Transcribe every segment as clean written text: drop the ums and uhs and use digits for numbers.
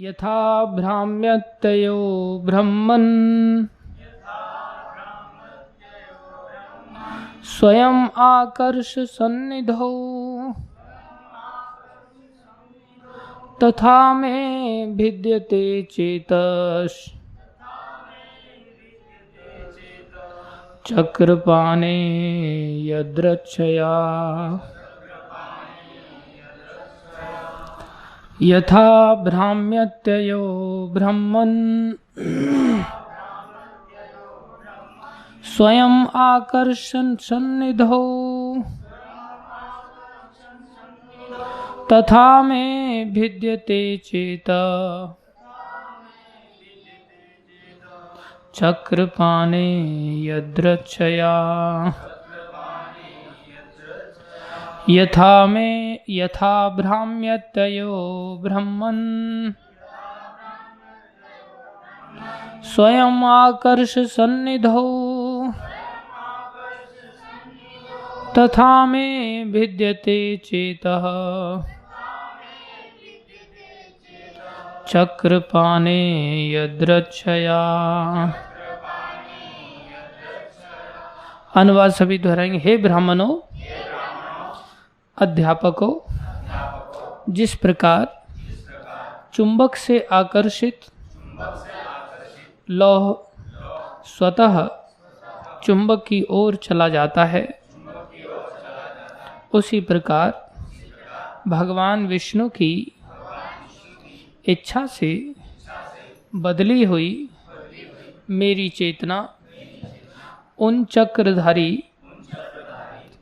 यथा भ्राम्यत्ययो ब्रह्मन् स्वयं आकर्ष सन्निधौ तथा मे भिद्यते चेतस् चक्रपाणे यद्रच्छया यथा भ्राम्यत्ययो ब्रह्मन् स्वयं आकर्षण सन्निधौ तथा मे भिद्यते चेता चक्रपाणे यद्रच्छया यथा भ्राम्यत्ययो ब्रह्मन् स्वयं आकर्ष सन्निधौ तथा मे भिद्यते चेतः चक्रपाणे यद्रच्छया। अनुवाद सभी दोहराएंगे। हे ब्राह्मणों, अध्यापकों, जिस प्रकार चुंबक से आकर्षित लौह स्वतः चुंबक की ओर चला जाता है, उसी प्रकार भगवान विष्णु की इच्छा से बदली हुई मेरी चेतना उन चक्रधारी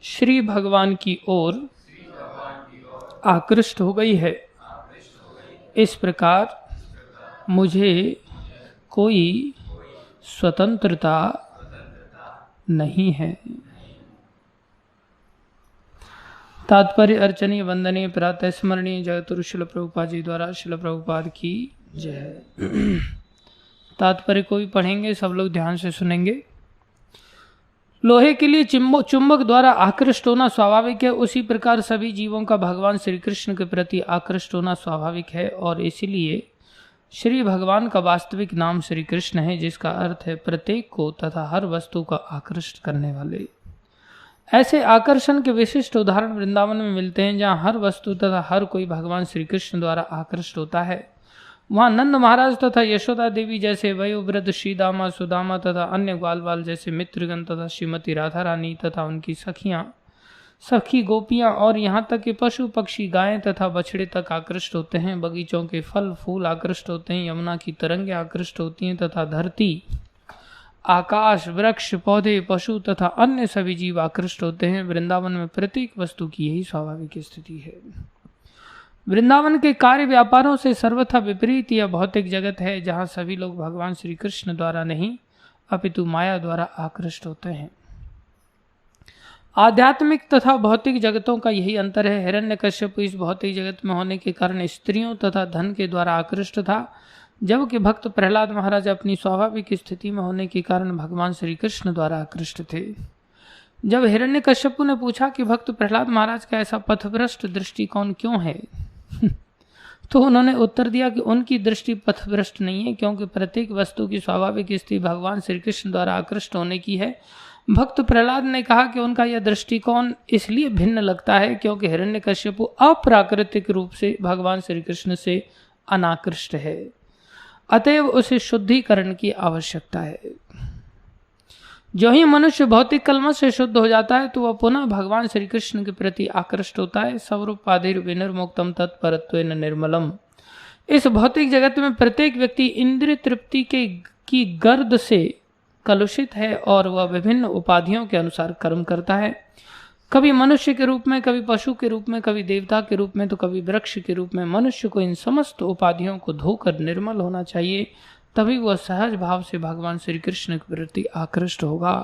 श्री भगवान की ओर आकृष्ट हो गई है। इस प्रकार मुझे कोई स्वतंत्रता नहीं है। तात्पर्य अर्चनीय वंदनीय प्रातः स्मरणीय जगतगुरु श्रील प्रभुपाद जी द्वारा श्रील प्रभुपाद की जय। तात्पर्य को भी पढ़ेंगे, सब लोग ध्यान से सुनेंगे। लोहे के लिए चुंबक द्वारा आकृष्ट होना स्वाभाविक है, उसी प्रकार सभी जीवों का भगवान श्री कृष्ण के प्रति आकृष्ट होना स्वाभाविक है, और इसीलिए श्री भगवान का वास्तविक नाम श्री कृष्ण है, जिसका अर्थ है प्रत्येक को तथा हर वस्तु का आकृष्ट करने वाले। ऐसे आकर्षण के विशिष्ट उदाहरण वृंदावन में मिलते हैं, जहाँ हर वस्तु तथा हर कोई भगवान श्री कृष्ण द्वारा आकृष्ट होता है। वहाँ नंद महाराज तथा यशोदा देवी जैसे वयोवृद्ध श्रीदामा सुदामा तथा अन्य ग्वाल बाल जैसे मित्रगण तथा श्रीमती राधा रानी तथा उनकी सखी गोपियाँ और यहाँ तक कि पशु पक्षी गायें तथा बछड़े तक आकृष्ट होते हैं। बगीचों के फल फूल आकृष्ट होते हैं, यमुना की तरंगें आकृष्ट होती हैं तथा धरती आकाश वृक्ष पौधे पशु तथा अन्य सभी जीव आकृष्ट होते हैं। वृंदावन में प्रत्येक वस्तु की यही स्वाभाविक स्थिति है। वृंदावन के कार्य व्यापारों से सर्वथा विपरीत यह भौतिक जगत है, जहाँ सभी लोग भगवान श्री कृष्ण द्वारा नहीं अपितु माया द्वारा आकृष्ट होते हैं। आध्यात्मिक तथा भौतिक जगतों का यही अंतर है। हिरण्यकश्यप इस भौतिक जगत में होने के कारण स्त्रियों तथा धन के द्वारा आकृष्ट था, जबकि भक्त प्रहलाद महाराज अपनी स्वाभाविक स्थिति में होने के कारण भगवान श्री कृष्ण द्वारा आकृष्ट थे। जब हिरण्यकश्यप ने पूछा कि भक्त प्रहलाद महाराज का ऐसा पथभ्रष्ट दृष्टिकोण क्यों है, तो उन्होंने उत्तर दिया कि उनकी दृष्टि पथभ्रष्ट नहीं है, क्योंकि प्रत्येक वस्तु की स्वाभाविक स्थिति भगवान श्री कृष्ण द्वारा आकृष्ट होने की है। भक्त प्रहलाद ने कहा कि उनका यह दृष्टिकोण इसलिए भिन्न लगता है क्योंकि हिरण्यकश्यप अप्राकृतिक रूप से भगवान श्री कृष्ण से अनाकृष्ट है, अतएव उसे शुद्धिकरण की आवश्यकता है। जो ही मनुष्य भौतिक कलमश से शुद्ध हो जाता है तो वह पुनः भगवान श्री कृष्ण के प्रति आकृष्ट होता है। सर्वपाधिर विनिर्मुक्तम तत्परत्वेन निर्मलम। इस भौतिक जगत में प्रत्येक व्यक्ति इंद्रिय तृप्ति की गर्द से कलुषित है और वह विभिन्न उपाधियों के अनुसार कर्म करता है, कभी मनुष्य के रूप में, कभी पशु के रूप में, कभी देवता के रूप में, तो कभी वृक्ष के रूप में। मनुष्य को इन समस्त उपाधियों को धोकर निर्मल होना चाहिए, तभी वह सहज भाव से भगवान श्री कृष्ण के प्रति आकृष्ट होगा।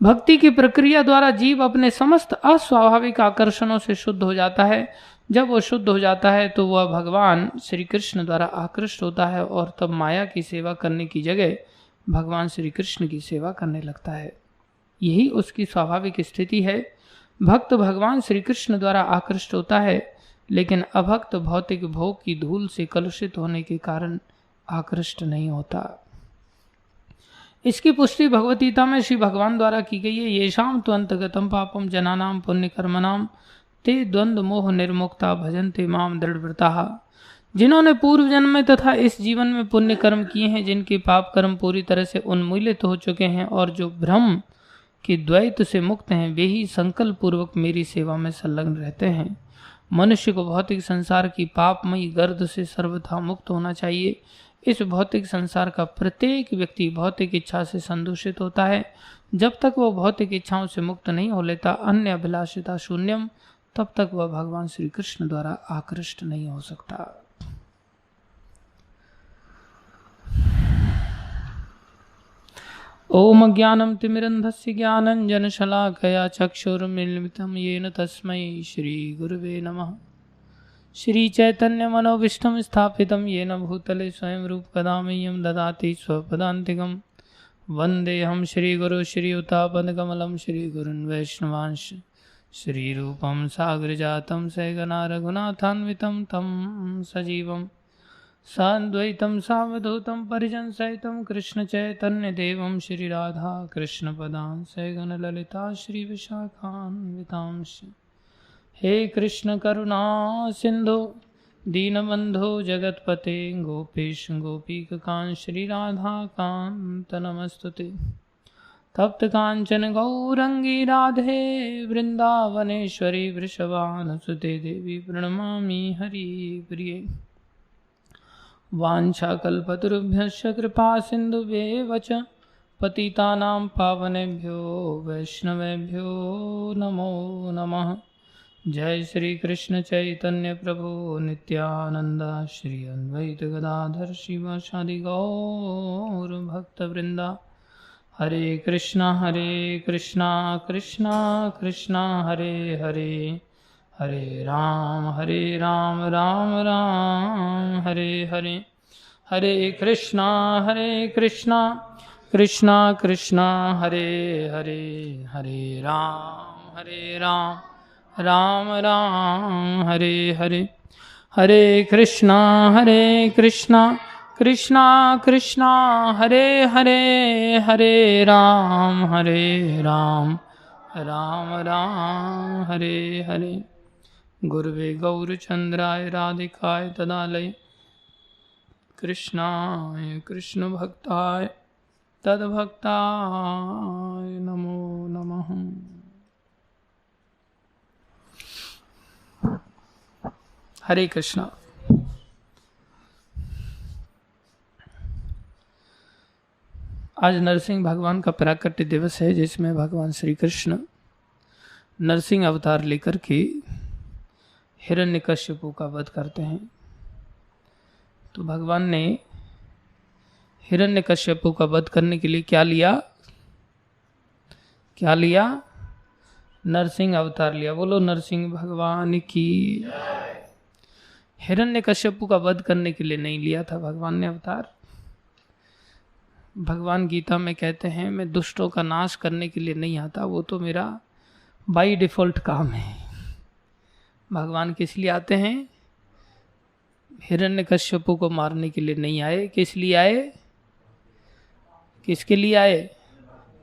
भक्ति की प्रक्रिया द्वारा जीव अपने समस्त अस्वाभाविक आकर्षणों से शुद्ध हो जाता है। जब वह शुद्ध हो जाता है तो वह भगवान श्री कृष्ण द्वारा आकृष्ट होता है और तब माया की सेवा करने की जगह भगवान श्री कृष्ण की सेवा करने लगता है। यही उसकी स्वाभाविक स्थिति है। भक्त भगवान श्री कृष्ण द्वारा आकृष्ट होता है, लेकिन अभक्त भौतिक भोग की धूल से कलुषित होने के कारण आकृष्ट नहीं होता। इसकी पुष्टि भगवद्गीता में श्री भगवान द्वारा की गई है। येषाम तु अंतगतम पापम जनानाम पुण्य कर्मणाम ते द्वंद्व मोह निर्मुक्ता भजन्ते माम दृढ़व्रताः। जिन्होंने पूर्व जन्म में तथा इस जीवन में पुण्य कर्म किए हैं, जिनके पाप कर्म पूरी तरह से उन्मूलित हो चुके हैं और जो भ्रम के द्वैत से मुक्त हैं, वे ही संकल्प पूर्वक मेरी सेवा में संलग्न रहते हैं। मनुष्य को भौतिक संसार की पापमयी गर्द से सर्वथा मुक्त होना चाहिए। इस भौतिक संसार का प्रत्येक व्यक्ति भौतिक इच्छा से संदूषित होता है। जब तक वह भौतिक इच्छाओं से मुक्त नहीं हो लेता, अन्य अभिलाषिता शून्यम, तब तक वह भगवान श्री कृष्ण द्वारा आकृष्ट नहीं हो सकता। ओम ज्ञानम तिमिरन्धस्य ज्ञानञ्जनशलाकया चक्षुरुन्मीलितं येन तस्मै श्री गुरुवे नमः। श्री चैतन्य मनोभीष्टं स्थापितं येन भूतले स्वयं रूप कदा मह्यं ददाति स्वपदान्तिकं। वन्देऽहं श्रीगुरु श्रीयुतापदकमलं श्रीगुरुन् वैष्णवांश श्रीरूपं सागरजातं सहगना रघुनाथान्वितं तं सजीवं साद्वैतं सावधूतं परिजनसहितं कृष्णचैतन्यदेवं श्रीराधा कृष्णपदां सहगन ललिता श्रीविशाखान्वितांश। हे कृष्ण करुणा सिंधु दीनबंधो जगतपते गोपेश गोपीकांत श्रीराधाकान्त नमस्तुते। तप्त कांचन गौरंगी राधे वृंदावनेश्वरी वृषभानुसुते देवी प्रणमामि हरिप्रिये। वाञ्छाकल्पतरुभ्यश्च कृपा सिन्धुभ्येव च पतितानां पावनेभ्यो वैष्णवेभ्यो नमो नमः। जय श्री कृष्ण चैतन्य प्रभु नित्यानंद श्री अद्वैत गदाधर शिवासादि गौर भक्तवृंदा। हरे कृष्णा कृष्णा कृष्णा हरे हरे, हरे राम राम राम हरे हरे। हरे कृष्णा कृष्णा कृष्णा हरे हरे, हरे राम राम राम हरे हरे। हरे कृष्णा कृष्णा कृष्णा हरे हरे, हरे राम राम राम हरे हरे। गुरुवे गौरचंद्राय राधिकाय तदालय कृष्णाय कृष्ण भक्ताय तद्भक्ताय नमो नमः। हरे कृष्णा। आज नरसिंह भगवान का प्राकट्य दिवस है, जिसमें भगवान श्री कृष्ण नरसिंह अवतार लेकर के हिरण्यकश्यपु का वध करते हैं। तो भगवान ने हिरण्यकश्यपु का वध करने के लिए क्या लिया? नरसिंह अवतार लिया। बोलो नरसिंह भगवान की। हिरण्यकश्यपु का वध करने के लिए नहीं लिया था भगवान ने अवतार। भगवान गीता में कहते हैं, मैं दुष्टों का नाश करने के लिए नहीं आता, वो तो मेरा बाई डिफॉल्ट काम है। भगवान किस लिए आते हैं? हिरण्यकश्यपु को मारने के लिए नहीं आए। किस लिए आए? किसके लिए आए?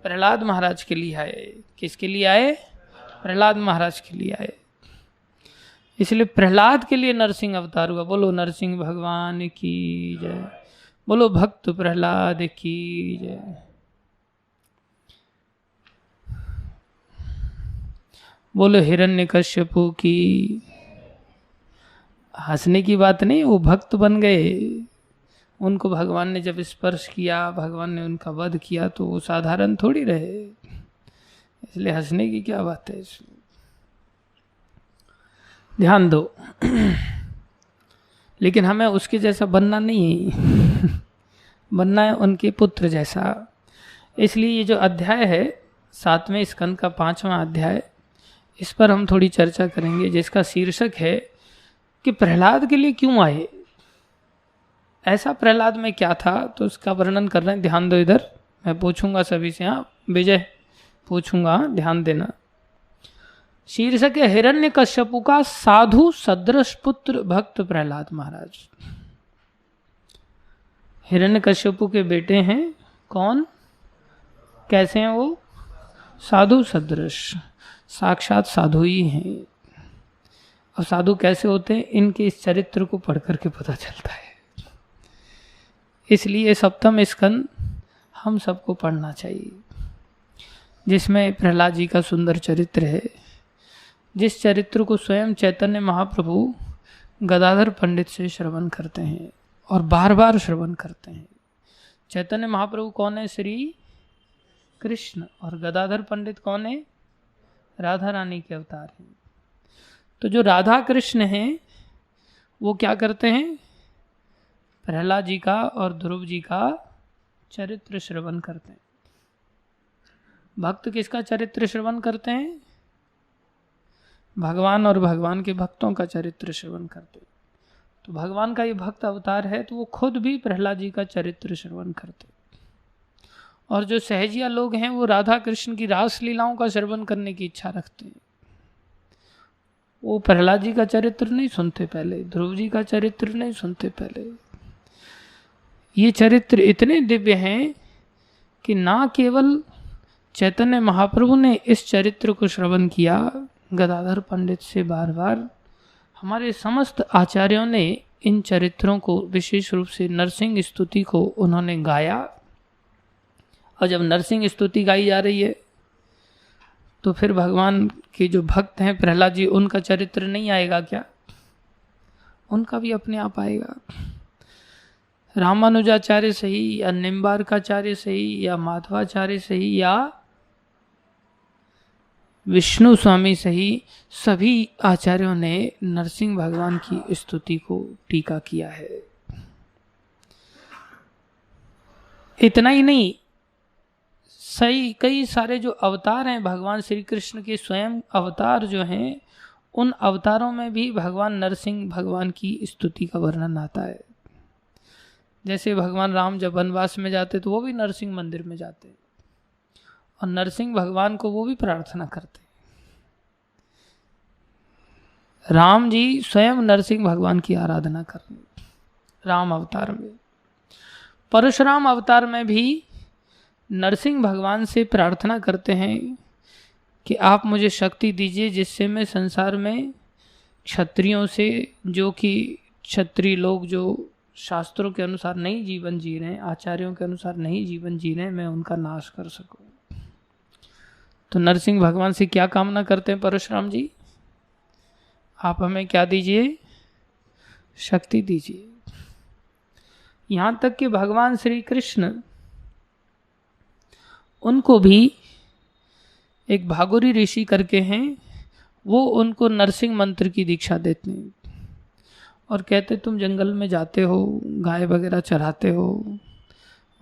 प्रहलाद महाराज के लिए आए। किसके लिए आए? प्रहलाद महाराज के लिए आए। इसलिए प्रहलाद के लिए नरसिंह अवतार हुआ। बोलो नरसिंह भगवान की जय। बोलो भक्त प्रहलाद की जय। बोलो हिरण्यकश्यपु की। हंसने की बात नहीं, वो भक्त बन गए। उनको भगवान ने जब स्पर्श किया, भगवान ने उनका वध किया, तो वो साधारण थोड़ी रहे। इसलिए हंसने की क्या बात है इसमें। ध्यान दो। लेकिन हमें उसके जैसा बनना नहीं है, बनना है उनके पुत्र जैसा। इसलिए ये जो अध्याय है 7वें स्कंद का 5वां अध्याय, इस पर हम थोड़ी चर्चा करेंगे, जिसका शीर्षक है कि प्रहलाद के लिए क्यों आए। ऐसा प्रहलाद में क्या था, तो उसका वर्णन कर रहे हैं। ध्यान दो इधर, मैं पूछूंगा सभी से। हाँ विजय, पूछूंगा, ध्यान देना। शीर्षक है हिरण्यकश्यपु का साधु सदृश पुत्र भक्त प्रहलाद महाराज। हिरण्यकश्यपु के बेटे हैं कौन, कैसे हैं वो? साधु सदृश, साक्षात साधु ही हैं। और साधु कैसे होते हैं, इनके इस चरित्र को पढ़ करके पता चलता है। इसलिए सप्तम स्कंद हम सबको पढ़ना चाहिए, जिसमें प्रहलाद जी का सुंदर चरित्र है, जिस चरित्र को स्वयं चैतन्य महाप्रभु गदाधर पंडित से श्रवण करते हैं और बार बार श्रवण करते हैं। चैतन्य महाप्रभु कौन है? श्री कृष्ण। और गदाधर पंडित कौन है? राधा रानी के अवतार हैं। तो जो राधा कृष्ण हैं वो क्या करते हैं? प्रहलाद जी का और ध्रुव जी का चरित्र श्रवण करते हैं। भक्त किसका चरित्र श्रवण करते हैं? भगवान और भगवान के भक्तों का चरित्र श्रवण करते हैं। तो भगवान का ये भक्त अवतार है, तो वो खुद भी प्रहलाद जी का चरित्र श्रवण करते हैं। और जो सहजिया लोग हैं वो राधा कृष्ण की रास लीलाओं का श्रवण करने की इच्छा रखते हैं। वो प्रहलाद जी का चरित्र नहीं सुनते पहले, ध्रुव जी का चरित्र नहीं सुनते पहले। ये चरित्र इतने दिव्य हैं कि ना केवल चैतन्य महाप्रभु ने इस चरित्र को श्रवण किया गदाधर पंडित से बार बार, हमारे समस्त आचार्यों ने इन चरित्रों को, विशेष रूप से नरसिंह स्तुति को उन्होंने गाया। और जब नरसिंह स्तुति गाई जा रही है तो फिर भगवान के जो भक्त हैं प्रहलाद जी, उनका चरित्र नहीं आएगा क्या? उनका भी अपने आप आएगा। रामानुजाचार्य सही या निम्बार्काचार्य सही या माधवाचार्य सही या विष्णु स्वामी सही, सभी आचार्यों ने नरसिंह भगवान की स्तुति को टीका किया है। इतना ही नहीं, सही कई सारे जो अवतार हैं भगवान श्री कृष्ण के, स्वयं अवतार जो हैं, उन अवतारों में भी भगवान नरसिंह भगवान की स्तुति का वर्णन आता है। जैसे भगवान राम जब वनवास में जाते तो वो भी नरसिंह मंदिर में जाते और नरसिंह भगवान को वो भी प्रार्थना करते। राम जी स्वयं नरसिंह भगवान की आराधना करते राम अवतार में। परशुराम अवतार में भी नरसिंह भगवान से प्रार्थना करते हैं कि आप मुझे शक्ति दीजिए जिससे मैं संसार में क्षत्रियों से, जो कि क्षत्रिय लोग जो शास्त्रों के अनुसार नहीं जीवन जी रहे हैं, आचार्यों के अनुसार नहीं जीवन जी रहे हैं, मैं उनका नाश कर सकूं। तो नरसिंह भगवान से क्या कामना करते हैं परशुराम जी? आप हमें क्या दीजिए? शक्ति दीजिए। यहाँ तक कि भगवान श्री कृष्ण उनको भी एक भागुरी ऋषि करके हैं, वो उनको नरसिंह मंत्र की दीक्षा देते हैं और कहते तुम जंगल में जाते हो, गाय वगैरह चराते हो,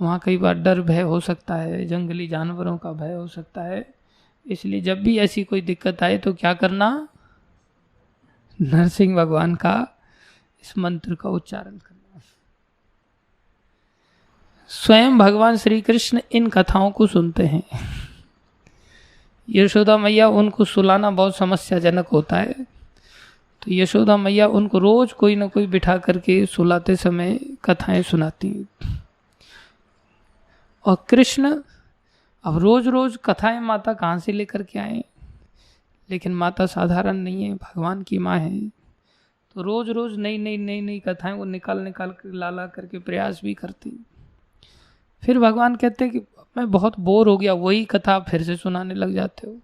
वहाँ कई बार डर भय हो सकता है, जंगली जानवरों का भय हो सकता है, इसलिए जब भी ऐसी कोई दिक्कत आए तो क्या करना? नरसिंह भगवान का इस मंत्र का उच्चारण करना। स्वयं भगवान श्री कृष्ण इन कथाओं को सुनते हैं। यशोदा मैया उनको सुलाना बहुत समस्याजनक होता है, तो यशोदा मैया उनको रोज कोई ना कोई बिठा करके सुलाते समय कथाएं सुनाती। और कृष्ण अब रोज रोज कथाएं माता कहाँ से लेकर के आए? लेकिन माता साधारण नहीं है, भगवान की माँ है, तो रोज रोज नई नई नई नई कथाएं वो निकाल कर ला करके प्रयास भी करती। फिर भगवान कहते हैं कि मैं बहुत बोर हो गया, वही कथा फिर से सुनाने लग जाते हो,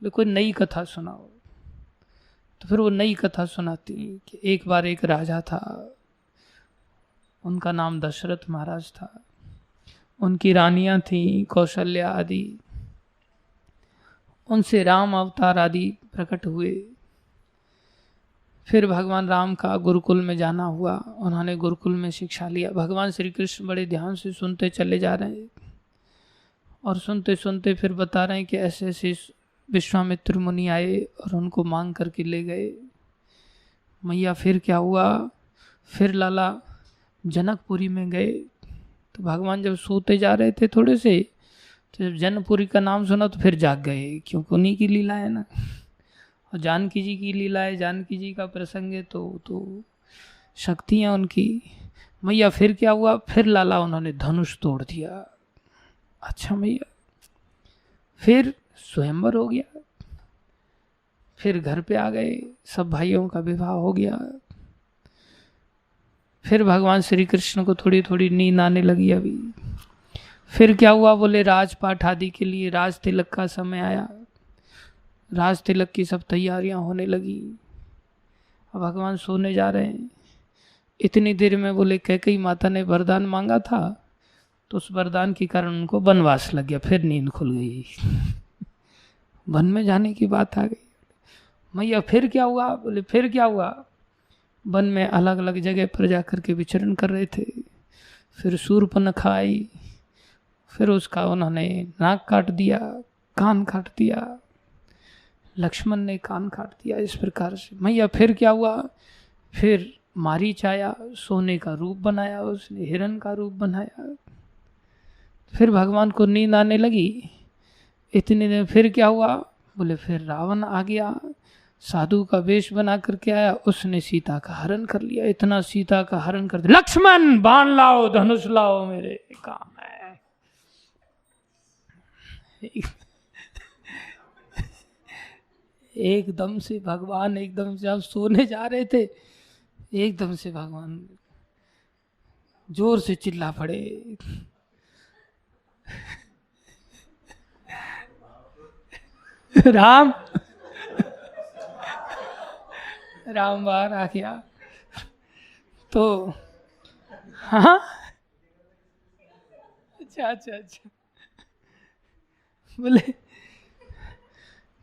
तो कोई नई कथा सुनाओ। तो फिर वो नई कथा सुनाती कि एक बार एक राजा था, उनका नाम दशरथ महाराज था, उनकी रानियां थीं कौशल्या आदि, उनसे राम अवतार आदि प्रकट हुए। फिर भगवान राम का गुरुकुल में जाना हुआ, उन्होंने गुरुकुल में शिक्षा लिया। भगवान श्री कृष्ण बड़े ध्यान से सुनते चले जा रहे हैं और सुनते सुनते फिर बता रहे हैं कि ऐसे ऐसे विश्वामित्र मुनि आए और उनको मांग करके ले गए। मैया फिर क्या हुआ? फिर लाला जनकपुरी में गए। तो भगवान जब सोते जा रहे थे थोड़े से, तो जब जनकपुरी का नाम सुना तो फिर जाग गए, क्योंकि उन्हीं की लीला है ना। और जानकी जी की लीला है, जानकी जी का प्रसंग है, तो शक्तियाँ उनकी। मैया फिर क्या हुआ, फिर लाला उन्होंने धनुष तोड़ दिया। अच्छा मैया, फिर स्वयंवर हो गया, फिर घर पे आ गए, सब भाइयों का विवाह हो गया। फिर भगवान श्री कृष्ण को थोड़ी थोड़ी नींद आने लगी अभी। फिर क्या हुआ, बोले राजपाट आदि के लिए राज तिलक का समय आया, राज तिलक की सब तैयारियां होने लगी। अब भगवान सोने जा रहे हैं। इतनी देर में बोले कैकेयी माता ने वरदान मांगा था, तो उस वरदान के कारण उनको वनवास लग गया, फिर नींद खुल गई। वन में जाने की बात आ गई। मैया फिर क्या हुआ, बोले फिर क्या हुआ, वन में अलग अलग जगह पर जाकर के विचरण कर रहे थे। फिर शूर्पणखा आई, फिर उसका उन्होंने नाक काट दिया, कान काट दिया, लक्ष्मण ने कान काट दिया। इस प्रकार से मैया फिर क्या हुआ, फिर मारीच आया, सोने का रूप बनाया, उसने हिरण का रूप बनाया। फिर भगवान को नींद आने लगी। इतनी देर फिर क्या हुआ, बोले फिर रावण आ गया, साधु का वेश बना करके आया, उसने सीता का हरण कर लिया। इतना सीता का हरण कर दिया, लक्ष्मण बाण लाओ, धनुष लाओ, मेरे काम है। एकदम से भगवान, एकदम से आप सोने जा रहे थे, एकदम से भगवान जोर से चिल्ला पड़े, राम। राम बाहर आ गया तो हाँ, अच्छा, बोले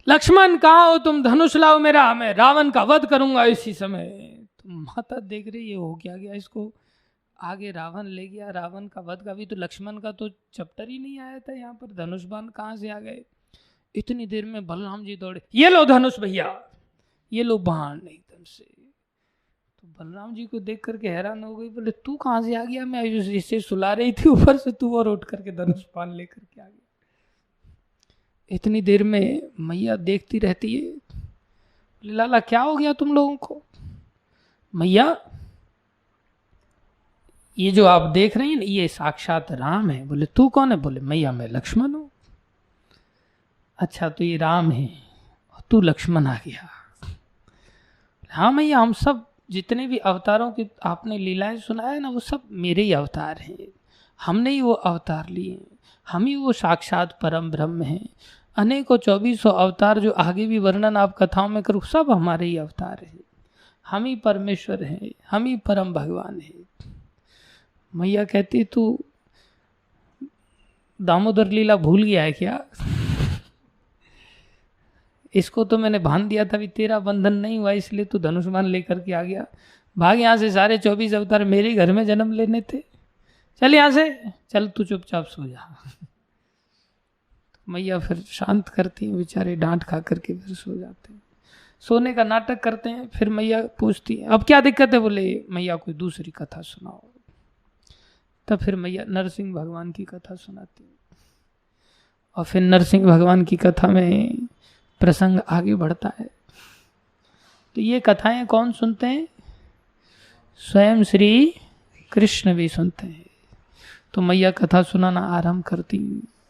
लक्ष्मण कहाँ हो तुम, धनुष लाओ मेरा, मैं रावण का वध करूंगा इसी समय। तो माता देख रही, ये हो क्या गया, इसको आगे रावण ले गया, रावण का वध का भी तो लक्ष्मण का तो चैप्टर ही नहीं आया था, यहाँ पर धनुष बाण कहाँ से आ गए। इतनी देर में बलराम जी दौड़े, ये लो धनुष भैया, ये लो बाण, एकदम से। तो बलराम जी को देख करके हैरान हो गई, बोले तू कहाँ से आ गया, मैं इसे सुला रही थी ऊपर से, तू और उठ करके धनुष बाण लेकर के आ गया। इतनी देर में मैया देखती रहती है, बोले लाला क्या हो गया तुम लोगों को। मैया ये जो आप देख रही हैं ना, ये साक्षात राम है। बोले तू कौन है, बोले मैया मैं लक्ष्मण हूं। अच्छा तो ये राम है और तू लक्ष्मण आ गया। हाँ मैया, हम सब जितने भी अवतारों की आपने लीलाएं सुनाया है ना, वो सब मेरे ही अवतार हैं, हमने ही वो अवतार लिए, हम ही वो साक्षात परम ब्रह्म हैं। अनेकों 2400 अवतार जो आगे भी वर्णन आप कथाओं में करूँ, सब हमारे ही अवतार हैं, हम ही परमेश्वर हैं, हम ही परम भगवान हैं। मैया कहती तू दामोदर लीला भूल गया है क्या, इसको तो मैंने बांध दिया था, भी तेरा बंधन नहीं हुआ इसलिए तू धनुष बाण लेकर के आ गया। भाग यहाँ से, सारे 24 अवतार मेरे घर में जन्म लेने थे, चल यहाँ से, चल तू चुपचाप सो जा। मैया फिर शांत करती हैं, बेचारे डांट खा करके फिर सो जाते हैं, सोने का नाटक करते हैं। फिर मैया पूछती है अब क्या दिक्कत है, बोले मैया कोई दूसरी कथा सुनाओ। तब फिर मैया नरसिंह भगवान की कथा सुनाती है, और फिर नरसिंह भगवान की कथा में प्रसंग आगे बढ़ता है। तो ये कथाएं कौन सुनते हैं, स्वयं श्री कृष्ण भी सुनते हैं। तो मैया कथा सुनाना आरंभ करती,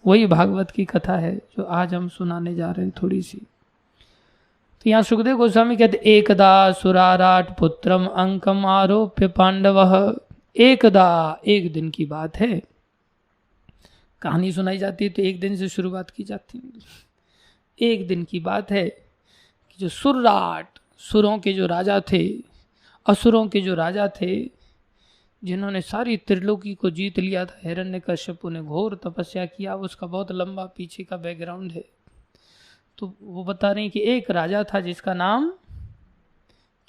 वही भागवत की कथा है जो आज हम सुनाने जा रहे हैं थोड़ी सी। तो यहाँ सुखदेव गोस्वामी कहते, एकदा सुराराट पुत्रम अंकम आरोप्य पांडवः। एकदा, एक दिन की बात है, कहानी सुनाई जाती है तो एक दिन से शुरुआत की जाती है। एक दिन की बात है कि जो सुरराट, सुरों के जो राजा थे, असुरों के जो राजा थे, जिन्होंने सारी त्रिलोकी को जीत लिया था, हिरण्यकश्यपु ने घोर तपस्या किया, उसका बहुत लंबा पीछे का बैकग्राउंड है। तो वो बता रहे हैं कि एक राजा था जिसका नाम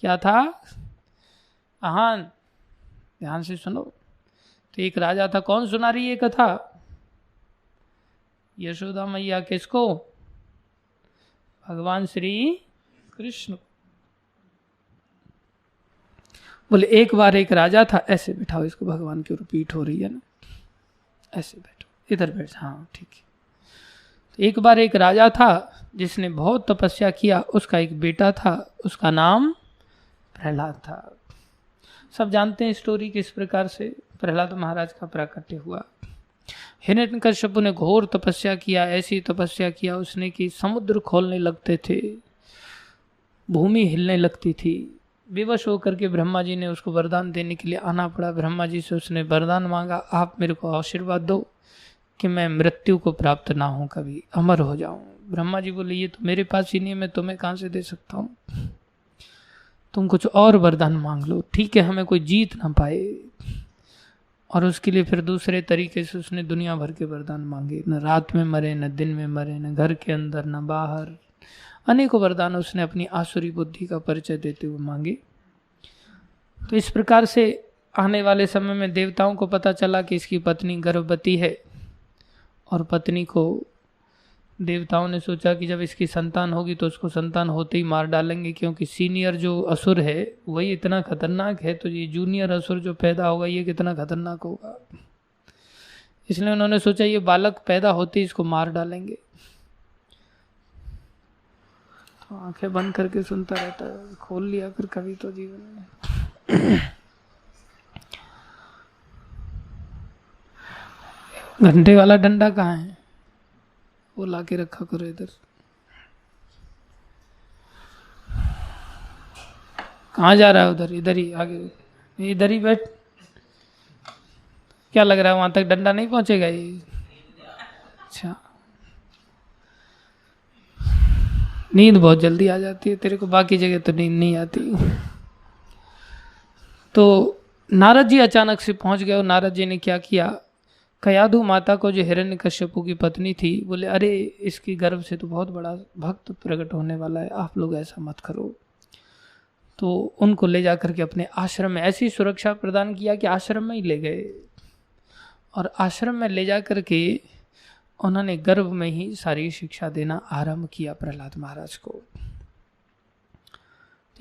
क्या था, हाँ ध्यान से सुनो। तो एक राजा था, कौन सुना रही है कथा, यशोदा मैया किसको, भगवान श्री कृष्ण। बोले एक बार एक राजा था, ऐसे बैठाओ, इसको भगवान की रिपीट हो रही है ना, ऐसे बैठो, इधर बैठ, हाँ ठीक है। तो एक बार एक राजा था, जिसने बहुत तपस्या किया, उसका एक बेटा था, उसका नाम प्रहलाद था। सब जानते हैं स्टोरी किस प्रकार से प्रहलाद महाराज का प्राकट्य हुआ। हिरण्यकश्यप ने घोर तपस्या किया, ऐसी तपस्या किया उसने कि समुद्र खोलने लगते थे, भूमि हिलने लगती थी। विवश होकर के ब्रह्मा जी ने उसको वरदान देने के लिए आना पड़ा। ब्रह्मा जी से उसने वरदान मांगा, आप मेरे को आशीर्वाद दो कि मैं मृत्यु को प्राप्त ना हूं, कभी अमर हो जाऊं। ब्रह्मा जी बोले, ये तो मेरे पास ही नहीं है, मैं तुम्हें कहाँ से दे सकता हूँ, तुम कुछ और वरदान मांग लो, ठीक है, हमें कोई जीत ना पाए। और उसके लिए फिर दूसरे तरीके से उसने दुनिया भर के वरदान मांगे, न रात में मरे, न दिन में मरे, न घर के अंदर, न बाहर। अनेकों वरदान उसने अपनी आसुरी बुद्धि का परिचय देते हुए मांगे। तो इस प्रकार से आने वाले समय में देवताओं को पता चला कि इसकी पत्नी गर्भवती है, और पत्नी को देवताओं ने सोचा कि जब इसकी संतान होगी तो उसको संतान होते ही मार डालेंगे, क्योंकि सीनियर जो असुर है वही इतना खतरनाक है, तो ये जूनियर असुर जो पैदा होगा ये कितना खतरनाक होगा। इसलिए उन्होंने सोचा ये बालक पैदा होते ही इसको मार डालेंगे। तो आंखें बंद करके सुनता रहता है, खोल लिया फिर कभी तो जीवन में। घंटे वाला डंडा कहाँ है, वो लाके रखा करो इधर। कहाँ जा रहा है? उधर, इधर ही आगे, इधर ही बैठ। क्या लग रहा है वहां तक डंडा नहीं पहुंचेगा ये? अच्छा, नींद बहुत जल्दी आ जाती है तेरे को, बाकी जगह तो नींद नहीं आती। तो नारद जी अचानक से पहुंच गए, और नारद जी ने क्या किया, कयाधु माता को जो हिरण्यकश्यपु की पत्नी थी, बोले अरे इसकी गर्भ से तो बहुत बड़ा भक्त प्रकट होने वाला है, आप लोग ऐसा मत करो। तो उनको ले जा करके अपने आश्रम में ऐसी सुरक्षा प्रदान किया कि आश्रम में ही ले गए, और आश्रम में ले जा करके उन्होंने गर्भ में ही सारी शिक्षा देना आरंभ किया प्रहलाद महाराज को।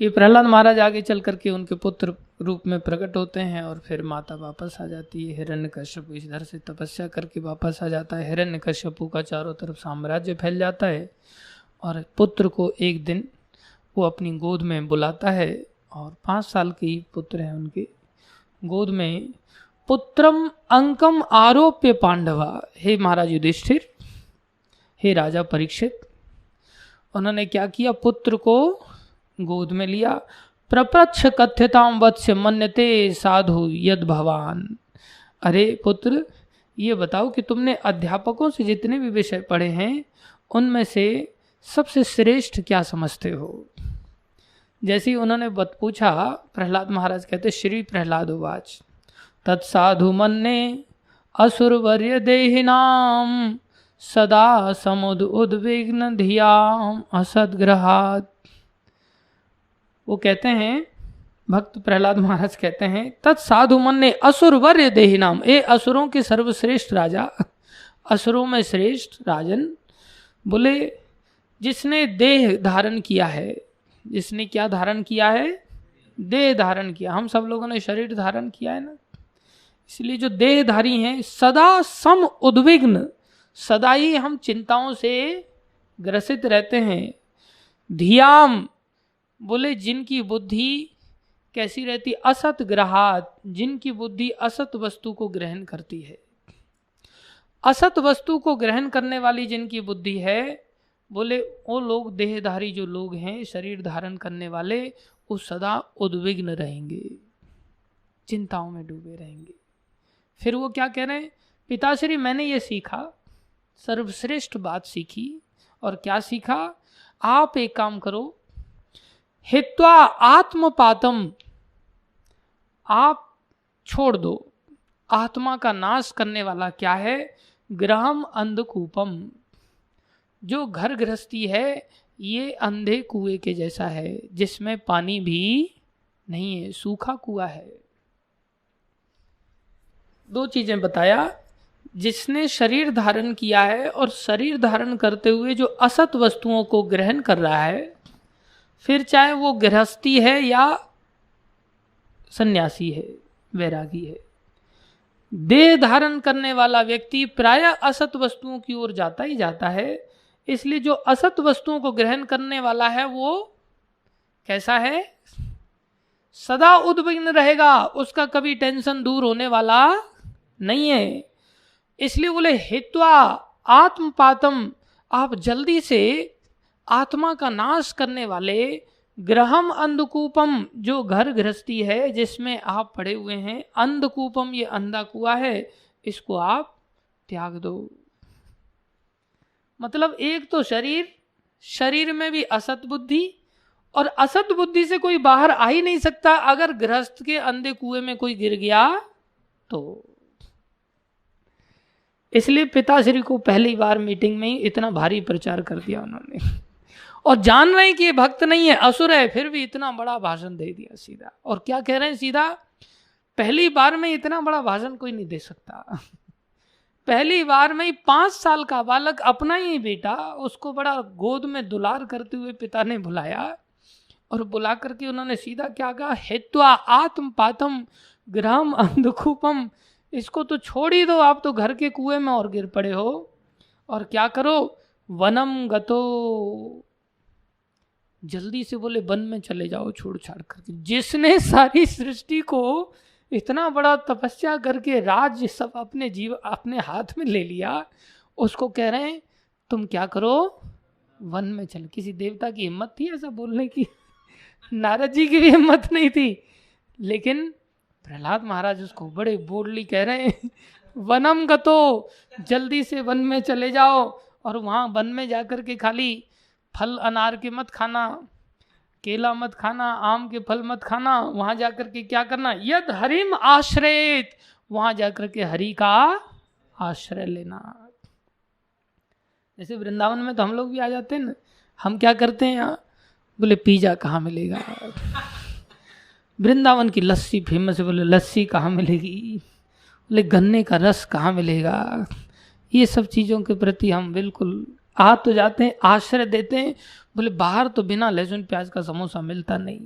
तो ये प्रहलाद महाराज आगे चल करके उनके पुत्र रूप में प्रकट होते हैं, और फिर माता वापस आ जाती है। हिरण्यकश्यप इधर से तपस्या करके वापस आ जाता है। हिरण्यकश्यप का चारों तरफ साम्राज्य फैल जाता है, और पुत्र को एक दिन वो अपनी गोद में बुलाता है, और 5 साल के ही पुत्र हैं उनके गोद में। पुत्रम अंकम आरोप्य पांडवा, हे महाराज युधिष्ठिर, हे राजा परीक्षित, उन्होंने क्या किया, पुत्र को गोद में लिया। प्रप्रच्छ कथ्यताम वत्स्य मन्यते साधु यद भवान, अरे पुत्र ये बताओ कि तुमने अध्यापकों से जितने भी विषय पढ़े हैं उनमें से सबसे श्रेष्ठ क्या समझते हो। जैसे ही उन्होंने पूछा, प्रहलाद महाराज कहते, श्री प्रहलाद उवाच तत्साधु मन्ने असुरवर्य देहिनाम सदा समुद उद्विग्न धियाम असदग्रहात्। वो कहते हैं, भक्त प्रहलाद महाराज कहते हैं, तत्साधु मन्ने असुरवर्य देहिनाम, ए असुरों के सर्वश्रेष्ठ राजा, असुरों में श्रेष्ठ राजन, बोले जिसने देह धारण किया है, जिसने क्या धारण किया है, देह धारण किया। हम सब लोगों ने शरीर धारण किया है ना, इसलिए जो देहधारी हैं सदा सम उद्विग्न, सदा ही हम चिंताओं से ग्रसित रहते हैं। धियाम, बोले जिनकी बुद्धि कैसी रहती, असत ग्रहात, जिनकी बुद्धि असत वस्तु को ग्रहण करती है। असत वस्तु को ग्रहण करने वाली जिनकी बुद्धि है, बोले वो लोग देहधारी जो लोग हैं, शरीर धारण करने वाले, वो सदा उद्विग्न रहेंगे, चिंताओं में डूबे रहेंगे। फिर वो क्या कह रहे हैं, पिताश्री मैंने ये सीखा, सर्वश्रेष्ठ बात सीखी। और क्या सीखा, आप एक काम करो, हित्वा आत्मपातम, आप छोड़ दो, आत्मा का नाश करने वाला क्या है, ग्रहम अंधकूपम, जो घर गृहस्थी है ये अंधे कुएं के जैसा है, जिसमें पानी भी नहीं है, सूखा कुआं है। 2 चीजें बताया, जिसने शरीर धारण किया है और शरीर धारण करते हुए जो असत वस्तुओं को ग्रहण कर रहा है, फिर चाहे वो गृहस्थी है या सन्यासी है, वैरागी है, देह धारण करने वाला व्यक्ति प्रायः असत वस्तुओं की ओर जाता ही जाता है। इसलिए जो असत वस्तुओं को ग्रहण करने वाला है वो कैसा है, सदा उद्विग्न रहेगा, उसका कभी टेंशन दूर होने वाला नहीं है। इसलिए बोले हित्वा आत्मपातम, आप जल्दी से आत्मा का नाश करने वाले ग्रहम अंधकूपम, जो घर गृहस्थी है जिसमें आप पड़े हुए हैं, अंधकूपम ये अंधा कुआ है, इसको आप त्याग दो। मतलब एक तो शरीर में भी असत बुद्धि, और असत बुद्धि से कोई बाहर आ ही नहीं सकता अगर गृहस्थ के अंधे कुएं में कोई गिर गया तो। इसलिए पिताश्री को पहली बार मीटिंग में ही इतना भारी प्रचार कर दिया उन्होंने, और जान रहे हैं कि ये भक्त नहीं है, असुर है, फिर भी इतना बड़ा भाषण दे दिया सीधा। और क्या कह रहे हैं सीधा, पहली बार में इतना बड़ा भाषण कोई नहीं दे सकता। पहली बार में ही 5 साल का बालक, अपना ही बेटा, उसको बड़ा गोद में दुलार करते हुए पिता ने बुलाया, और बुला करके उन्होंने सीधा क्या कहा, हित्वा आत्मपातम ग्रहम अंधकूपम, इसको तो छोड़ ही दो, आप तो घर के कुएं में और गिर पड़े हो, और क्या करो, वनम गतो, जल्दी से बोले वन में चले जाओ छोड़ छाड़ करके। जिसने सारी सृष्टि को इतना बड़ा तपस्या करके राज्य सब अपने हाथ में ले लिया, उसको कह रहे हैं तुम क्या करो, वन में चल। किसी देवता की हिम्मत थी ऐसा बोलने की? नारद जी की भी हिम्मत नहीं थी, लेकिन प्रहलाद महाराज उसको बड़े बोल्डली कह रहे हैं वनम गतो, जल्दी से वन में चले जाओ, और वहाँ वन में जाकर के खाली फल अनार के मत खाना, केला मत खाना, आम के फल मत खाना, वहाँ जाकर के क्या करना, यद हरिम आश्रयेत, वहाँ जाकर के हरि का आश्रय लेना। जैसे वृंदावन में तो हम लोग भी आ जाते हैं ना, हम क्या करते हैं यहाँ, बोले पिज्जा कहाँ मिलेगा, वृंदावन की लस्सी फेमस है, बोले लस्सी कहाँ मिलेगी, बोले गन्ने का रस कहाँ मिलेगा। ये सब चीज़ों के प्रति हम बिल्कुल आ तो जाते हैं, आश्रय देते हैं, बोले बाहर तो बिना लहसुन प्याज का समोसा मिलता नहीं,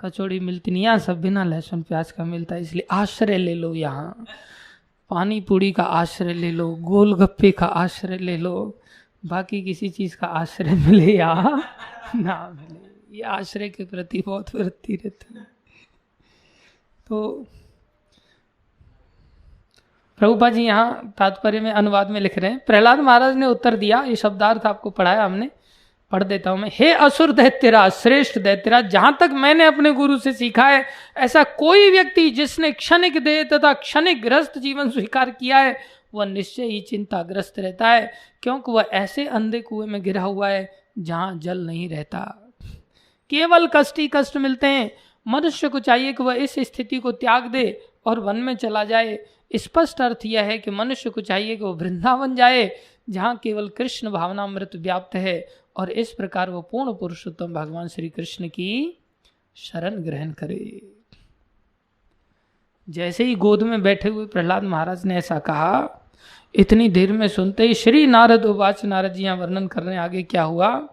कचौड़ी मिलती नहीं, यहाँ सब बिना लहसुन प्याज का मिलता है, इसलिए आश्रय ले लो, यहाँ पानी पूड़ी का आश्रय ले लो, गोलगप्पे का आश्रय ले लो, बाकी किसी चीज़ का आश्रय मिले या ना मिले, ये आश्रय के प्रति बहुत वृत्ति रहती है। तो प्रभुपा जी यहाँ तात्पर्य में अनुवाद में लिख रहे हैं, प्रहलाद महाराज ने उत्तर दिया, ये शब्दार्थ आपको पढ़ाया हमने, पढ़ देता हूं मैं। हे असुर दैत्यराज, श्रेष्ठ दैत्यराज, जहां तक मैंने अपने गुरु से सीखा है, ऐसा कोई व्यक्ति जिसने क्षणिक देह तथा क्षणिक ग्रस्त जीवन स्वीकार किया है, वह निश्चय ही चिंताग्रस्त रहता है, क्योंकि वह ऐसे अंधे कुएं में गिरा हुआ है जहां जल नहीं रहता, केवल कष्ट ही कष्ट मिलते हैं। मनुष्य को चाहिए कि वह इस स्थिति को त्याग दे और वन में चला जाए। स्पष्ट अर्थ यह है कि मनुष्य को चाहिए कि वह वृंदावन जाए, जहाँ केवल कृष्ण भावनामृत व्याप्त है, और इस प्रकार वह पूर्ण पुरुषोत्तम भगवान श्री कृष्ण की शरण ग्रहण करे। जैसे ही गोद में बैठे हुए प्रहलाद महाराज ने ऐसा कहा, इतनी देर में सुनते ही श्री नारद उवाच, नारद जी यहाँ वर्णन कर रहे हैं आगे क्या हुआ।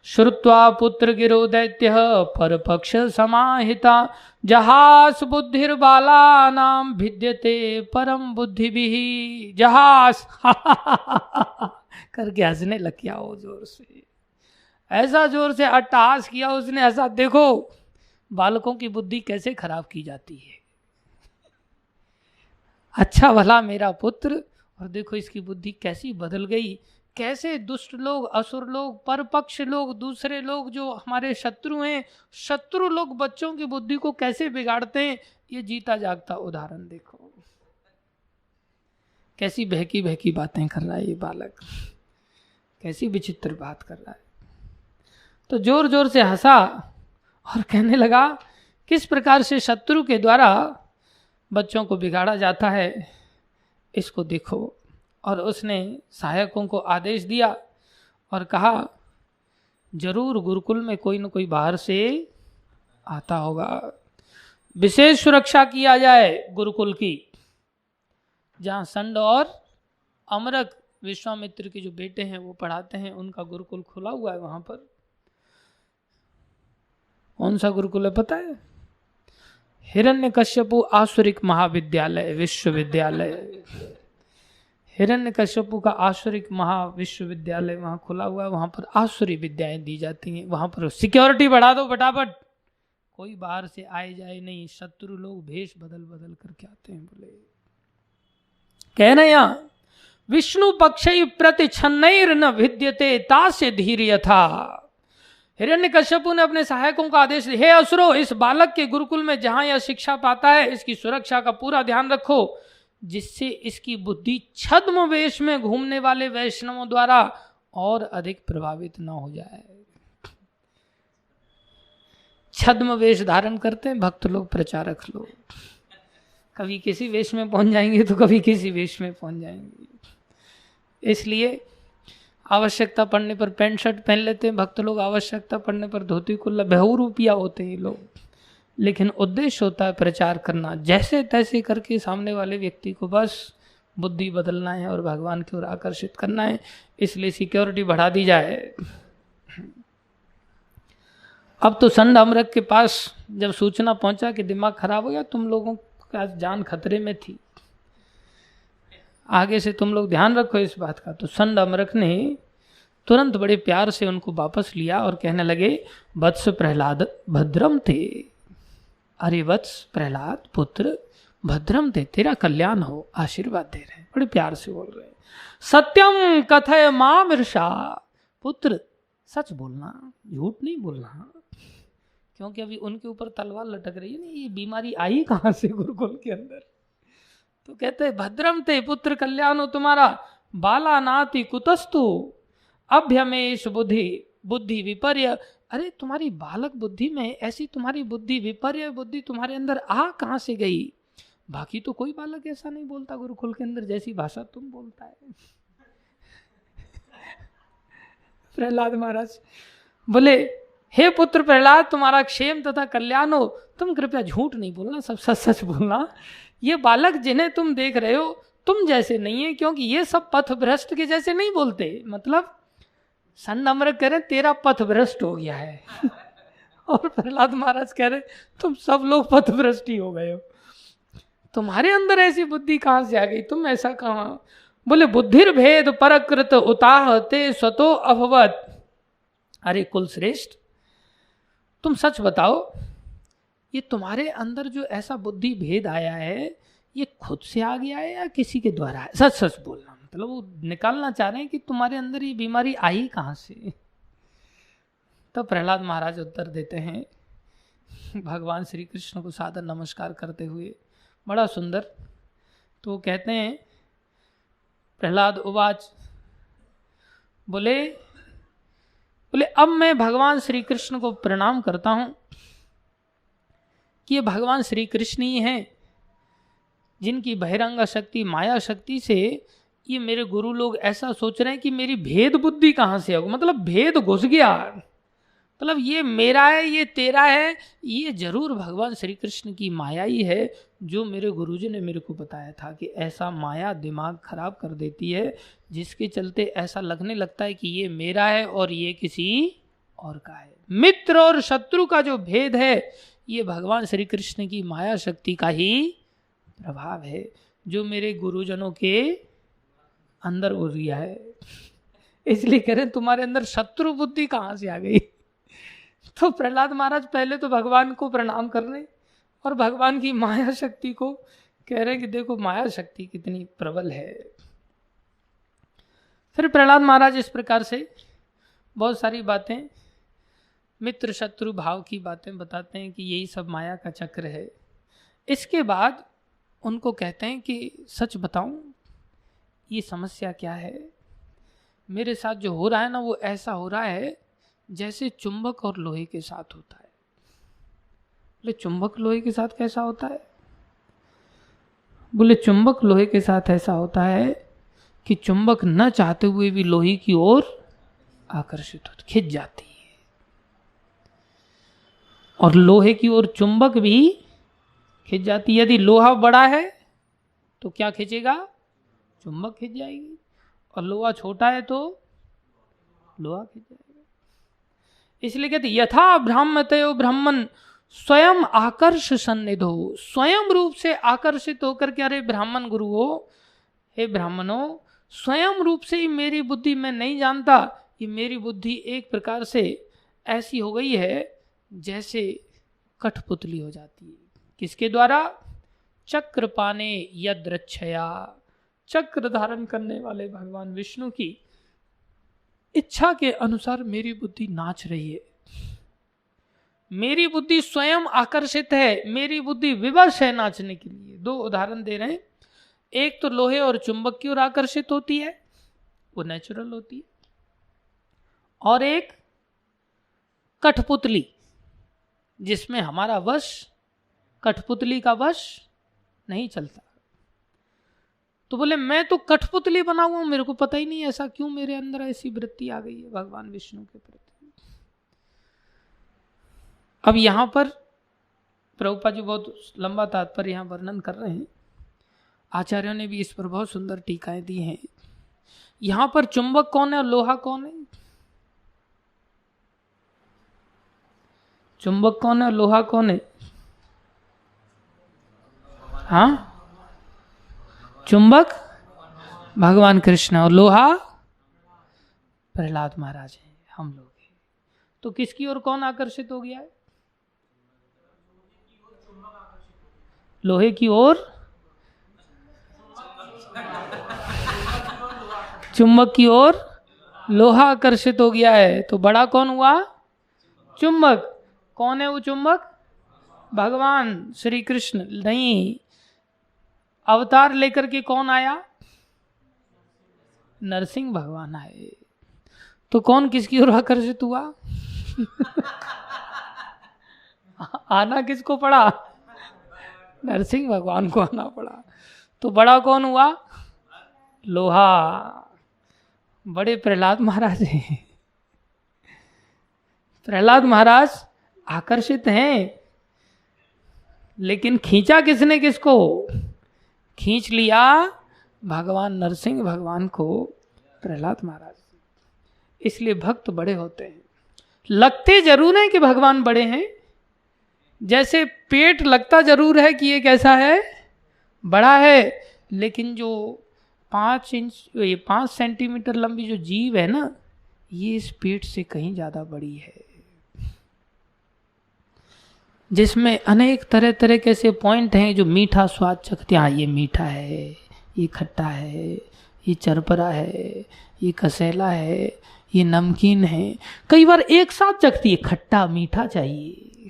श्रुत्वा पुत्र गिरो दैत्य पर पक्ष समाहिता, जहास बुद्धिर्बाला नाम भिद्यते परम बुद्धि भी। जहास करके हंसने लग गया वो जोर से, ऐसा जोर से अट्टहास किया उसने, ऐसा देखो बालकों की बुद्धि कैसे खराब की जाती है। अच्छा भला मेरा पुत्र, और देखो इसकी बुद्धि कैसी बदल गई, कैसे दुष्ट लोग, असुर लोग, परपक्ष लोग, दूसरे लोग जो हमारे शत्रु हैं, शत्रु लोग बच्चों की बुद्धि को कैसे बिगाड़ते हैं, ये जीता जागता उदाहरण देखो। कैसी बहकी बहकी बातें कर रहा है ये बालक, कैसी विचित्र बात कर रहा है। तो जोर जोर से हंसा और कहने लगा, किस प्रकार से शत्रु के द्वारा बच्चों को बिगाड़ा जाता है, इसको देखो। और उसने सहायकों को आदेश दिया और कहा, जरूर गुरुकुल में कोई न कोई बाहर से आता होगा, विशेष सुरक्षा किया जाए गुरुकुल की। जहाँ संड और अमरक विश्वामित्र के जो बेटे हैं वो पढ़ाते हैं, उनका गुरुकुल खुला हुआ है वहाँ पर। कौन सा गुरुकुल है पता है? हिरण्यकश्यपु आसुरिक महाविद्यालय, विश्वविद्यालय। हिरण्यकश्यपु का आसुरिक महाविश्वविद्यालय वहाँ खुला हुआ है, वहाँ पर आसुरी विद्याएं दी जाती हैं। वहाँ पर सिक्योरिटी बढ़ा दो फटाफट, कोई बाहर से आए जाए नहीं, शत्रु लोग भेष बदल बदल करके आते हैं। बोले कह रहे यहाँ विष्णु पक्षै प्रति छन्नैर न भिद्यते तास्य धीर यथा। हिरण्यकश्यपु ने अपने सहायकों का आदेश दिया, हे असुरो, इस बालक के गुरुकुल में जहां यह शिक्षा पाता है इसकी सुरक्षा का पूरा ध्यान रखो, जिससे इसकी बुद्धि छद्म वेश में घूमने वाले वैष्णवों द्वारा और अधिक प्रभावित न हो जाए। छद्म वेश धारण करते हैं भक्त लोग, प्रचारक लोग, कभी किसी वेश में पहुंच जाएंगे तो कभी किसी वेश में पहुंच जाएंगे। इसलिए आवश्यकता पड़ने पर पैंट शर्ट पहन लेते हैं भक्त लोग, आवश्यकता पड़ने पर धोती कुल्ला, बहुरूपिया होते हैं लोग, लेकिन उद्देश्य होता है प्रचार करना। जैसे तैसे करके सामने वाले व्यक्ति को बस बुद्धि बदलना है और भगवान की ओर आकर्षित करना है, इसलिए सिक्योरिटी बढ़ा दी जाए। अब तो संड अमृत के पास जब सूचना पहुंचा कि दिमाग खराब हो गया, तुम लोगों का जान खतरे में थी, आगे से तुम लोग ध्यान रखो इस बात का, तो संड अमृत ने तुरंत बड़े प्यार से उनको वापस लिया और कहने लगे, वत्स प्रहलाद भद्रम थे, अरे वत्स प्रहलाद पुत्र भद्रम थे, तेरा कल्याण हो, आशीर्वाद दे रहे हैं, बड़े प्यार से बोल रहे हैं। सत्यम कथय मामृषा, पुत्र सच बोलना, झूठ नहीं बोलना, क्योंकि अभी उनके ऊपर तलवार लटक रही है ना, ये बीमारी आई कहाँ से गुरुकुल के अंदर। तो कहते हैं भद्रम ते पुत्र कल्याण हो तुम्हारा, बाला नाति कुतस्तु अभ्यमेश बुद्धि बुद्धि विपर्य, अरे तुम्हारी बालक बुद्धि में ऐसी तुम्हारी बुद्धि विपर्य बुद्धि तुम्हारे अंदर आ कहाँ से गई। बाकी तो कोई बालक ऐसा नहीं बोलता गुरुकुल के अंदर जैसी भाषा तुम बोलता है। प्रहलाद महाराज बोले, हे पुत्र प्रहलाद, तुम्हारा क्षेम तथा कल्याण हो, तुम कृपया झूठ नहीं बोलना, सब सच सच बोलना। ये बालक जिन्हें तुम देख रहे हो तुम जैसे नहीं है, क्योंकि ये सब पथ भ्रष्ट के जैसे नहीं बोलते। मतलब संड अमृत कह रहे तेरा पथ भ्रष्ट हो गया है और प्रहलाद महाराज कह रहे तुम सब लोग पथ भ्रष्ट ही हो गए हो, तुम्हारे अंदर ऐसी बुद्धि कहाँ से आ गई, तुम ऐसा कहाँ। बोले बुद्धिर भेद परकृत उताह ते स्वतो अभवत, अरे कुल श्रेष्ठ तुम सच बताओ, ये तुम्हारे अंदर जो ऐसा बुद्धि भेद आया है ये खुद से आ गया है या किसी के द्वारा है, सच सच बोलना। मतलब वो निकालना चाह रहे हैं कि तुम्हारे अंदर ये बीमारी आई कहाँ से। तो प्रहलाद महाराज उत्तर देते हैं भगवान श्री कृष्ण को सादर नमस्कार करते हुए, बड़ा सुंदर। तो कहते हैं प्रहलाद उवाच, बोले अब मैं भगवान श्री कृष्ण को प्रणाम करता हूँ कि ये भगवान श्री कृष्ण ही हैं जिनकी बहिरंग शक्ति माया शक्ति से ये मेरे गुरु लोग ऐसा सोच रहे हैं कि मेरी भेद बुद्धि कहाँ से होगी, मतलब भेद घुस गया, मतलब ये मेरा है ये तेरा है, ये जरूर भगवान श्री कृष्ण की माया ही है, जो मेरे गुरुजी ने मेरे को बताया था कि ऐसा माया दिमाग खराब कर देती है, जिसके चलते ऐसा लगने लगता है कि ये मेरा है और ये किसी और का है। मित्र और शत्रु का जो भेद है ये भगवान श्री कृष्ण की माया शक्ति का ही प्रभाव है, जो मेरे गुरुजनों के अंदर घुस गया है। इसलिए कह रहे तुम्हारे अंदर शत्रु बुद्धि कहाँ से आ गई। तो प्रहलाद महाराज पहले तो भगवान को प्रणाम कर रहे और भगवान की माया शक्ति को कह रहे कि देखो माया शक्ति कितनी प्रबल है। फिर प्रहलाद महाराज इस प्रकार से बहुत सारी बातें मित्र शत्रु भाव की बातें बताते हैं कि यही सब माया का चक्र है। इसके बाद उनको कहते हैं कि सच बताऊं ये समस्या क्या है, मेरे साथ जो हो रहा है ना वो ऐसा हो रहा है जैसे चुंबक और लोहे के साथ होता है। बोले चुंबक लोहे के साथ कैसा होता है। बोले चुंबक लोहे के साथ ऐसा होता है कि चुंबक न चाहते हुए भी लोहे की ओर आकर्षित होती, खिंच जाती है, और लोहे की ओर चुंबक भी खिंच जाती है। यदि लोहा बड़ा है तो क्या खींचेगा, चुंबक खिंच जाएगी, और लोहा छोटा है तो लोहा खिंच जाएगा। इसलिए कहते यथा ब्राह्मतयो ब्राह्मण स्वयं आकर्ष सन्निधो, स्वयं रूप से आकर्षित होकर के अरे ब्राह्मण गुरु हो, हे ब्राह्मणों स्वयं रूप से ही मेरी बुद्धि मैं नहीं जानता, ये मेरी बुद्धि एक प्रकार से ऐसी हो गई है जैसे कठपुतली हो जाती है। किसके द्वारा? चक्र पाने यद्रच्छया, चक्र धारण करने वाले भगवान विष्णु की इच्छा के अनुसार मेरी बुद्धि नाच रही है। मेरी बुद्धि स्वयं आकर्षित है, मेरी बुद्धि विवश है नाचने के लिए। दो उदाहरण दे रहे हैं। एक तो लोहे और चुंबक की ओर आकर्षित होती है, वो नेचुरल होती है, और एक कठपुतली जिसमें हमारा वश कठपुतली का वश नहीं चलता। तो बोले मैं तो कठपुतली बना हुआ हूं, मेरे को पता ही नहीं ऐसा क्यों मेरे अंदर ऐसी वृत्ति आ गई है भगवान विष्णु के प्रति। अब यहां पर प्रभुपाद जी बहुत लंबा तात्पर्य यहां वर्णन कर रहे हैं। आचार्यों ने भी इस पर बहुत सुंदर टीकाएं दी हैं। यहां पर चुंबक कौन है और लोहा कौन है? चुंबक कौन है और लोहा कौन है? हाँ, चुंबक भगवान कृष्ण और लोहा प्रहलाद महाराज हैं, हम लोग हैं। तो किसकी ओर कौन आकर्षित हो गया है? लोहे की ओर, चुंबक की ओर लोहा आकर्षित हो गया है। तो बड़ा कौन हुआ? चुंबक। कौन है वो चुंबक? भगवान श्री कृष्ण। नहीं, अवतार लेकर के कौन आया? नरसिंह भगवान आए। तो कौन किसकी ओर आकर्षित हुआ? आना किसको पड़ा? नरसिंह भगवान को आना पड़ा। तो बड़ा कौन हुआ? लोहा। बड़े प्रहलाद महाराज हैं। प्रहलाद महाराज आकर्षित हैं, लेकिन खींचा किसने किसको? खींच लिया भगवान नरसिंह भगवान को, प्रहलाद महाराज। इसलिए भक्त बड़े होते हैं। लगते जरूर है कि भगवान बड़े हैं, जैसे पेट लगता जरूर है कि ये कैसा है, बड़ा है, लेकिन जो 5 सेंटीमीटर लंबी जो जीव है ना, ये इस पेट से कहीं ज्यादा बड़ी है, जिसमें अनेक तरह तरह के ऐसे पॉइंट हैं जो मीठा स्वाद चखते हैं। ये मीठा है, ये खट्टा है, ये चरपरा है, ये कसेला है, ये नमकीन है। कई बार एक साथ चखती है, खट्टा मीठा चाहिए,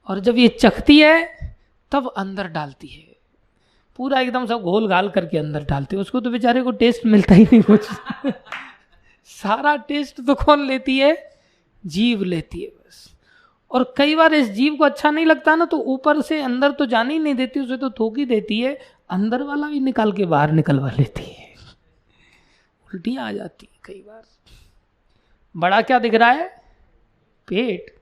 और जब ये चखती है तब अंदर डालती है, पूरा एकदम सब घोल घाल करके अंदर डालती है। उसको तो बेचारे को टेस्ट मिलता ही नहीं कुछ। सारा टेस्ट तो कौन लेती है? जीव लेती है बस। और कई बार इस जीव को अच्छा नहीं लगता ना, तो ऊपर से अंदर तो जाने ही नहीं देती, उसे तो थोक ही देती है, अंदर वाला भी निकाल के बाहर निकलवा लेती है। उल्टी आ जाती है कई बार। बड़ा क्या दिख रहा है? पेट।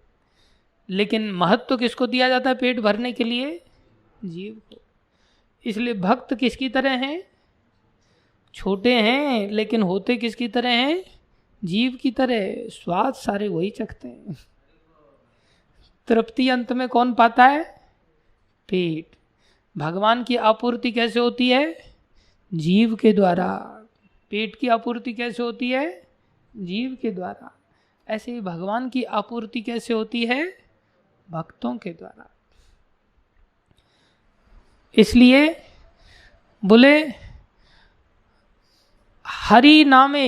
लेकिन महत्व तो किसको दिया जाता है पेट भरने के लिए? जीव को। इसलिए भक्त किसकी तरह हैं? छोटे हैं, लेकिन होते किसकी तरह हैं? जीव की तरह। स्वाद सारे वही चखते हैं। तृप्ति अंत में कौन पाता है? पेट। भगवान की आपूर्ति कैसे होती है? जीव के द्वारा। पेट की आपूर्ति कैसे होती है? जीव के द्वारा। ऐसे ही भगवान की आपूर्ति कैसे होती है? भक्तों के द्वारा। इसलिए बोले हरि नामे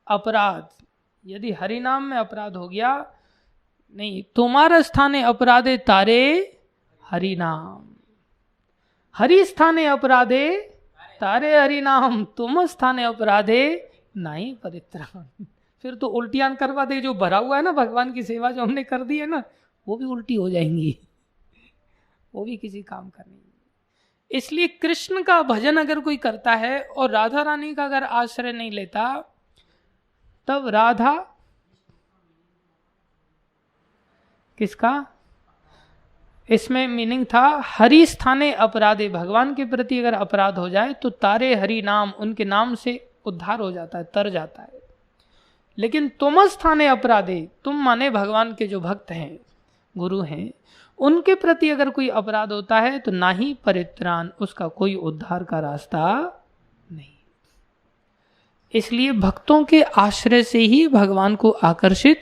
अपराध, यदि हरि नाम में अपराध हो गया, नहीं, तुम्हारा स्थाने अपराधे तारे हरि नाम, हरि स्थाने अपराधे तारे हरि नाम, तुम स्थाने अपराधे नहीं परित्राण। फिर तो उल्टियां करवा दे, जो भरा हुआ है ना भगवान की सेवा जो हमने कर दी है ना, वो भी उल्टी हो जाएंगी, वो भी किसी काम का नहीं। इसलिए कृष्ण का भजन अगर कोई करता है और राधा रानी का अगर आश्रय नहीं लेता, तब राधा किसका? इसमें मीनिंग था हरि स्थाने अपराधे, भगवान के प्रति अगर अपराध हो जाए तो तारे हरि नाम, उनके नाम से उद्धार हो जाता है, तर जाता है। लेकिन तुम स्थाने अपराधे, तुम माने भगवान के जो भक्त हैं, गुरु हैं, उनके प्रति अगर कोई अपराध होता है तो ना ही परित्राण, उसका कोई उद्धार का रास्ता इसलिए भक्तों के आश्रय से ही भगवान को आकर्षित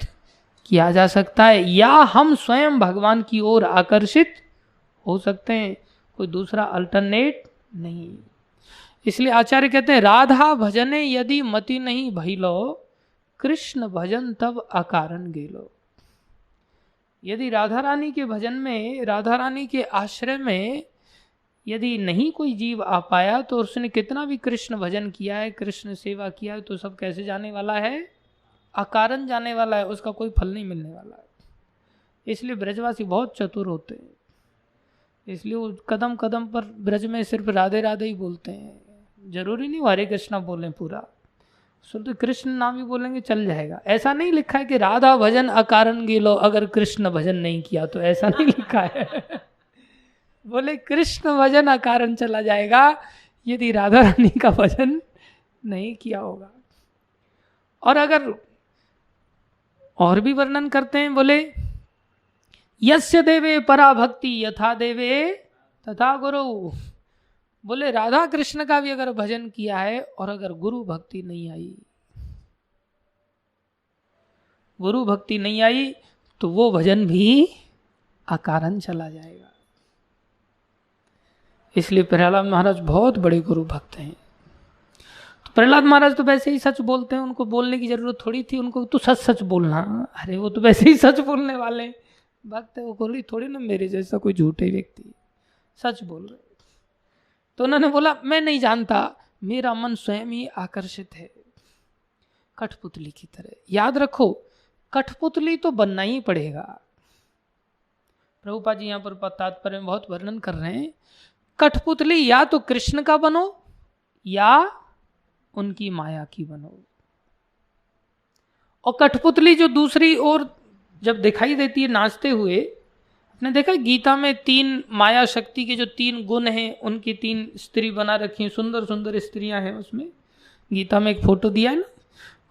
किया जा सकता है, या हम स्वयं भगवान की ओर आकर्षित हो सकते हैं, कोई दूसरा अल्टरनेट नहीं। इसलिए आचार्य कहते हैं राधा भजने यदि मति नहीं भइलो, कृष्ण भजन तब अकारण गेलो। यदि राधा रानी के भजन में, राधा रानी के आश्रय में यदि नहीं कोई जीव आ पाया, तो उसने कितना भी कृष्ण भजन किया है, कृष्ण सेवा किया है, तो सब कैसे जाने वाला है? अकारण जाने वाला है, उसका कोई फल नहीं मिलने वाला है। इसलिए ब्रजवासी बहुत चतुर होते हैं, इसलिए वो कदम कदम पर ब्रज में सिर्फ राधे राधे ही बोलते हैं। जरूरी नहीं हरे कृष्णा बोलें पूरा, शुद्ध कृष्ण नाम ही बोलेंगे चल जाएगा। ऐसा नहीं लिखा है कि राधा भजन अकारण गेलो, अगर कृष्ण भजन नहीं किया तो, ऐसा नहीं लिखा है। बोले कृष्ण भजन अकारण चला जाएगा यदि राधा रानी का भजन नहीं किया होगा। और अगर और भी वर्णन करते हैं, बोले यस्य देवे परा भक्ति यथा देवे तथा गुरु। बोले राधा कृष्ण का भी अगर भजन किया है और अगर गुरु भक्ति नहीं आई, गुरु भक्ति नहीं आई, तो वो भजन भी अकारण चला जाएगा। इसलिए प्रहलाद महाराज बहुत बड़े गुरु भक्त हैं। तो प्रहलाद महाराज तो वैसे ही सच बोलते हैं, उनको बोलने की जरूरत थोड़ी थी, उनको तो सच सच बोलना, अरे वो तो वैसे ही सच बोलने वाले भक्त है, वो बोली थोड़ी ना मेरे जैसा कोई झूठे व्यक्ति, सच बोल रहे। तो उन्होंने बोला मैं नहीं जानता, मेरा मन स्वयं ही आकर्षित है कठपुतली की तरह। याद रखो कठपुतली तो बनना ही पड़ेगा। प्रभुपाद जी यहाँ पर तात्पर्य में बहुत वर्णन कर रहे हैं, कठपुतली या तो कृष्ण का बनो या उनकी माया की बनो। और कठपुतली जो दूसरी ओर जब दिखाई देती है नाचते हुए, आपने देखा गीता में 3 माया शक्ति के जो 3 गुण हैं, उनकी 3 स्त्री बना रखी हैं, सुंदर सुंदर स्त्रियां हैं। उसमें गीता में एक फोटो दिया है ना,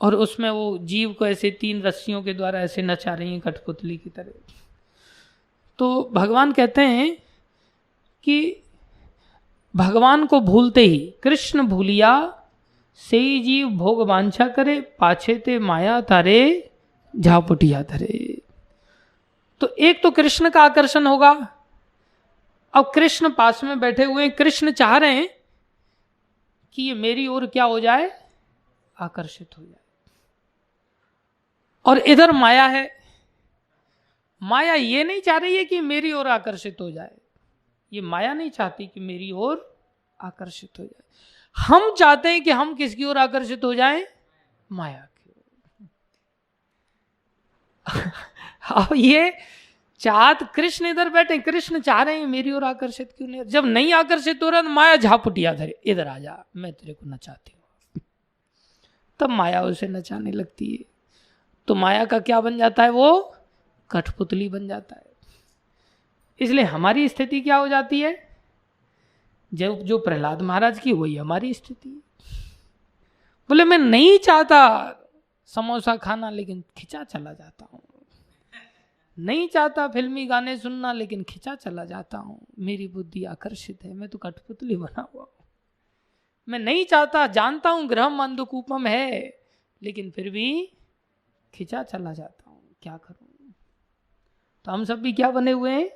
और उसमें वो जीव को ऐसे 3 रस्सियों के द्वारा ऐसे नचा रही हैं कठपुतली की तरह। तो भगवान कहते हैं कि भगवान को भूलते ही कृष्ण भूलिया, से जीव भोग वांछा करे, पाछे ते माया तारे झापुटिया धरे। तो एक तो कृष्ण का आकर्षण होगा। अब कृष्ण पास में बैठे हुए हैं, कृष्ण चाह रहे हैं कि ये मेरी ओर क्या हो जाए, आकर्षित हो जाए। और इधर माया है, माया ये नहीं चाह रही है कि मेरी ओर आकर्षित हो जाए, ये माया नहीं चाहती कि मेरी ओर आकर्षित हो जाए। हम चाहते हैं कि हम किसकी ओर आकर्षित हो जाएं, माया की ओर। अब ये चाहत, कृष्ण इधर बैठे, कृष्ण चाह रहे हैं मेरी ओर आकर्षित क्यों नहीं, जब नहीं आकर्षित हो रहा तो माया झापुटिया धरे, इधर आ जा मैं तेरे को नचाती हूँ। तब माया उसे नचाने लगती है। तो माया का क्या बन जाता है, वो कठपुतली बन जाता है। इसलिए हमारी स्थिति क्या हो जाती है, जो प्रहलाद महाराज की वही हमारी स्थिति। बोले मैं नहीं चाहता समोसा खाना, लेकिन खिंचा चला जाता हूँ। नहीं चाहता फिल्मी गाने सुनना, लेकिन खिंचा चला जाता हूँ। मेरी बुद्धि आकर्षित है, मैं तो कठपुतली बना हुआ हूँ। मैं नहीं चाहता, जानता हूँ ग्रहम अंधकूपम है, लेकिन फिर भी खिंचा चला जाता हूँ, क्या करूँ। तो हम सब भी क्या बने हुए हैं,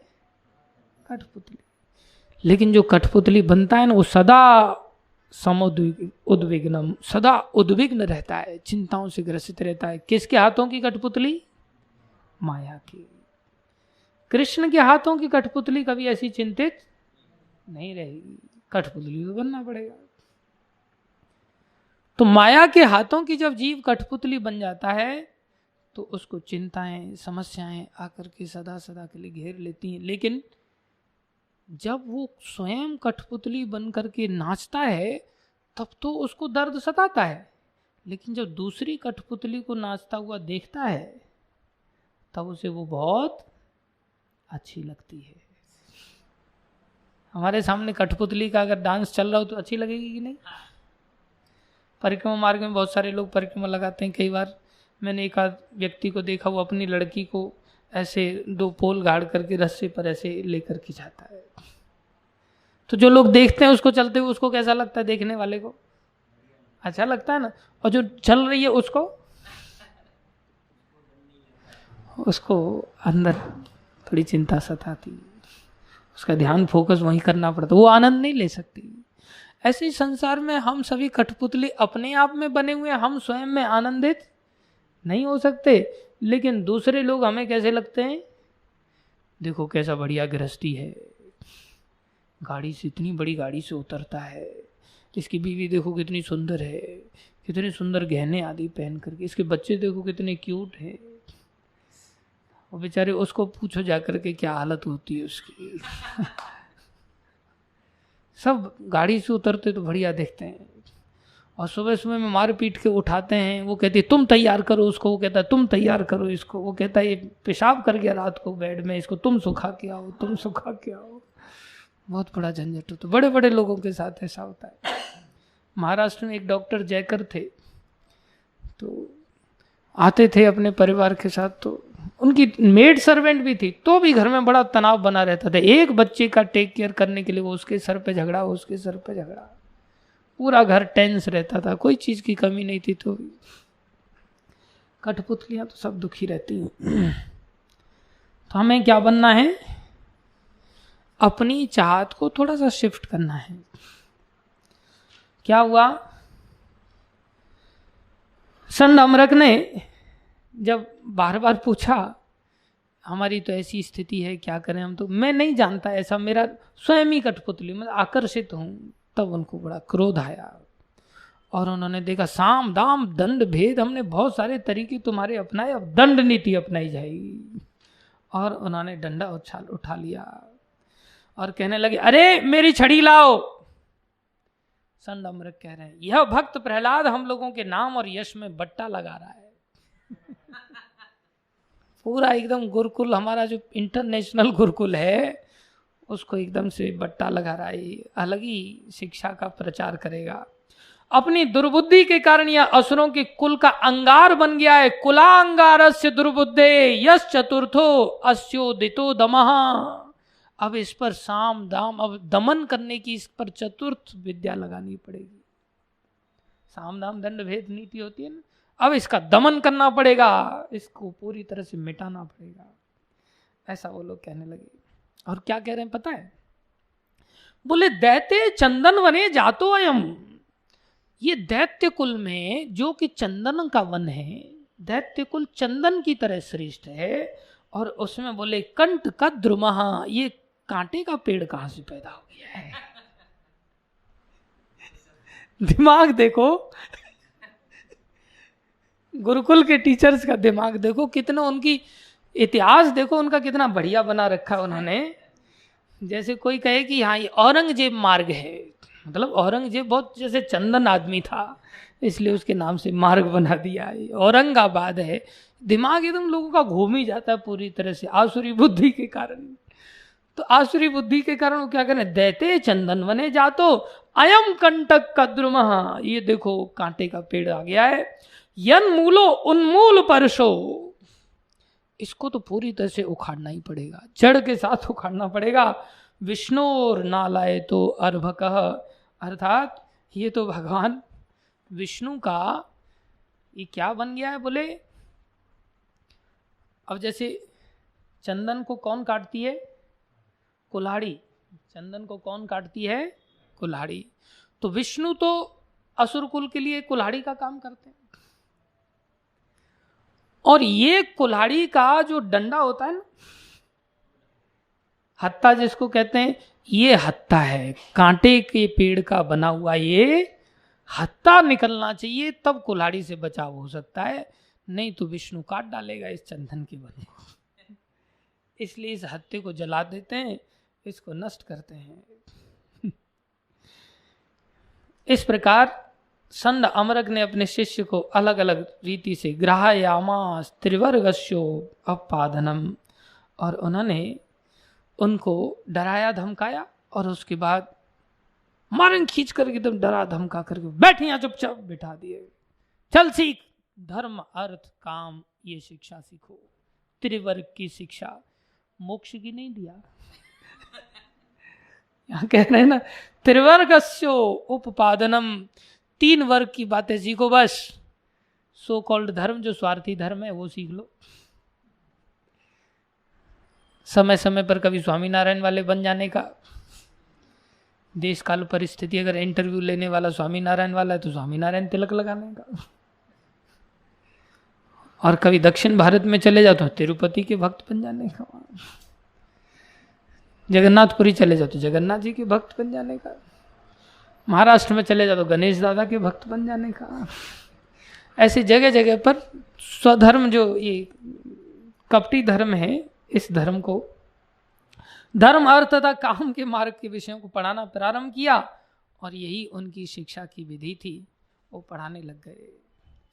कठपुतली। लेकिन जो कठपुतली बनता है ना, वो सदा उद्विग्नम, सदा उद्विग्न रहता है, चिंताओं से ग्रसित रहता है। किसके हाथों की कठपुतली, माया की। कृष्ण के हाथों की कठपुतली कभी ऐसी चिंतित नहीं रहेगी, कठपुतली तो बनना पड़ेगा। तो माया के हाथों की जब जीव कठपुतली बन जाता है, तो उसको चिंताएं, समस्याएं आकर के सदा सदा के लिए घेर लेती हैं। लेकिन जब वो स्वयं कठपुतली बन करके नाचता है, तब तो उसको दर्द सताता है। लेकिन जब दूसरी कठपुतली को नाचता हुआ देखता है, तब उसे वो बहुत अच्छी लगती है। हमारे सामने कठपुतली का अगर डांस चल रहा हो तो अच्छी लगेगी कि नहीं। परिक्रमा मार्ग में बहुत सारे लोग परिक्रमा लगाते हैं। कई बार मैंने एक आध व्यक्ति को देखा, वो अपनी लड़की को ऐसे 2 पोल गाड़ करके रस्से पर ऐसे लेकर खिंचाता है। तो जो लोग देखते हैं उसको चलते हुए, उसको कैसा लगता है देखने वाले को, अच्छा लगता है ना, और जो चल रही है उसको अंदर थोड़ी चिंता सताती, उसका ध्यान फोकस वहीं करना पड़ता, वो आनंद नहीं ले सकती। ऐसे ही संसार में हम सभी कठपुतली अपने आप में बने हुए हैं, हम स्वयं में आनंदित नहीं हो सकते, लेकिन दूसरे लोग हमें कैसे लगते हैं, देखो कैसा बढ़िया गृहस्थी है, गाड़ी से, इतनी बड़ी गाड़ी से उतरता है, इसकी बीवी देखो कितनी सुंदर है, कितने सुंदर गहने आदि पहन करके, इसके बच्चे देखो कितने क्यूट है, और बेचारे उसको पूछो जाकर के क्या हालत होती है उसकी। सब गाड़ी से उतरते तो बढ़िया देखते हैं, और सुबह सुबह में मार पीट के उठाते हैं, वो कहती है तुम तैयार करो उसको, वो कहता है तुम तैयार करो इसको, वो कहता है ये पेशाब कर गया रात को बेड में, इसको तुम सुखा के आओ, तुम सुखा के आओ। बहुत बड़ा झंझट होता है, बड़े बड़े लोगों के साथ ऐसा होता है। महाराष्ट्र में एक डॉक्टर जयकर थे, तो आते थे अपने परिवार के साथ, तो उनकी मेड सर्वेंट भी थी, तो भी घर में बड़ा तनाव बना रहता था। एक बच्चे का टेक केयर करने के लिए वो उसके सर पे झगड़ा, उसके सर पे झगड़ा, पूरा घर टेंस रहता था, कोई चीज की कमी नहीं थी। तो कठपुतलियां तो सब दुखी रहती हैं। तो हमें क्या बनना है, अपनी चाहत को थोड़ा सा शिफ्ट करना है। क्या हुआ, संत अमरक ने जब बार बार पूछा, हमारी तो ऐसी स्थिति है, क्या करें हम, तो मैं नहीं जानता, ऐसा मेरा स्वयं ही कठपुतली, मैं आकर्षित हूं। तब उनको बड़ा क्रोध आया, और उन्होंने देखा साम दाम दंड भेद, हमने बहुत सारे तरीके तुम्हारे अपनाए, अब दंड नीति अपनाई जाएगी। और उन्होंने डंडा उठा लिया और कहने लगे, अरे मेरी छड़ी लाओ। संत अमरक कह रहे हैं, यह भक्त प्रहलाद हम लोगों के नाम और यश में बट्टा लगा रहा है। पूरा एकदम गुरुकुल, हमारा जो इंटरनेशनल गुरुकुल है, उसको एकदम से बट्टा लगा रहा है, अलग ही शिक्षा का प्रचार करेगा। अपनी दुर्बुद्धि के कारण यह असुरों के कुल का अंगार बन गया है। कुलांगारस्य दुर्बुद्धे यश चतुर्थो अस्योदितो दमः। अब इस पर साम दाम, अब दमन करने की इस पर चतुर्थ विद्या लगानी पड़ेगी। साम दाम दंड भेद नीति होती है ना, अब इसका दमन करना पड़ेगा, इसको पूरी तरह से मिटाना पड़ेगा, ऐसा वो लोग कहने लगे। और क्या कह रहे हैं पता है, बोले दैत्य चंदन वने जातो अयम। ये दैत्य कुल में जो कि चंदन का वन है, दैत्य कुल चंदन की तरह श्रेष्ठ है, और उसमें बोले कंठ का द्रुमहा, ये कांटे का पेड़ कहां से पैदा हो गया है। दिमाग देखो, गुरुकुल के टीचर्स का दिमाग देखो, कितना उनकी इतिहास देखो उनका कितना बढ़िया बना रखा उन्होंने। जैसे कोई कहे कि हाँ ये औरंगजेब मार्ग है, मतलब औरंगजेब बहुत जैसे चंदन आदमी था, इसलिए उसके नाम से मार्ग बना दिया। औरंगाबाद है, दिमाग एकदम लोगों का घूम ही जाता है पूरी तरह से आसुरी बुद्धि के कारण। तो आसुरी बुद्धि के कारण वो क्या करें, दैते चंदन वने जातो अयम कंटक कद्रुमः, ये देखो कांटे का पेड़ आ गया है। यन मूलो उन्मूल परशो, इसको तो पूरी तरह से उखाड़ना ही पड़ेगा, जड़ के साथ उखाड़ना पड़ेगा। विष्णुर नालाय तो अर्भकः, अर्थात ये तो भगवान विष्णु का ये क्या बन गया है, बोले अब जैसे चंदन को कौन काटती है, कुल्हाड़ी। चंदन को कौन काटती है, कुल्हाड़ी। तो विष्णु तो असुर कुल के लिए कुल्हाड़ी का काम करते हैं, और ये कुल्हाड़ी का जो डंडा होता है ना, हत्ता जिसको कहते हैं, ये हत्ता है, कांटे के पेड़ का बना हुआ ये हत्ता निकलना चाहिए, तब कुल्हाड़ी से बचाव हो सकता है, नहीं तो विष्णु काट डालेगा इस चंदन के बने को। इसलिए इस हत्ते को जला देते हैं, इसको नष्ट करते हैं। इस प्रकार संत अमरक ने अपने शिष्य को अलग अलग रीति से ग्राहयामास त्रिवर्गस्यो अपादनम, और उन्होंने उनको डराया धमकाया, और उसके बाद मारन खींच कर एकदम डरा धमका करके बैठ यहाँ चुपचाप बिठा दिए, चल सीख, धर्म अर्थ काम ये शिक्षा सीखो। त्रिवर्ग की शिक्षा, मोक्ष की नहीं दिया। यहाँ कह रहे हैं ना, त्रिवर्गस्यो उपपादनम, 3 वर्ग की बातें सीखो बस। सो कॉल्ड धर्म, जो स्वार्थी धर्म है वो सीख लो। समय समय पर कभी स्वामीनारायण वाले बन जाने का, देश काल परिस्थिति, अगर इंटरव्यू लेने वाला स्वामीनारायण वाला है तो स्वामीनारायण तिलक लगाने का, और कभी दक्षिण भारत में चले जाओ तो तिरुपति के भक्त बन जाने का, जगन्नाथपुरी चले जाओ तो जगन्नाथ जी के भक्त बन जाने का, महाराष्ट्र में चले जाओ तो गणेश दादा के भक्त बन जाने का। ऐसी जगह जगह पर स्वधर्म, जो ये कपटी धर्म है, इस धर्म को, धर्म अर्थ तथा काम के मार्ग के विषयों को पढ़ाना प्रारंभ किया, और यही उनकी शिक्षा की विधि थी। वो पढ़ाने लग गए।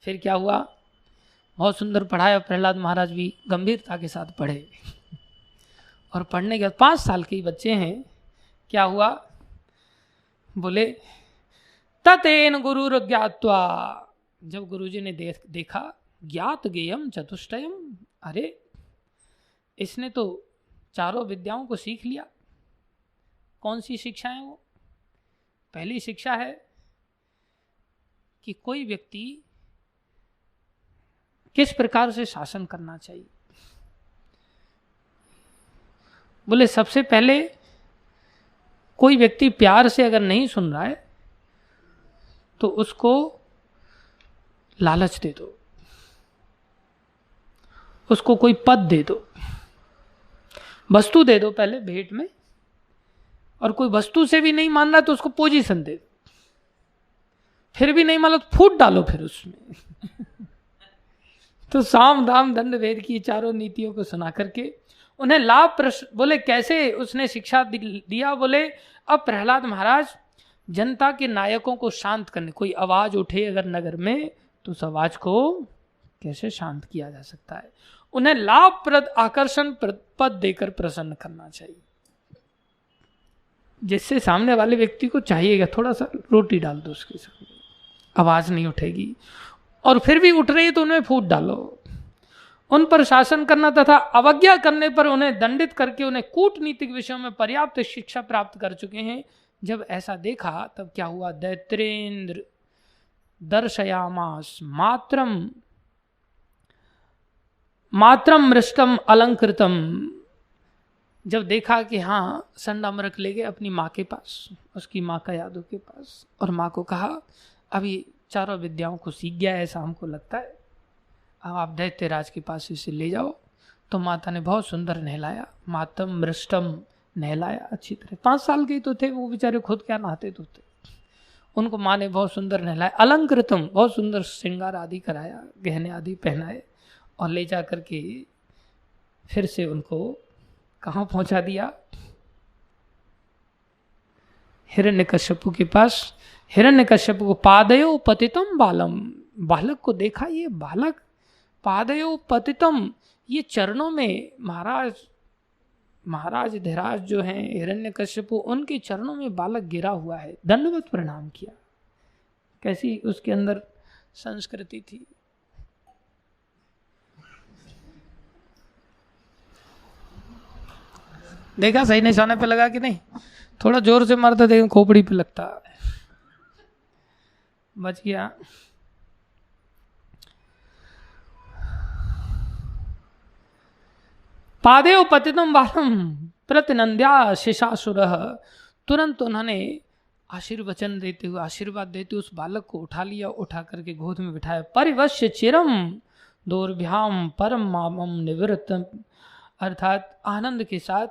फिर क्या हुआ, बहुत सुंदर पढ़ाया। प्रहलाद महाराज भी गंभीरता के साथ पढ़े, और पढ़ने के बाद 5 साल के बच्चे हैं, क्या हुआ, बोले ततेन गुरुर ज्ञात्वा, जब गुरुजी ने देखा, ज्ञात गेयम चतुष्टयम, अरे इसने तो चारों विद्याओं को सीख लिया। कौन सी शिक्षा है वो? पहली शिक्षा है कि कोई व्यक्ति किस प्रकार से शासन करना चाहिए। बोले सबसे पहले कोई व्यक्ति प्यार से अगर नहीं सुन रहा है तो उसको लालच दे दो, उसको कोई पद दे दो, वस्तु दे दो पहले भेंट में, और कोई वस्तु से भी नहीं मान रहा तो उसको पोजीशन दे दो, फिर भी नहीं मान लो तो फूट डालो फिर उसमें। तो साम दाम दंड भेद की चारों नीतियों को सुना करके उन्हें लाभ प्रश्न, बोले कैसे उसने शिक्षा दिया। बोले अब प्रहलाद महाराज जनता के नायकों को शांत करने, कोई आवाज उठे अगर नगर में तो उस आवाज को कैसे शांत किया जा सकता है, उन्हें लाभप्रद आकर्षण पद देकर प्रसन्न करना चाहिए, जिससे सामने वाले व्यक्ति को चाहिएगा थोड़ा सा रोटी डाल दो उसके सामने, आवाज नहीं उठेगी, और फिर भी उठ रही है तो उन्हें फूट डालो। उन पर शासन करना तथा अवज्ञा करने पर उन्हें दंडित करके उन्हें कूटनीतिक विषयों में पर्याप्त शिक्षा प्राप्त कर चुके हैं। जब ऐसा देखा तब क्या हुआ, दैत्रेंद्र दर्शयामास मात्रम मृष्टम अलंकृतम। जब देखा कि हाँ संडामरक ले गए अपनी माँ के पास, उसकी माँ का यादव के पास, और माँ को कहा अभी चारों विद्याओं को सीख गया है ऐसा हमको लगता है, अब आप दैत्यराज के पास इसे ले जाओ। तो माता ने बहुत सुंदर नहलाया, मातम मृष्टम नहलाया अच्छी तरह। 5 साल के तो थे वो बेचारे, खुद क्या नहाते धोते, उनको माँ ने बहुत सुंदर नहलाया। अलंकृतम, बहुत सुंदर श्रृंगार आदि कराया, गहने आदि पहनाए, और ले जा करके फिर से उनको कहाँ पहुंचा दिया, हिरण्यकश्यपु के पास। हिरण्यकश्यपु को पादयो पतितम बालम, बालक को देखा, ये बालक पादयो पतितम, ये चरणों में महाराज धीराज जो हैं हिरण्यकश्यपु, उनके चरणों में बालक गिरा हुआ है, दंडवत प्रणाम किया। कैसी उसके अंदर संस्कृति थी। देखा सही निशाने पे लगा कि नहीं, थोड़ा जोर से मारता देखो खोपड़ी पे लगता, बच गया। पादेव पतितम बालम प्रतिनंद्या शिशासुर, तुरंत उन्होंने आशीर्वचन देते हुए, आशीर्वाद देते हुए उस बालक को उठा लिया, उठा करके गोद में बिठाया। परिवश्य चिरम दोर्भ्याम परम मामम निवृत्त, अर्थात आनंद के साथ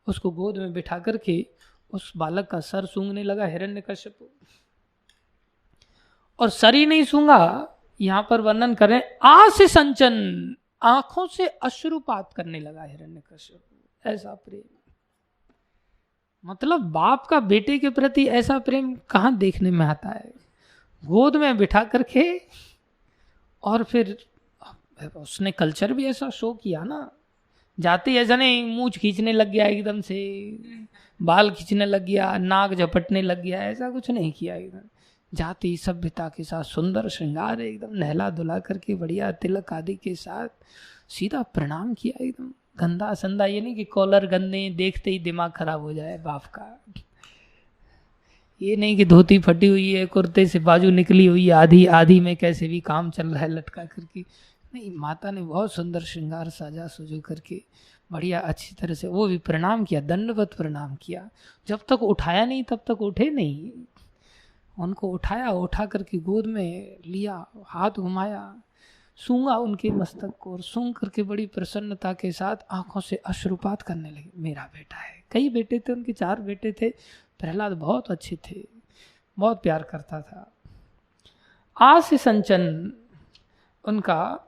उसको गोद में बिठा करके उस बालक का सर सूंघने लगा हिरण्यकश्यप। और सर ही नहीं सूंघा, यहां पर वर्णन करें आस संचन, आंखों से अश्रुपात करने लगा हिरण्यकश्यप। ऐसा प्रेम, मतलब बाप का बेटे के प्रति ऐसा प्रेम कहाँ देखने में आता है। गोद में बिठा करके, और फिर उसने कल्चर भी ऐसा शो किया ना, जाते ऐसा नहीं मूंछ खींचने लग गया एकदम से, बाल खींचने लग गया, नाक झपटने लग गया, ऐसा कुछ नहीं किया। एकदम जाति सभ्यता के साथ सुंदर श्रृंगार, एकदम नहला धुला करके बढ़िया तिलक आदि के साथ सीधा प्रणाम किया। एकदम गंदा संदा, ये नहीं कि कॉलर गंदे देखते ही दिमाग खराब हो जाए बाप का, ये नहीं कि धोती फटी हुई है, कुर्ते से बाजू निकली हुई है, आधी आधी में कैसे भी काम चल रहा है लटका करके। नहीं, माता ने बहुत सुंदर श्रृंगार साजा सुजो करके बढ़िया अच्छी तरह से, वो भी प्रणाम किया, दंडवत प्रणाम किया। जब तक उठाया नहीं तब तक उठे नहीं, उनको उठाया, उठा करके गोद में लिया, हाथ घुमाया, सूंघा उनके मस्तक को, और सूंघ करके बड़ी प्रसन्नता के साथ आंखों से अश्रुपात करने लगे। मेरा बेटा है। कई बेटे थे उनके, 4 बेटे थे। प्रहलाद बहुत अच्छे थे, बहुत प्यार करता था। आज से संचन उनका,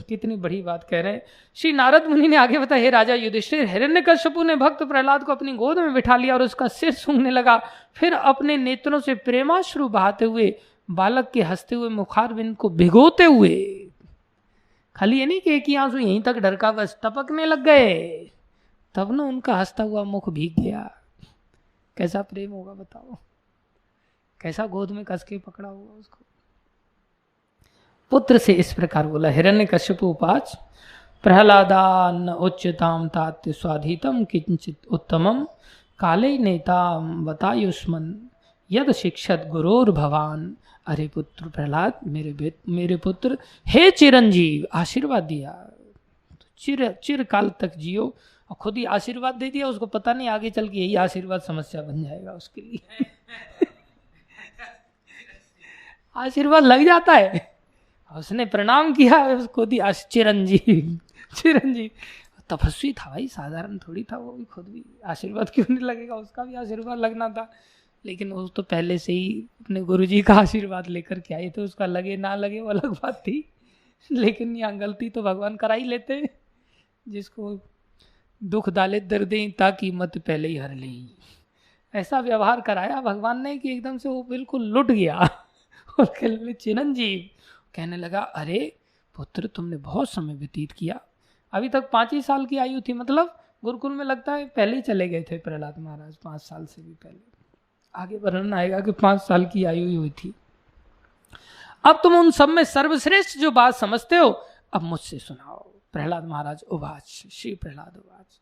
कितनी बड़ी बात कह रहे हैं। श्री नारद मुनि ने आगे बताया, हे राजा युधिष्ठिर, हिरण्यकश्यपु ने भक्त प्रहलाद को अपनी गोद में बिठा लिया और उसका सिर सूंघने लगा। फिर अपने नेत्रों से प्रेमाश्रु बहाते हुए बालक के हंसते हुए मुखारविंद को भिगोते हुए, खाली ये नहीं कि एक ही आंसू यहीं तक ढरका, बस टपकने लग गए, तब ना उनका हंसता हुआ मुख भीग गया। कैसा प्रेम होगा बताओ, कैसा गोद में कस के पकड़ा होगा उसको। पुत्र से इस प्रकार बोला। हिरण्यकश्यप उवाच, प्रहलादान उच्चताम तात्य स्वाधीतम किंचित उत्तमम काले नेताम बतायुष्मन यद शिक्षत गुरोर भवान। अरे पुत्र प्रहलाद, मेरे पुत्र, हे चिरंजीव, आशीर्वाद दिया, चिर काल तक जियो, और खुद ही आशीर्वाद दे दिया। उसको पता नहीं आगे चल के यही आशीर्वाद समस्या बन जाएगा उसके लिए। आशीर्वाद लग जाता है, उसने प्रणाम किया, उसको दिया चिरंजीव। चिरंजीव तपस्वी था भाई, साधारण थोड़ी था वो भी, खुद भी आशीर्वाद क्यों नहीं लगेगा, उसका भी आशीर्वाद लगना था। लेकिन वो तो पहले से ही अपने गुरुजी का आशीर्वाद लेकर के आए थे, उसका लगे ना लगे वो अलग बात थी। लेकिन यहाँ गलती तो भगवान करा ही लेते, जिसको दुख डाले दर्दे ताकि मत पहले ही हर ले। ऐसा व्यवहार कराया भगवान ने कि एकदम से वो बिल्कुल लुट गया। और कहने चिरंजीव, कहने लगा, अरे पुत्र, तुमने बहुत समय व्यतीत किया, अभी तक 5 ही साल की आयु थी, मतलब गुरुकुल में लगता है पहले ही चले गए थे प्रहलाद महाराज, 5 साल से भी पहले। आगे वर्णन आएगा कि 5 साल की आयु ही हुई थी। अब तुम उन सब में सर्वश्रेष्ठ जो बात समझते हो, अब मुझसे सुनाओ। प्रहलाद महाराज उवाच, श्री प्रहलाद उवाच,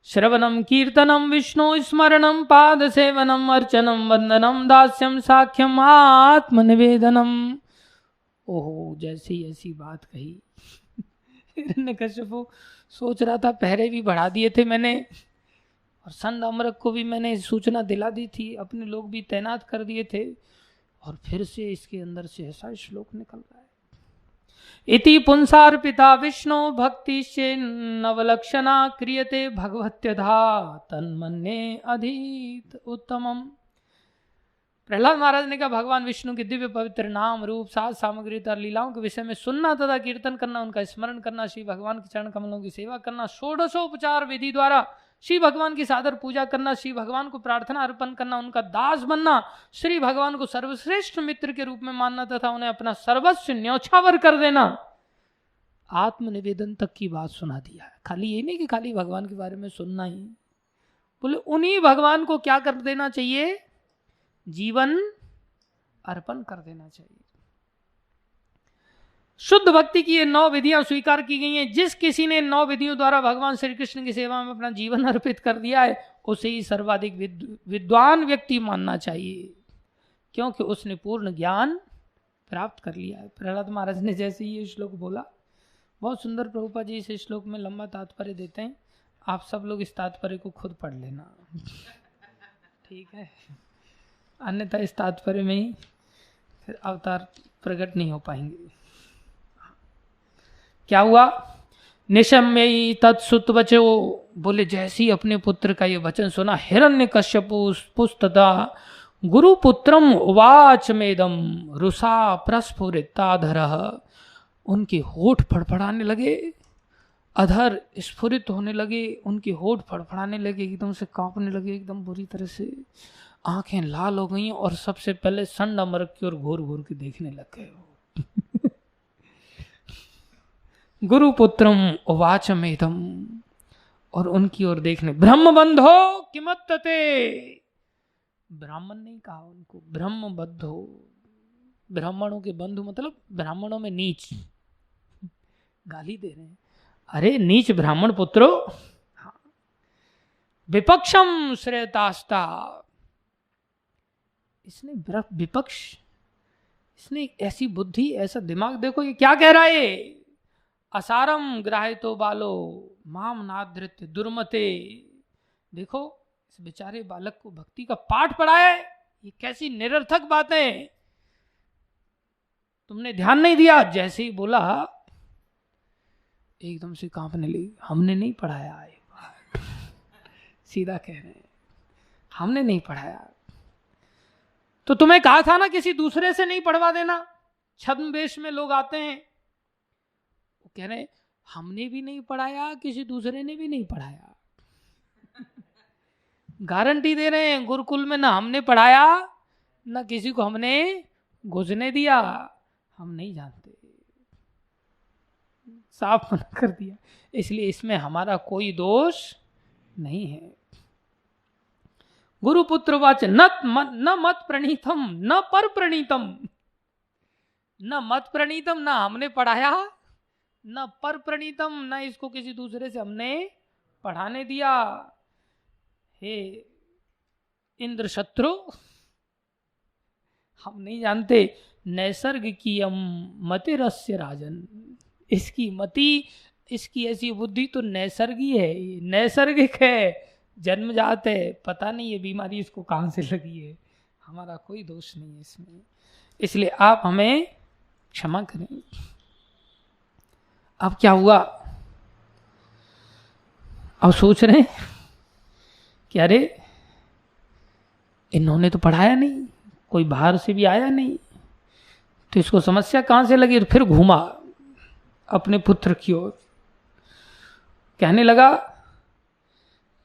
श्रवणम कीर्तनम विष्णु स्मरणम पाद सेवनम अर्चनम वंदनम दास्यम साख्यम आत्मनिवेदनम। ओहो, जैसी ऐसी बात कही। हिरण्यकश्यप सोच रहा था, पहरे भी बढ़ा दिए थे मैंने, और संद अमरक को भी मैंने सूचना दिला दी थी, अपने लोग भी तैनात कर दिए थे, और फिर से इसके अंदर से ऐसा श्लोक निकल रहा है। इति पुंसार्पिता विष्णु भक्ति से नवलक्षणा क्रियते भगवत्यधा तन्मन्ये अधीत उत्तमम। प्रहलाद महाराज ने कहा, भगवान विष्णु के दिव्य पवित्र नाम रूप साज सामग्री तथा लीलाओं के विषय में सुनना तथा कीर्तन करना, उनका स्मरण करना, श्री भगवान के चरण कमलों की सेवा करना, षोडशोपचार विधि द्वारा श्री भगवान की सादर पूजा करना, श्री भगवान को प्रार्थना अर्पण करना, उनका दास बनना, श्री भगवान को सर्वश्रेष्ठ मित्र के रूप में मानना तथा उन्हें अपना सर्वस्व न्यौछावर कर देना, आत्मनिवेदन तक की बात सुना दिया है। खाली ये नहीं कि खाली भगवान के बारे में सुनना ही, बोले उन्हीं भगवान को क्या कर देना चाहिए, जीवन अर्पण कर देना चाहिए। शुद्ध भक्ति की ये 9 विधियां स्वीकार की गई हैं। जिस किसी ने 9 विधियों द्वारा भगवान श्री कृष्ण की सेवा में अपना जीवन अर्पित कर दिया है, उसे ही सर्वाधिक विद्वान व्यक्ति मानना चाहिए, क्योंकि उसने पूर्ण ज्ञान प्राप्त कर लिया है। प्रहलाद महाराज ने जैसे ये श्लोक बोला, बहुत सुंदर, प्रभुपाद जी इस श्लोक में लंबा तात्पर्य देते हैं, आप सब लोग इस तात्पर्य को खुद पढ़ लेना, ठीक है, अन्यथा इस तात्पर्य में ही फिर अवतार प्रकट नहीं हो पाएंगे। क्या हुआ, निशम्यई तत्सुत वचो, बोले जैसे ही अपने पुत्र का ये वचन सुना, हिरण्यकश्यपु पुस्तदा गुरुपुत्रम उवाच मेदम रुषा प्रस्फुरिताधरः, उनके होठ फड़फड़ाने लगे, अधर स्फुरित होने लगे, उनके होठ फड़फड़ाने लगे, एकदम से कांपने लगे, एकदम बुरी तरह से, आंखें लाल हो गई, और सबसे पहले संड अमरक की ओर घूर घूर के देखने लग गए। गुरुपुत्रम उवाचमेदम, और उनकी ओर देखने, ब्रह्मबंधो किमत्तते, ब्राह्मण नहीं कहा उनको, ब्रह्मबद्धो, ब्राह्मणों के बंधु मतलब ब्राह्मणों में नीच, गाली दे रहे हैं, अरे नीच ब्राह्मण पुत्रो, विपक्षम श्रेयतास्ता, इसने विपक्ष, इसने ऐसी बुद्धि, ऐसा दिमाग, देखो ये क्या कह रहा है, असारम ग्राह्यतो बालो माम नाधृत्य दुर्मते। देखो इस बेचारे बालक को भक्ति का पाठ पढ़ाया है, ये कैसी निरर्थक बातें, तुमने ध्यान नहीं दिया। जैसे ही बोला एकदम से कांपने लगी, हमने नहीं पढ़ाया है, सीधा कह रहे हैं हमने नहीं पढ़ाया। तो तुम्हें कहा था ना किसी दूसरे से नहीं पढ़वा देना। छद्मवेश में लोग आते हैं, वो कह रहे हैं हमने भी नहीं पढ़ाया, किसी दूसरे ने भी नहीं पढ़ाया। गारंटी दे रहे हैं गुरुकुल में ना हमने पढ़ाया, ना किसी को हमने घुसने दिया, हम नहीं जानते, साफ मना कर दिया। इसलिए इसमें हमारा कोई दोष नहीं है। गुरुपुत्र वाच न मत प्रणीतम न पर प्रणीतम, न मत प्रणीतम, ना हमने पढ़ाया, न पर प्रणीतम, न इसको किसी दूसरे से हमने पढ़ाने दिया। हे इंद्र शत्रु, हम नहीं जानते। नैसर्ग की मतिरस्य राजन, इसकी मति, इसकी ऐसी बुद्धि तो नैसर्गिक है, नैसर्गिक है, जन्मजात है। पता नहीं ये बीमारी इसको कहाँ से लगी है, हमारा कोई दोष नहीं है इसमें। इसलिए आप हमें क्षमा करें। अब क्या हुआ, अब सोच रहे हैं कि अरे इन्होंने तो पढ़ाया नहीं, कोई बाहर से भी आया नहीं, तो इसको समस्या कहाँ से लगी। फिर घूमा अपने पुत्र की ओर, कहने लगा,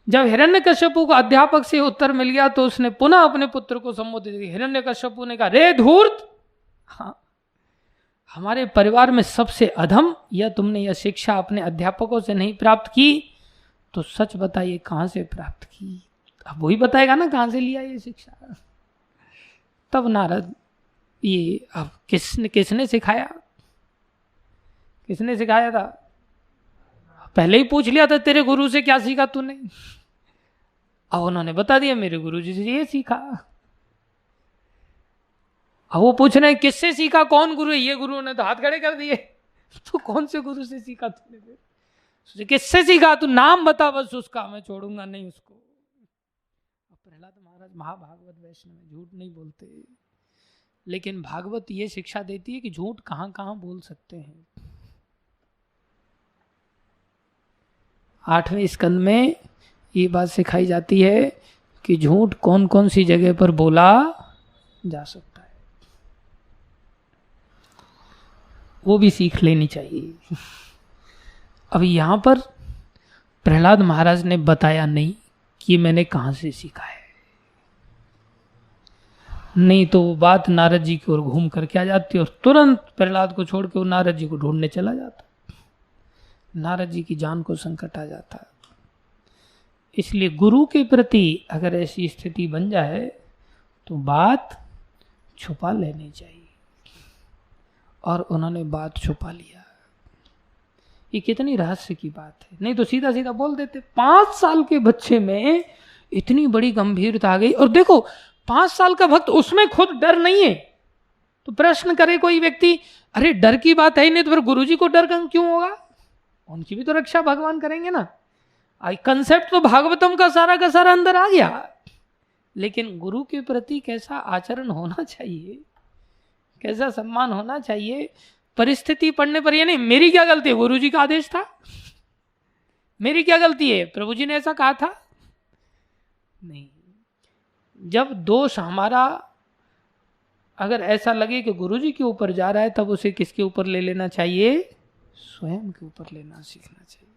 जब हिरण्यकश्यपु को अध्यापक से उत्तर मिल गया तो उसने पुनः अपने पुत्र को संबोधित किया। हिरण्यकश्यपु ने कहा, रे धूर्त, हाँ हमारे परिवार में सबसे अधम या तुमने यह शिक्षा अपने अध्यापकों से नहीं प्राप्त की, तो सच बताइए कहाँ से प्राप्त की। अब वही बताएगा ना कहाँ से लिया ये शिक्षा। तब नारद, ये अब किसने सिखाया, किसने सिखाया था, पहले ही पूछ लिया था तेरे गुरु से क्या सीखा तूने। अब उन्होंने बता दिया मेरे गुरु जी से ये सीखा। अब वो पूछ रहे हैं किससे सीखा, कौन गुरु है। ये गुरु ने तो हाथ खड़े कर दिए, तो कौन से गुरु से सीखा तूने, किससे सीखा, तू नाम बता बस उसका, मैं छोड़ूंगा नहीं उसको। प्रहलाद महाराज महाभागवत वैष्णव में झूठ नहीं बोलते, लेकिन भागवत ये शिक्षा देती है कि झूठ कहां कहां बोल सकते हैं। 8वें स्कंद में ये बात सिखाई जाती है कि झूठ कौन कौन सी जगह पर बोला जा सकता है, वो भी सीख लेनी चाहिए। अब यहां पर प्रहलाद महाराज ने बताया नहीं कि मैंने कहां से सीखा है, नहीं तो वो बात नारद जी की ओर घूम करके आ जाती और तुरंत प्रहलाद को छोड़ के वो नारद जी को ढूंढने चला जाता, नारद जी की जान को संकट आ जाता। इसलिए गुरु के प्रति अगर ऐसी स्थिति बन जाए तो बात छुपा लेनी चाहिए, और उन्होंने बात छुपा लिया। ये कितनी रहस्य की बात है, नहीं तो सीधा सीधा बोल देते। 5 साल के बच्चे में इतनी बड़ी गंभीरता आ गई। और देखो 5 साल का भक्त, उसमें खुद डर नहीं है, तो प्रश्न करे कोई व्यक्ति, अरे डर की बात है ही नहीं तो फिर गुरुजी को डर क्यों होगा, उनकी भी तो रक्षा भगवान करेंगे ना। कंसेप्ट तो भागवतम का सारा अंदर आ गया, लेकिन गुरु के प्रति कैसा आचरण होना चाहिए, कैसा सम्मान होना चाहिए, परिस्थिति पड़ने पर। ये नहीं मेरी क्या गलती है, गुरु जी का आदेश था, मेरी क्या गलती है, प्रभु जी ने ऐसा कहा था, नहीं। जब दोष हमारा अगर ऐसा लगे कि गुरु जी के ऊपर जा रहा है, तब उसे किसके ऊपर ले लेना चाहिए, स्वयं के ऊपर लेना सीखना चाहिए।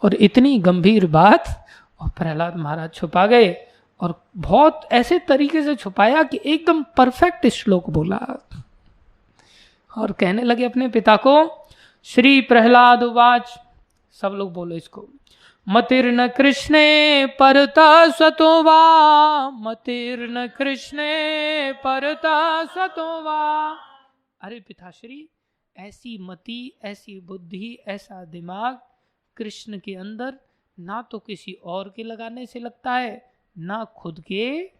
और इतनी गंभीर बात और प्रहलाद महाराज छुपा गए, और बहुत ऐसे तरीके से छुपाया कि एकदम परफेक्ट श्लोक बोला, और कहने लगे अपने पिता को, श्री प्रहलाद उवाच, सब लोग बोलो इसको, मतिर्न कृष्णे परता स्वतो वा, मतिर्न कृष्णे परता स्वतो वा। अरे पिताश्री, ऐसी मति, ऐसी बुद्धि, ऐसा दिमाग कृष्ण के अंदर ना तो किसी और के लगाने से लगता है, ना खुद के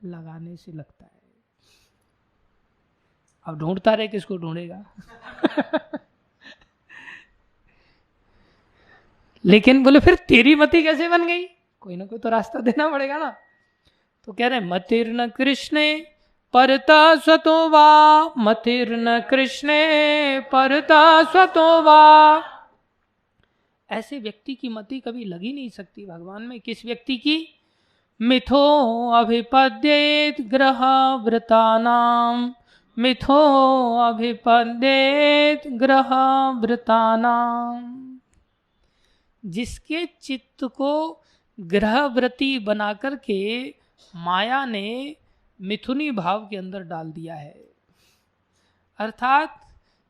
लगाने से लगता है। अब ढूंढता रहे किसको ढूंढेगा। लेकिन बोले फिर तेरी मति कैसे बन गई, कोई ना कोई तो रास्ता देना पड़ेगा ना। तो कह रहे मतिर्न कृष्णे परता स्वतो वा, मतिर्न कृष्णे परता स्वतो वा। ऐसे व्यक्ति की मति कभी लगी नहीं सकती भगवान में। किस व्यक्ति की? मिथो अभिपद्येत ग्रह वृतानाम, मिथो अभिपद्येत ग्रह वृतानाम। जिसके चित्त को ग्रहव्रती बना करके माया ने मिथुनी भाव के अंदर डाल दिया है, अर्थात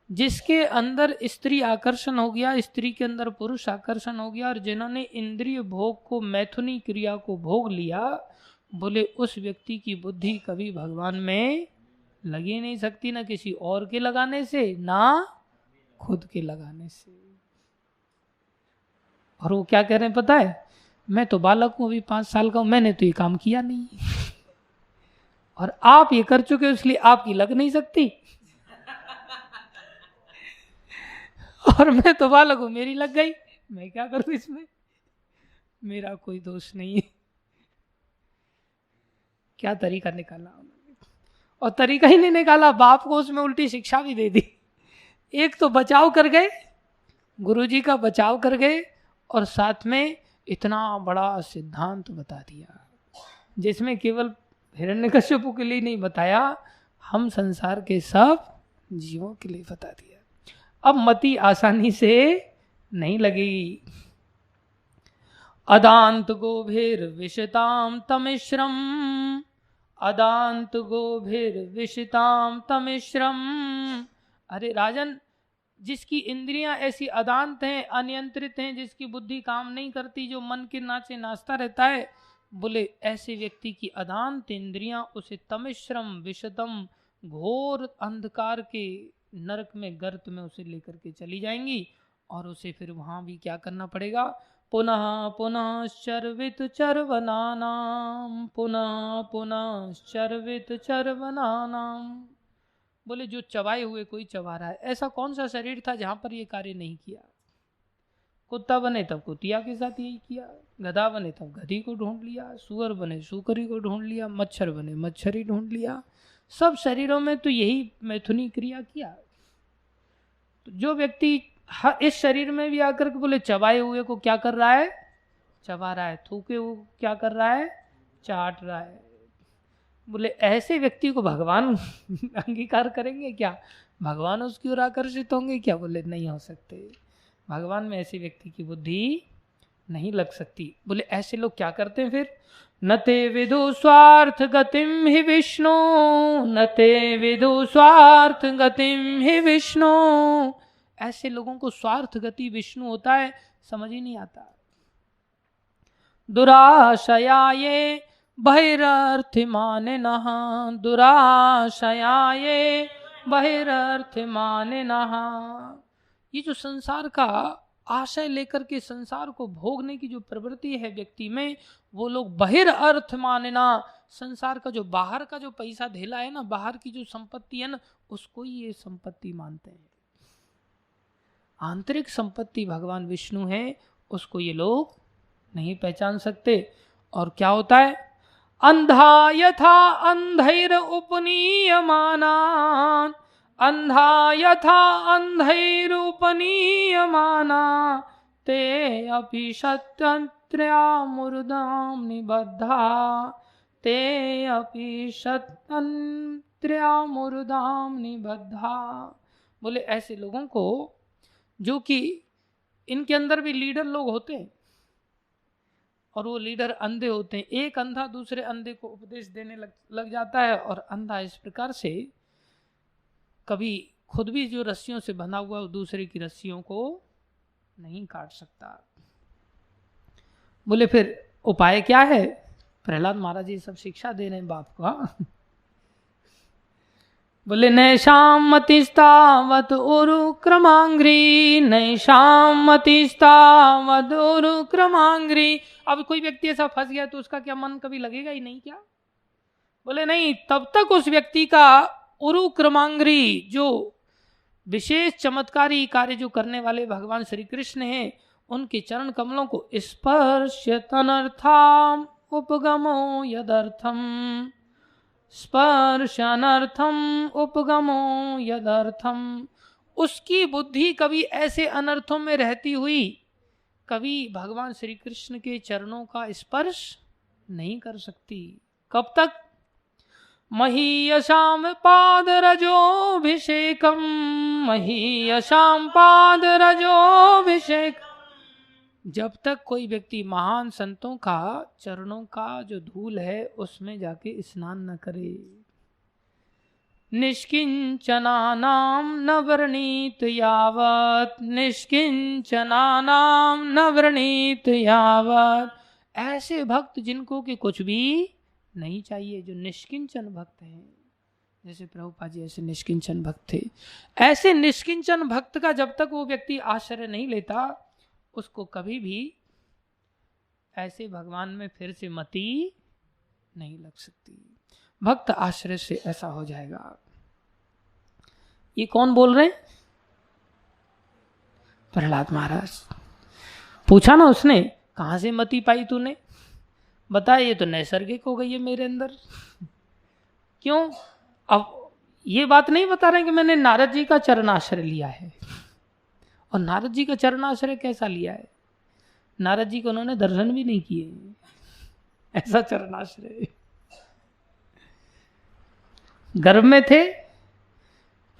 जिसके अंदर स्त्री आकर्षण हो गया, स्त्री के अंदर पुरुष आकर्षण हो गया, और जिन्होंने इंद्रिय भोग को, मैथुनी क्रिया को भोग लिया, बोले उस व्यक्ति की बुद्धि कभी भगवान में लगी नहीं सकती, ना किसी और के लगाने से, ना खुद के लगाने से। और वो क्या कह रहे हैं पता है? मैं तो बालक हूं, अभी 5 साल का हूं, मैंने तो ये काम किया नहीं, और आप ये कर चुके हो इसलिए आपकी लग नहीं सकती। और मैं तो बालक हूं, मेरी लग गई, मैं क्या करूं इसमें, मेरा कोई दोष नहीं है। क्या तरीका निकाला उन्होंने, और तरीका ही नहीं निकाला, बाप को उसमें उल्टी शिक्षा भी दे दी। एक तो बचाव कर गए, गुरुजी का बचाव कर गए, और साथ में इतना बड़ा सिद्धांत बता दिया जिसमें केवल हिरण्यकश्यप के लिए नहीं बताया, हम संसार के सब जीवों के लिए बता दिया। अब मति आसानी से नहीं लगेगी। अदांत गोभिर विशिताम तमिश्रम, अदांत गोभिर विशिताम तमिश्रम। अरे राजन, जिसकी इंद्रियां ऐसी अदांत हैं, अनियंत्रित हैं, जिसकी बुद्धि काम नहीं करती, जो मन के नाचे नाचता रहता है, बोले ऐसे व्यक्ति की अदांत इंद्रियां उसे तमिश्रम विशतम, घोर अंधकार के नरक में, गर्त में उसे लेकर के चली जाएंगी, और उसे फिर वहां भी क्या करना पड़ेगा? पुनः पुनः चर्वित चर्वनानाम, पुनः पुनः चर्वित चर्वनानाम। बोले जो चबाए हुए कोई चबा रहा है। ऐसा कौन सा शरीर था जहां पर ये कार्य नहीं किया? कुत्ता बने तब कुतिया के साथ यही किया, गधा बने तब गधी को ढूंढ लिया, सुअर बने सुकरी को ढूंढ लिया, मच्छर बने मच्छरी ढूंढ लिया। सब शरीरों में तो यही मैथुनी क्रिया किया। तो जो व्यक्ति इस शरीर में भी आकर के बोले चबाए हुए को क्या कर रहा है? चबा रहा है। थूके हुए क्या कर रहा है? चाट रहा है। बोले ऐसे व्यक्ति को भगवान अंगीकार करेंगे क्या? भगवान उसकी ओर आकर्षित होंगे क्या? बोले नहीं हो सकते, भगवान में ऐसे व्यक्ति की बुद्धि नहीं लग सकती। बोले ऐसे लोग क्या करते हैं फिर? न ते विदु स्वार्थ गतिम ही विष्णु, न ते विदु स्वार्थ गतिम ही विष्णु। ऐसे लोगों को स्वार्थ गति विष्णु होता है समझ ही नहीं आता। दुराशया ये बहिरर्थिमाने नः, दुराशया ये बहिरर्थिमाने नः। ये जो संसार का आशय लेकर के संसार को भोगने की जो प्रवृत्ति है व्यक्ति में, वो लोग बहिर्थ मानना, संसार का जो बाहर का जो पैसा धेला है ना, बाहर की जो संपत्ति है ना, उसको ही ये संपत्ति मानते हैं। आंतरिक संपत्ति भगवान विष्णु है, उसको ये लोग नहीं पहचान सकते। और क्या होता है? अंधा यथा अंधैर उपनीयमानान, अंधा यथा अंधैर उपनीयमाना, ते अपि सत्यन्त्र्यामुर्दां निबद्धा, ते अपि सत्यन्त्र्यामुर्दां निबद्धा। बोले ऐसे लोगों को, जो कि इनके अंदर भी लीडर लोग होते हैं, और वो लीडर अंधे होते हैं। एक अंधा दूसरे अंधे को उपदेश देने लग जाता है, और अंधा इस प्रकार से कभी खुद भी जो रस्सियों से बंधा हुआ है, दूसरे की रस्सियों को नहीं काट सकता। बोले फिर उपाय क्या है? प्रहलाद महाराज ये सब शिक्षा दे रहे हैं बाप को। बोले नैषाम मतिस्तावत उरु क्रमांग्री, नैषाम मतिस्तावत उरु क्रमांग्री। अब कोई व्यक्ति ऐसा फंस गया तो उसका क्या मन कभी लगेगा ही नहीं क्या? बोले नहीं, तब तक उस व्यक्ति का उरु क्रमांग्री, जो विशेष चमत्कारी कार्य जो करने वाले भगवान श्री कृष्ण हैं, उनके चरण कमलों को स्पर्शतनर्थम उपगमो यदर्थम, स्पर्शनर्थम उपगमो यदर्थम, उसकी बुद्धि कभी ऐसे अनर्थों में रहती हुई कभी भगवान श्री कृष्ण के चरणों का स्पर्श नहीं कर सकती। कब तक? महीयशाम पादरजोभिषेकम, महीयशाम पादरजोभिषेक, जब तक कोई व्यक्ति महान संतों का चरणों का जो धूल है उसमें जाके स्नान न करे। निष्किंचनानाम न वृणीत यावत, निष्किंचनानाम न वृणीत यावत, ऐसे भक्त जिनको कि कुछ भी नहीं चाहिए, जो निष्किंचन भक्त हैं, जैसे प्रभुपाद जी ऐसे निष्किंचन भक्त थे। ऐसे निष्किंचन भक्त का जब तक वो व्यक्ति आश्रय नहीं लेता, उसको कभी भी ऐसे भगवान में फिर से मति नहीं लग सकती। भक्त आश्रय से ऐसा हो जाएगा। ये कौन बोल रहे हैं? प्रहलाद महाराज। पूछा ना उसने, कहां से मति पाई तूने? बता, ये तो नैसर्गिक हो गई है मेरे अंदर। क्यों? अब ये बात नहीं बता रहे कि मैंने नारद जी का चरणाश्रय लिया है। और नारद जी का चरणाश्रय कैसा लिया है? नारद जी को उन्होंने दर्शन भी नहीं किए, ऐसा चरणाश्रय। गर्भ में थे,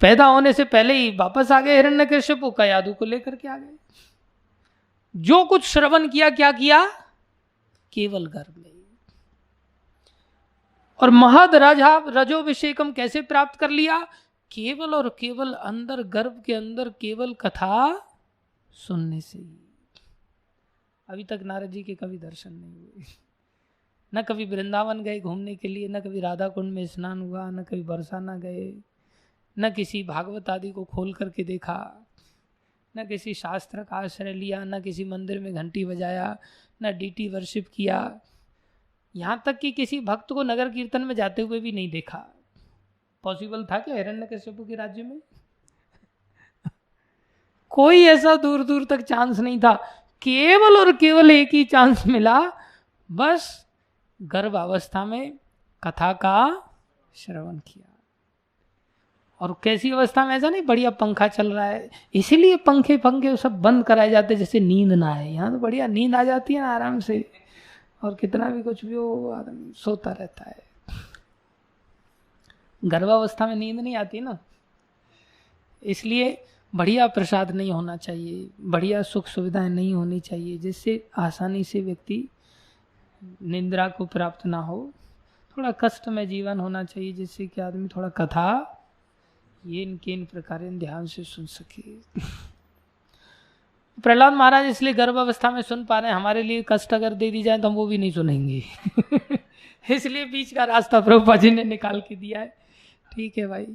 पैदा होने से पहले ही वापस आ गए हिरण्यकश्यप का यादू को लेकर के आ गए। जो कुछ श्रवण किया, क्या किया? केवल गर्भ में। और महद रजोभिषेकम कैसे प्राप्त कर लिया? केवल और केवल अंदर, गर्भ के अंदर केवल कथा सुनने से ही। अभी तक नारद जी के कभी दर्शन नहीं हुए, न कभी वृंदावन गए घूमने के लिए, न कभी राधा कुंड में स्नान हुआ, न कभी बरसाना गए, न किसी भागवत आदि को खोल करके देखा, न किसी शास्त्र का आश्रय लिया, न किसी मंदिर में घंटी बजाया, न डीटी वर्शिप किया। यहाँ तक कि किसी भक्त को नगर कीर्तन में जाते हुए भी नहीं देखा। पॉसिबल था क्या हिरण्यकश्यप के राज्य में? कोई ऐसा दूर दूर तक चांस नहीं था। केवल और केवल एक ही चांस मिला, बस गर्भ अवस्था में कथा का श्रवण किया। और कैसी अवस्था में? ऐसा नहीं बढ़िया पंखा चल रहा है, इसीलिए पंखे सब बंद कराए जाते जैसे नींद ना आए। यहाँ तो बढ़िया नींद आ जाती है ना आराम से, और कितना भी कुछ भी हो आदमी सोता रहता है। गर्भावस्था में नींद नहीं आती ना, इसलिए बढ़िया प्रसाद नहीं होना चाहिए, बढ़िया सुख सुविधाएं नहीं होनी चाहिए, जिससे आसानी से व्यक्ति निद्रा को प्राप्त ना हो। थोड़ा कष्ट में जीवन होना चाहिए, जिससे कि आदमी थोड़ा कथा ये इनके इन प्रकार ध्यान से सुन सके। प्रहलाद महाराज इसलिए गर्भ अवस्था में सुन पा रहे हैं। हमारे लिए कष्ट अगर दे दी जाए तो हम वो भी नहीं सुनेंगे। इसलिए बीच का रास्ता प्रभुपाद जी ने निकाल के दिया है। ठीक है भाई,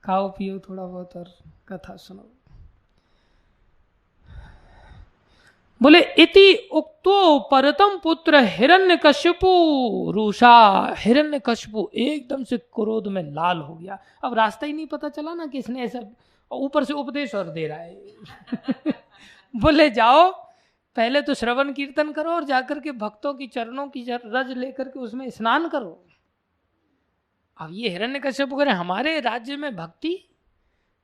खाओ पियो थोड़ा बहुत और कथा सुनो। बोले इति उक्तो परतम पुत्र हिरण्यकश्यपु रूषा। हिरण्यकश्यपु एकदम से क्रोध में लाल हो गया। अब रास्ता ही नहीं पता चला ना किसने ऐसा, ऊपर से उपदेश और दे रहा है। बोले जाओ पहले तो श्रवण कीर्तन करो और जाकर के भक्तों की चरणों की रज लेकर के उसमें स्नान करो। अब ये हिरण्यकश्यप कह रहे हमारे राज्य में भक्ति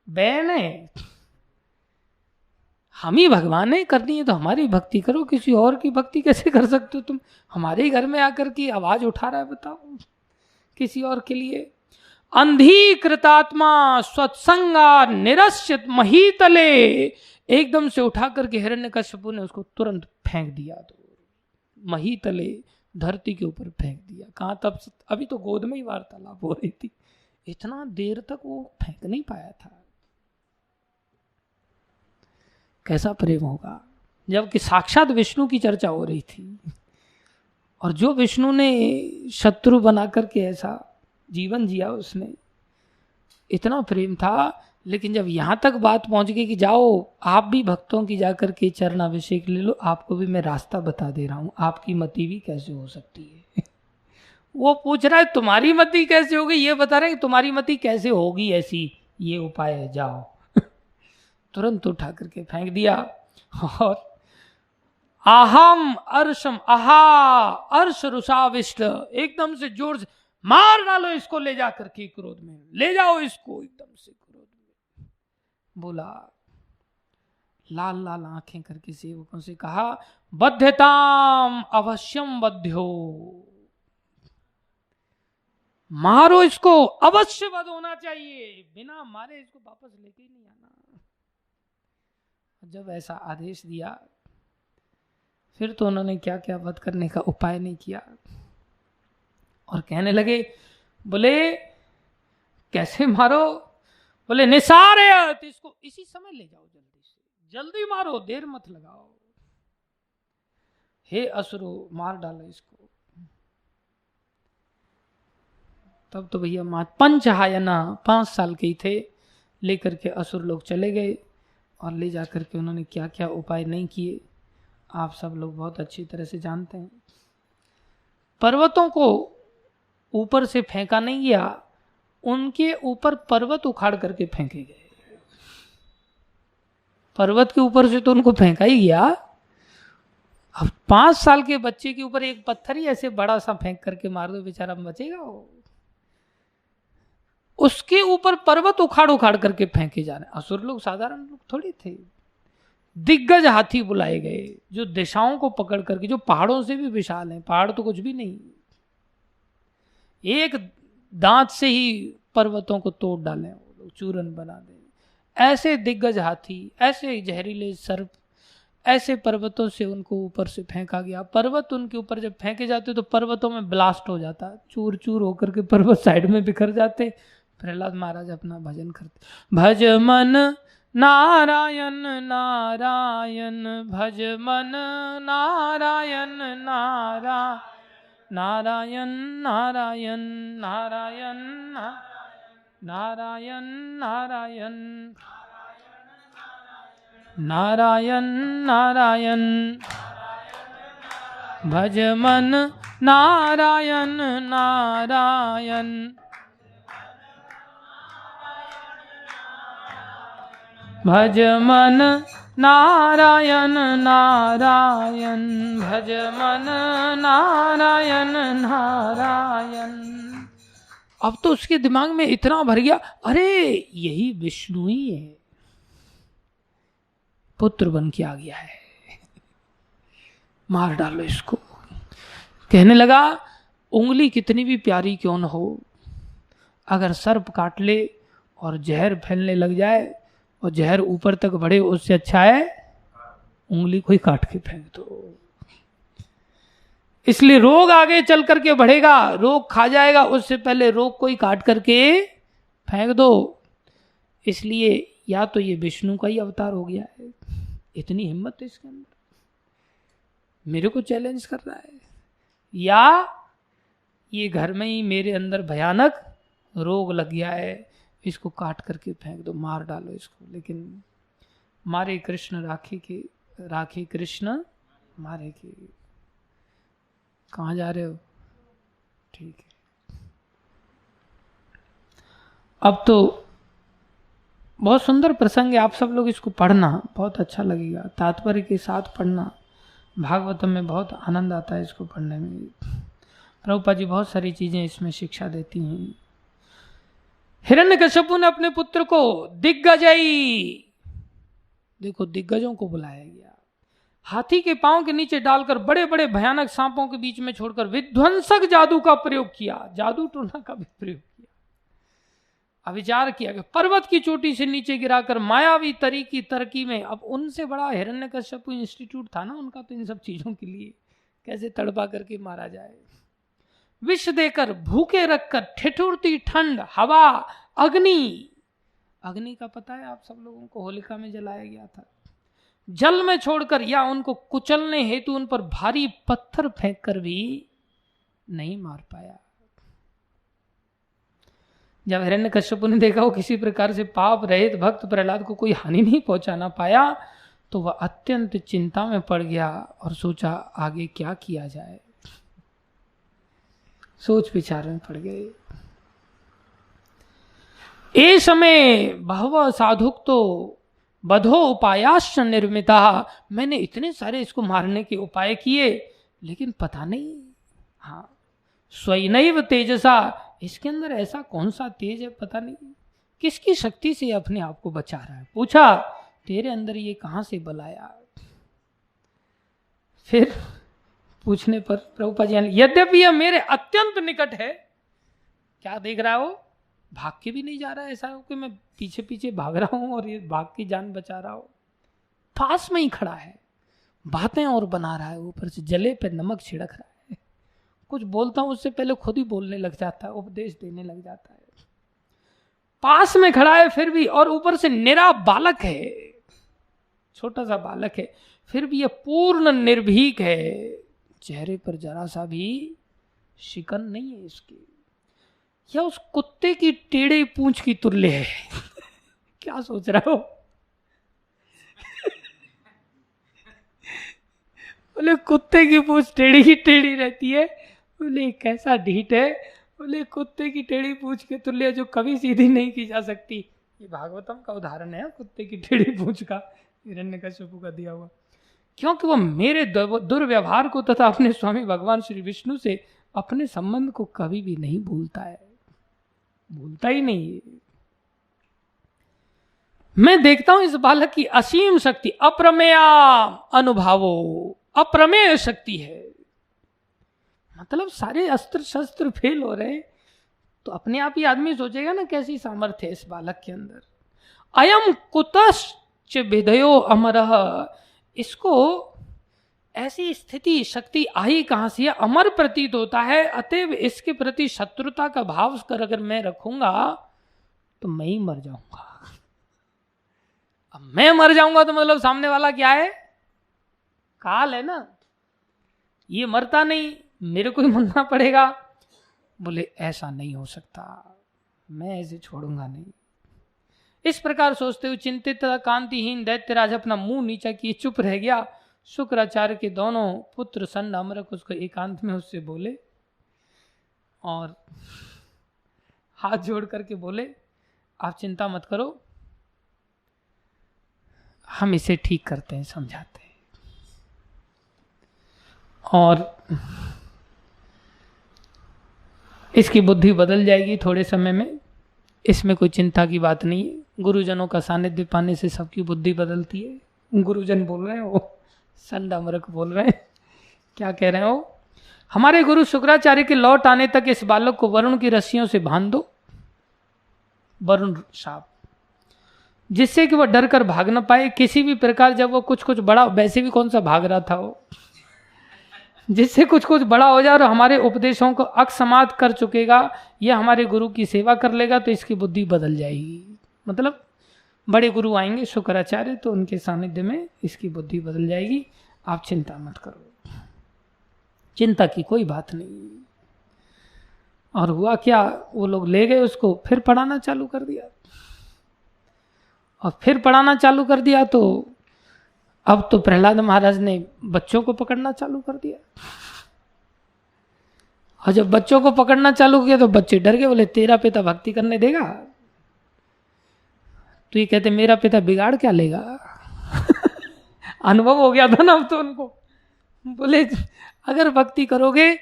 बैन है, हम ही भगवान है, करनी है तो हमारी भक्ति करो, किसी और की भक्ति कैसे कर सकते हो तुम? हमारे ही घर में आकर की आवाज उठा रहा है, बताओ किसी और के लिए। अंधी कृतात्मा सत्संगा निरश्चित महीतले, एकदम से उठा करके हिरण्यकश्यपु ने उसको तुरंत फेंक दिया, तो महीतले धरती के ऊपर फेंक दिया। कहाँ? तब अभी तो गोद में ही वार्तालाप हो रही थी, इतना देर तक वो फेंक नहीं पाया था। कैसा प्रेम होगा, जबकि साक्षात विष्णु की चर्चा हो रही थी, और जो विष्णु ने शत्रु बना करके ऐसा जीवन जिया, उसने इतना प्रेम था। लेकिन जब यहाँ तक बात पहुँच गई कि जाओ आप भी भक्तों की जाकर के चरणाभिषेक ले लो, आपको भी मैं रास्ता बता दे रहा हूँ, आपकी मति भी कैसे हो सकती है। वो पूछ रहा है तुम्हारी मति कैसे होगी, ये बता रहे हैं कि तुम्हारी मति कैसे होगी ऐसी, ये उपाय है, जाओ। तुरंत उठा करके फेंक दिया। और आहम अर्शम आहा अर्श रुषाविष्ट, एकदम से जोर से मार डालो इसको, ले जा करके क्रोध में ले जाओ इसको, एकदम से क्रोध में बोला। लाल लाल आंखें करके सेवकों से कहा बध्यताम अवश्यम बध्यो, मारो इसको, अवश्य वध होना चाहिए, बिना मारे इसको वापस लेके ही नहीं आना। जब ऐसा आदेश दिया फिर तो उन्होंने क्या क्या वध करने का उपाय नहीं किया। और कहने लगे, बोले कैसे मारो, बोले निसारयत, इसको इसी समय ले जाओ, जल्दी से जल्दी मारो, देर मत लगाओ, हे असुरो मार डालो इसको। तब तो भैया पंचहायना 5 साल के ही थे, लेकर के असुर लोग चले गए। और ले जाकर के उन्होंने क्या क्या उपाय नहीं किए आप सब लोग बहुत अच्छी तरह से जानते हैं। पर्वतों को ऊपर से फेंका नहीं गया, उनके ऊपर पर्वत उखाड़ करके फेंके गए। पर्वत के ऊपर से तो उनको फेंका ही गया, अब 5 साल के बच्चे के ऊपर एक पत्थर ही ऐसे बड़ा सा फेंक करके मार दो, बेचारा बचेगा वो? उसके ऊपर पर्वत उखाड़ उखाड़ करके फेंके जा रहे। असुर लोग साधारण लोग थोड़ी थे, दिग्गज हाथी बुलाए गए जो दिशाओं को पकड़ करके, जो पहाड़ों से भी विशाल हैं, पहाड़ तो कुछ भी नहीं, एक दांत से ही पर्वतों को तोड़ डालें, चूरन बना दें। ऐसे दिग्गज हाथी, ऐसे जहरीले सर्प, ऐसे पर्वतों से उनको ऊपर से फेंका गया। पर्वत उनके ऊपर जब फेंके जाते तो पर्वतों में ब्लास्ट हो जाता, चूर चूर होकर के पर्वत साइड में बिखर जाते। प्रहलाद महाराज अपना भजन करते, भज मन नारायण नारायण, भज मन नारायण नारायण नारायण नारायण नारायण नारायण नारायण नारायण नारायण, भज मन नारायण नारायण, भज मन नारायण नारायण, भज मन नारायण नारायण। अब तो उसके दिमाग में इतना भर गया, अरे यही विष्णु ही है, पुत्र बन के आ गया है, मार डालो इसको। कहने लगा उंगली कितनी भी प्यारी क्यों न हो, अगर सर्प काट ले और जहर फैलने लग जाए और जहर ऊपर तक बढ़े, उससे अच्छा है उंगली को ही काट के फेंक दो। इसलिए रोग आगे चल करके बढ़ेगा, रोग खा जाएगा, उससे पहले रोग को ही काट करके फेंक दो। इसलिए या तो ये विष्णु का ही अवतार हो गया है, इतनी हिम्मत है इसके अंदर, मेरे को चैलेंज कर रहा है, या ये घर में ही मेरे अंदर भयानक रोग लग गया है, इसको काट करके फेंक दो, मार डालो इसको। लेकिन मारे कृष्ण राखे के, राखे कृष्ण मारे के। कहाँ जा रहे हो? ठीक है, अब तो बहुत सुंदर प्रसंग है, आप सब लोग इसको पढ़ना, बहुत अच्छा लगेगा, तात्पर्य के साथ पढ़ना। भागवतम में बहुत आनंद आता है इसको पढ़ने में। प्रभुपाद जी बहुत सारी चीजें इसमें शिक्षा देती हैं। हिरण्यकश्यपु ने अपने पुत्र को दिग्गजई, देखो दिग्गजों को बुलाया गया, हाथी के पांव के नीचे डालकर बड़े बड़े भयानक सांपों के बीच में छोड़कर विध्वंसक जादू का प्रयोग किया, जादू टोना का भी प्रयोग किया, अविचार किया कि पर्वत की चोटी से नीचे गिराकर मायावी तरकी में। अब उनसे बड़ा हिरण्यकश्यपु इंस्टीट्यूट था ना उनका, तो इन सब चीजों के लिए कैसे तड़पा करके मारा जाए। विष देकर, भूखे रखकर, ठिठुरती ठंड, हवा, अग्नि, अग्नि का पता है आप सब लोगों को, होलिका में जलाया गया था, जल में छोड़कर या उनको कुचलने हेतु उन पर भारी पत्थर फेंक कर भी नहीं मार पाया। जब हिरण्यकश्यप ने देखा वो किसी प्रकार से पाप रहित भक्त प्रहलाद को कोई हानि नहीं पहुंचाना पाया, तो वह अत्यंत चिंता में पड़ गया और सोचा आगे क्या किया जाए। सोच विचार में पड़ गए। ए समय बहव साधुक तो बधो उपायाश्च निर्मिता, मैंने इतने सारे इसको मारने के उपाय किए, लेकिन पता नहीं, हाँ स्वयनैव तेजसा, इसके अंदर ऐसा कौन सा तेज है, पता नहीं किसकी शक्ति से अपने आप को बचा रहा है। पूछा तेरे अंदर ये कहां से बल आया? फिर पूछने पर प्रभुपाद जी, यद्यपि यह मेरे अत्यंत निकट है, क्या देख रहा हो, भाग के भी नहीं जा रहा है, ऐसा हो कि मैं पीछे पीछे भाग रहा हूं और ये भाग की जान बचा रहा हो, पास में ही खड़ा है, बातें और बना रहा है, ऊपर से जले पे नमक छिड़क रहा है, कुछ बोलता हूं उससे पहले खुद ही बोलने लग जाता है, उपदेश देने लग जाता है, पास में खड़ा है फिर भी, और ऊपर से निरा बालक है, छोटा सा बालक है, फिर भी यह पूर्ण निर्भीक है, चेहरे पर जरा सा भी शिकन नहीं है इसकी, या उस कुत्ते की टेढ़े पूंछ की तुल्य है। क्या सोच रहा हो? बोले कुत्ते की पूंछ टेढ़ी ही टेढ़ी रहती है, बोले कैसा ढीठ है, बोले कुत्ते की टेढ़ी पूंछ के तुल्य जो कभी सीधी नहीं की जा सकती। ये भागवतम का उदाहरण है कुत्ते की टेढ़ी पूंछ का, हिरण्यकश्यप का दिया हुआ, क्योंकि वह मेरे दुर्व्यवहार को तथा अपने स्वामी भगवान श्री विष्णु से अपने संबंध को कभी भी नहीं भूलता है, भूलता ही नहीं है। मैं देखता हूं इस बालक की असीम शक्ति, अप्रमेया अनुभावो, अप्रमेय शक्ति है, मतलब सारे अस्त्र शस्त्र फेल हो रहे, तो अपने आप ही आदमी सोचेगा ना कैसी सामर्थ्य है इस बालक के अंदर। अयम कुतश्च विधयो अमरः, इसको ऐसी स्थिति शक्ति आई कहां से, अमर प्रतीत होता है, अतएव इसके प्रति शत्रुता का भाव कर अगर मैं रखूंगा तो मैं ही मर जाऊंगा। अब मैं मर जाऊंगा तो मतलब सामने वाला क्या है, काल है ना, ये मरता नहीं, मेरे को ही मरना पड़ेगा। बोले ऐसा नहीं हो सकता, मैं ऐसे छोड़ूंगा नहीं। इस प्रकार सोचते हुए चिंतित तथा कांतिहीन दैत्यराज अपना मुंह नीचा किए चुप रह गया। शुक्राचार्य के दोनों पुत्र संड अमरक उसको एकांत में उससे बोले और हाथ जोड़ करके बोले, आप चिंता मत करो, हम इसे ठीक करते हैं, समझाते हैं, और इसकी बुद्धि बदल जाएगी थोड़े समय में, इसमें कोई चिंता की बात नहीं है। गुरुजनों का सानिध्य पाने से सबकी बुद्धि बदलती है। गुरुजन बोल रहे हैं, वो संड अमरक बोल रहे हैं, क्या कह रहे हो, हमारे गुरु शुक्राचार्य के लौट आने तक इस बालक को वरुण की रस्सियों से बांध दो, वरुण शाप, जिससे कि वह डर कर भाग न पाए किसी भी प्रकार। जब वो कुछ कुछ बड़ा, वैसे भी कौन सा भाग रहा था वो, जिससे कुछ कुछ बड़ा हो जाए और हमारे उपदेशों को अक्षमात कर चुकेगा, यह हमारे गुरु की सेवा कर लेगा तो इसकी बुद्धि बदल जाएगी। मतलब बड़े गुरु आएंगे शुक्राचार्य, तो उनके सानिध्य में इसकी बुद्धि बदल जाएगी, आप चिंता मत करो, चिंता की कोई बात नहीं। और हुआ क्या, वो लोग ले गए उसको, फिर पढ़ाना चालू कर दिया, और फिर पढ़ाना चालू कर दिया तो अब तो प्रहलाद महाराज ने बच्चों को पकड़ना चालू कर दिया। और जब बच्चों को पकड़ना चालू किया तो बच्चे डर गए, बोले तेरा पिता भक्ति करने देगा? तो ये कहते मेरा पिता बिगाड़ क्या लेगा? अनुभव हो गया था ना अब तो उनको, बोले अगर भक्ति करोगे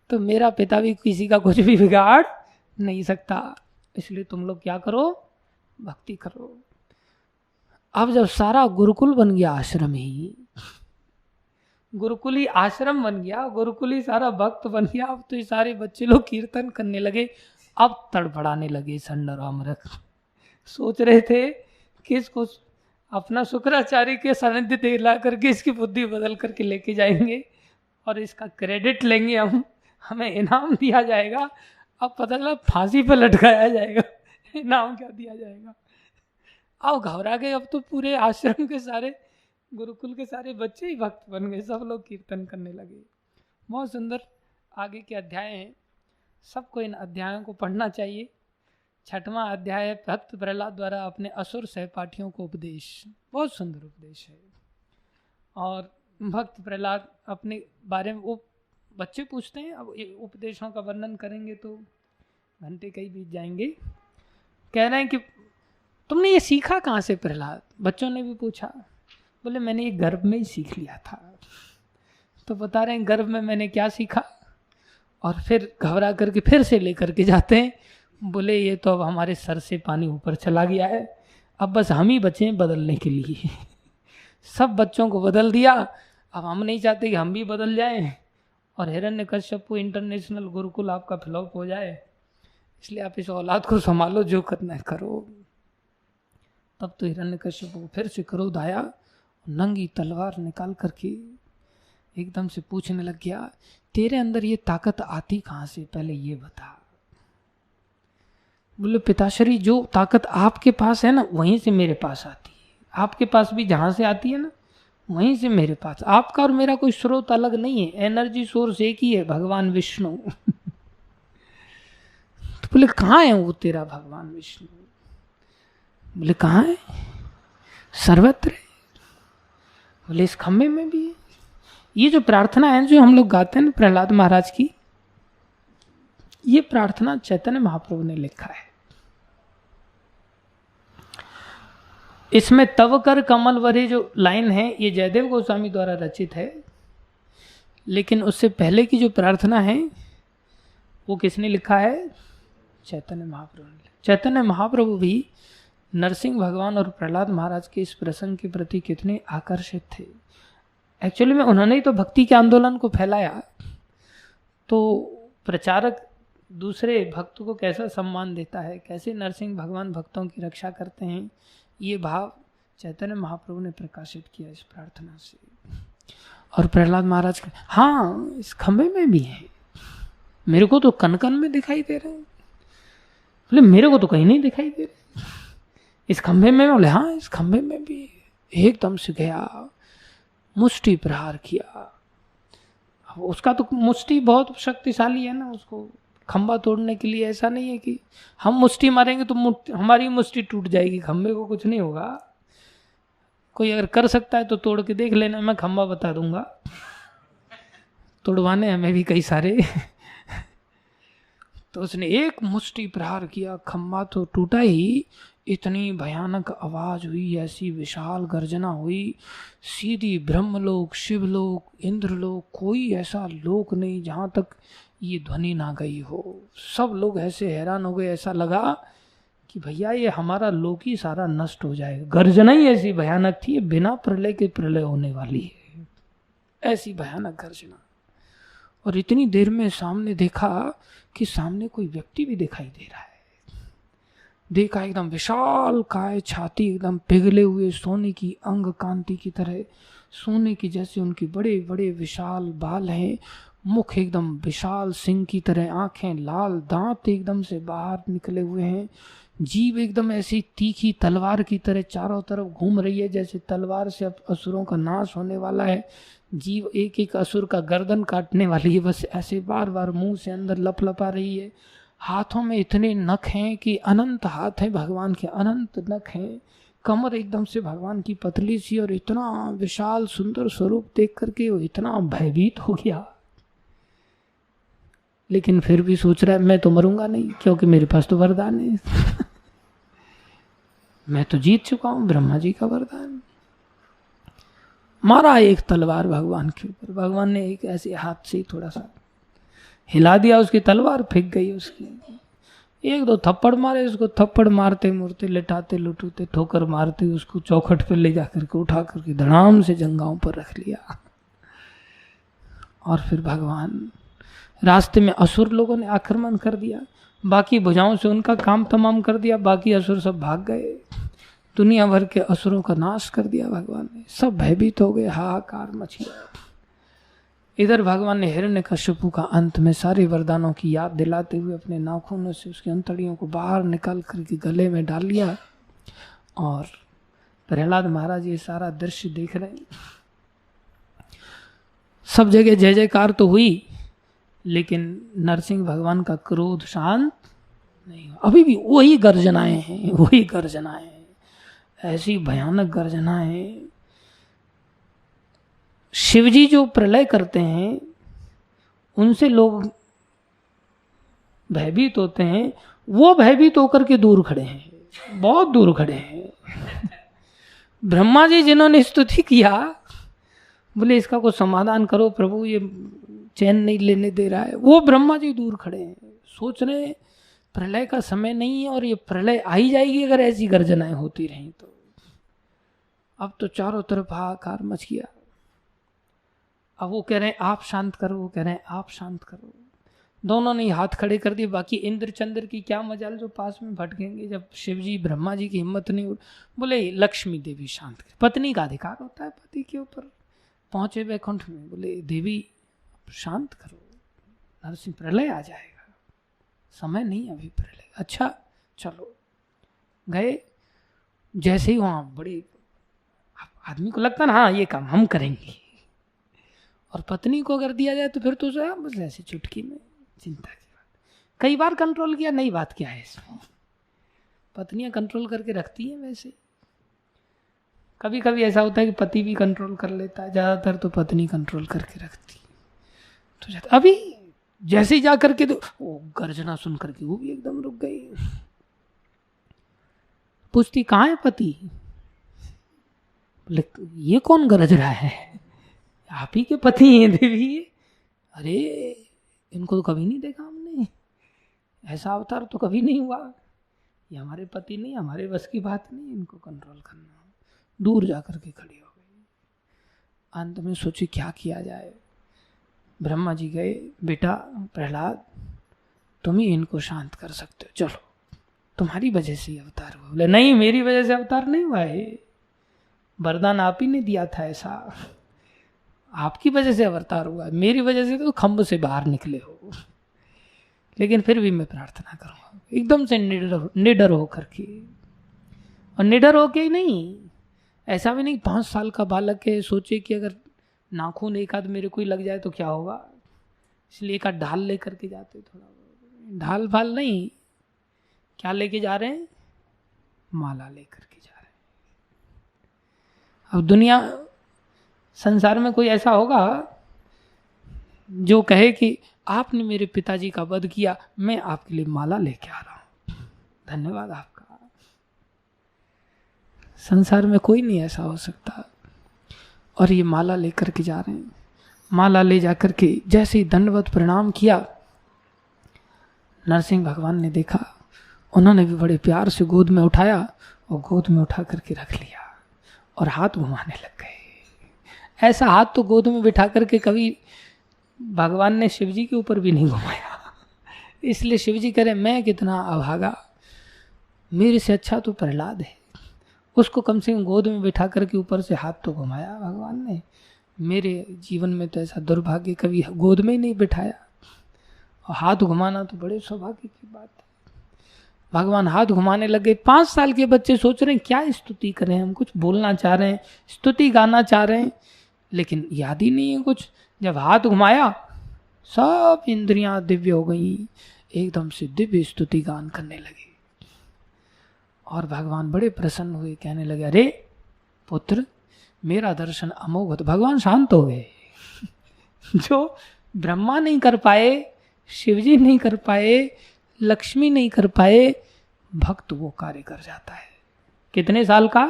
तो मेरा पिता भी किसी का कुछ भी बिगाड़ नहीं सकता, इसलिए तुम लोग क्या करो, भक्ति करो। अब जब सारा गुरुकुल बन गया, आश्रम ही गुरुकुल ही आश्रम बन गया, गुरुकुल ही सारा भक्त बन गया, अब तो ये सारे बच्चे लोग कीर्तन करने लगे। अब तड़फड़ाने लगे संड और अमरक, सोच रहे थे कि इसको अपना शुक्राचार्य के सानिध्य दे ला करके इसकी बुद्धि बदल करके लेके जाएंगे और इसका क्रेडिट लेंगे हम, हमें इनाम दिया जाएगा। अब पता चला फांसी पर लटकाया जाएगा, इनाम क्या दिया जाएगा। अब घबरा गए, अब तो पूरे आश्रम के सारे, गुरुकुल के सारे बच्चे ही भक्त बन गए, सब लोग कीर्तन करने लगे। बहुत सुंदर आगे के अध्याय हैं, सबको इन अध्यायों को पढ़ना चाहिए। 6वां अध्याय है भक्त प्रहलाद द्वारा अपने असुर सहपाठियों को उपदेश, बहुत सुंदर उपदेश है। और भक्त प्रहलाद अपने बारे में वो बच्चे पूछते हैं, अब उपदेशों का वर्णन करेंगे तो घंटे कई बीत जाएंगे। कह रहे हैं कि तुमने ये सीखा कहाँ से प्रहलाद? बच्चों ने भी पूछा। बोले मैंने ये गर्भ में ही सीख लिया था। तो बता रहे हैं गर्भ में मैंने क्या सीखा, और फिर घबरा करके फिर से लेकर के जाते हैं। बोले ये तो अब हमारे सर से पानी ऊपर चला गया है, अब बस हम ही बचे हैं बदलने के लिए। सब बच्चों को बदल दिया, अब हम नहीं चाहते कि हम भी बदल जाएं और हिरण्यकश्यप इंटरनेशनल गुरुकुल आपका फ्लॉप हो जाए। इसलिए आप इस औलाद को संभालो, जो करना है करो। तब तो हिरण्यकश्यप को फिर से क्रोध आया, नंगी तलवार निकाल करके एकदम से पूछने लग गया, तेरे अंदर ये ताकत आती कहाँ से, पहले ये बता। बोले पिताश्री, जो ताकत आपके पास है ना वहीं से मेरे पास आती है। आपके पास भी जहाँ से आती है ना वहीं से मेरे पास। आपका और मेरा कोई स्रोत अलग नहीं है, एनर्जी सोर्स एक ही है, भगवान विष्णु। तो बोले कहाँ है वो तेरा भगवान विष्णु? बोले कहाँ है? सर्वत्र है। बोले इस खम्भे में भी है। ये जो प्रार्थना है जो हम लोग गाते हैं प्रहलाद महाराज की, ये प्रार्थना चैतन्य महाप्रभु ने लिखा है। इसमें तव कर कमल वरे जो लाइन है ये जयदेव गोस्वामी द्वारा रचित है, लेकिन उससे पहले की जो प्रार्थना है वो किसने लिखा है? चैतन्य महाप्रभु ने। चैतन्य महाप्रभु भी नरसिंह भगवान और प्रहलाद महाराज के इस प्रसंग के प्रति कितने आकर्षित थे। एक्चुअली में उन्होंने ही तो भक्ति के आंदोलन को फैलाया। तो प्रचारक दूसरे भक्त को कैसा सम्मान देता है, कैसे नरसिंह भगवान भक्तों की रक्षा करते हैं, ये भाव चैतन्य महाप्रभु ने प्रकाशित किया इस प्रार्थना से। और प्रहलाद महाराज हाँ इस खंभे में भी है, मेरे को तो कन कन में दिखाई दे रहे हैं। बोले मेरे को तो कहीं नहीं दिखाई दे रहे, इस खंभे में? बोले हाँ इस खंभे में भी। एकदम से गया, मुष्टि प्रहार किया। उसका तो मुष्टि बहुत शक्तिशाली है ना, उसको खंभा तोड़ने के लिए ऐसा नहीं है कि हम मुष्टि मारेंगे तो हमारी मुष्टि टूट जाएगी, खंभे को कुछ नहीं होगा। कोई अगर कर सकता है तो तोड़ के देख लेना, मैं खंभा बता दूंगा, तोड़वाने हमें भी कई सारे। तो उसने एक मुष्टि प्रहार किया, खंभा तो टूटा ही, इतनी भयानक आवाज हुई, ऐसी विशाल गर्जना हुई, सीधी ब्रह्मलोक, शिवलोक, इंद्रलोक, कोई ऐसा लोक नहीं जहाँ तक ये ध्वनि ना गई हो। सब लोग ऐसे हैरान हो गए, ऐसा लगा कि भैया ये हमारा लोक ही सारा नष्ट हो जाएगा। गर्जना ही ऐसी भयानक थी, बिना प्रलय के प्रलय होने वाली है, ऐसी भयानक गर्जना। और इतनी देर में सामने देखा कि सामने कोई व्यक्ति भी दिखाई दे रहा है। देखा एकदम विशाल काय, छाती एकदम पिघले हुए सोने की अंग कांति की तरह, सोने की जैसे उनके बड़े बड़े विशाल बाल हैं, मुख एकदम विशाल सिंह की तरह, आंखें लाल, दांत एकदम से बाहर निकले हुए हैं, जीभ एकदम ऐसी तीखी तलवार की तरह चारों तरफ घूम रही है, जैसे तलवार से अब असुरों का नाश होने वाला है। जीव एक एक असुर का गर्दन काटने वाली है, बस ऐसे बार बार मुंह से अंदर लपलपा रही है। हाथों में इतने नख हैं कि अनंत हाथ हैं भगवान के, अनंत नख हैं। कमर एकदम से भगवान की पतली सी, और इतना विशाल सुंदर स्वरूप देख करके वो इतना भयभीत हो गया। लेकिन फिर भी सोच रहा है मैं तो मरूंगा नहीं, क्योंकि मेरे पास तो वरदान है। मैं तो जीत चुका हूं, ब्रह्मा जी का वरदान। मारा एक तलवार भगवान के ऊपर, भगवान ने एक ऐसे हाथ से थोड़ा सा हिला दिया, उसकी तलवार फेंक गई उसकी। एक दो थप्पड़ मारे उसको, थप्पड़ मारते मुरते, लेटाते लुटूते, ठोकर मारते उसको चौखट पे ले जाकर के उठा करके धड़ाम से जंगाओं पर रख लिया। और फिर भगवान रास्ते में असुर लोगों ने आक्रमण कर दिया, बाकी भुजाओं से उनका काम तमाम कर दिया, बाकी असुर सब भाग गए, दुनिया भर के असुरों का नाश कर दिया भगवान ने। सब भयभीत हो गए, हाहाकार मच गया। इधर भगवान ने हिरण्यकश्यपु का अंत में सारे वरदानों की याद दिलाते हुए अपने नाखूनों से उसकी अंतड़ियों को बाहर निकाल करके गले में डाल लिया। और प्रहलाद महाराज ये सारा दृश्य देख रहे हैं। सब जगह जय जयकार तो हुई, लेकिन नरसिंह भगवान का क्रोध शांत नहीं हुआ। अभी भी वही गर्जनाएं हैं, वही गर्जनाएं हैं, ऐसी भयानक गर्जनाएं। शिवजी जो प्रलय करते हैं उनसे लोग भयभीत होते हैं, वो भयभीत होकर के दूर खड़े हैं, बहुत दूर खड़े हैं। ब्रह्मा जी जिन्होंने स्तुति किया, बोले इसका कोई समाधान करो प्रभु, ये चैन नहीं लेने दे रहा है, वो ब्रह्मा जी दूर खड़े हैं, सोच रहे हैं प्रलय का समय नहीं है और ये प्रलय आ ही जाएगी अगर ऐसी गर्जनाएं होती रहीं तो। अब तो चारों तरफ हाहाकार मच गया। अब वो कह रहे हैं आप शांत करो, वो कह रहे हैं आप शांत करो। दोनों ने हाथ खड़े कर दिए। बाकी इंद्र चंद्र की क्या मजाल जो पास में भटकेंगे, जब शिव जी ब्रह्मा जी की हिम्मत नहीं हो। बोले लक्ष्मी देवी शांत कर, पत्नी का अधिकार होता है पति के ऊपर। पहुंचे वैकुंठ में, बोले देवी शांत करो, नरसिंह प्रलय आ जाएगा, समय नहीं अभी प्रलय। अच्छा चलो गए। जैसे ही वहां बड़े आदमी को लगता ना हाँ ये काम हम करेंगे, और पत्नी को अगर दिया जाए तो फिर तो बस ऐसे चुटकी में चिंता की बात। कई बार कंट्रोल किया, नई बात क्या है इसमें, पत्नियां कंट्रोल करके रखती हैं। वैसे कभी कभी ऐसा होता है कि पति भी कंट्रोल कर लेता है, ज़्यादातर तो पत्नी कंट्रोल करके रखती है। तो अभी जैसे ही जा करके तो वो गर्जना सुन करके वो भी एकदम रुक गई। पूछती कहाँ है पति, बोले ये कौन गरज रहा है, आप ही के पति हैं देवी। अरे इनको तो कभी नहीं देखा हमने, ऐसा अवतार तो कभी नहीं हुआ, ये हमारे पति नहीं, हमारे बस की बात नहीं, इनको कंट्रोल करना। दूर जाकर के खड़ी हो गई। अंत में सोची क्या किया जाए। ब्रह्मा जी गए, बेटा प्रहलाद तुम ही इनको शांत कर सकते हो, चलो तुम्हारी वजह से अवतार हुआ। बोले नहीं मेरी वजह से अवतार नहीं हुआ है, वरदान आप ही ने दिया था, ऐसा आपकी वजह से अवतार हुआ, मेरी वजह से तो खम्भ से बाहर निकले हो। लेकिन फिर भी मैं प्रार्थना करूँगा एकदम से निडर होकर के। और निडर होके ही नहीं, ऐसा भी नहीं 5 साल का बालक है सोचे कि अगर नाखून एक आध मेरे को ही लग जाए तो क्या होगा, इसलिए एक आध ढाल लेकर के जाते। थोड़ा ढाल फाल नहीं, क्या लेके जा रहे हैं, माला लेकर के जा रहे हैं। अब दुनिया संसार में कोई ऐसा होगा जो कहे कि आपने मेरे पिताजी का वध किया, मैं आपके लिए माला लेके आ रहा हूं, धन्यवाद आपका। संसार में कोई नहीं ऐसा हो सकता। और ये माला लेकर के जा रहे हैं। माला ले जाकर के जैसे ही दंडवत प्रणाम किया, नरसिंह भगवान ने देखा, उन्होंने भी बड़े प्यार से गोद में उठाया और गोद में उठा करके रख लिया और हाथ घुमाने लग गए। ऐसा हाथ तो गोद में बिठा करके कभी भगवान ने शिव जी के ऊपर भी नहीं घुमाया। इसलिए शिव जी कह रहे मैं कितना अभागा, मेरे से अच्छा तो प्रहलाद है, उसको कम से कम गोद में बिठा करके ऊपर से हाथ तो घुमाया भगवान ने। मेरे जीवन में तो ऐसा दुर्भाग्य कभी गोद में ही नहीं बिठाया, और हाथ घुमाना तो बड़े सौभाग्य की बात है। भगवान हाथ घुमाने लगे। 5 साल के बच्चे सोच रहे हैं क्या स्तुति करें, हम कुछ बोलना चाह रहे हैं, स्तुति गाना चाह रहे हैं, लेकिन याद ही नहीं है कुछ। जब हाथ घुमाया सब इंद्रियां दिव्य हो गई, एकदम से दिव्य स्तुति गान करने लगे। और भगवान बड़े प्रसन्न हुए, कहने लगे अरे पुत्र मेरा दर्शन अमोघ। भगवान शांत हो गए। जो ब्रह्मा नहीं कर पाए, शिवजी नहीं कर पाए, लक्ष्मी नहीं कर पाए, भक्त वो कार्य कर जाता है। कितने साल का,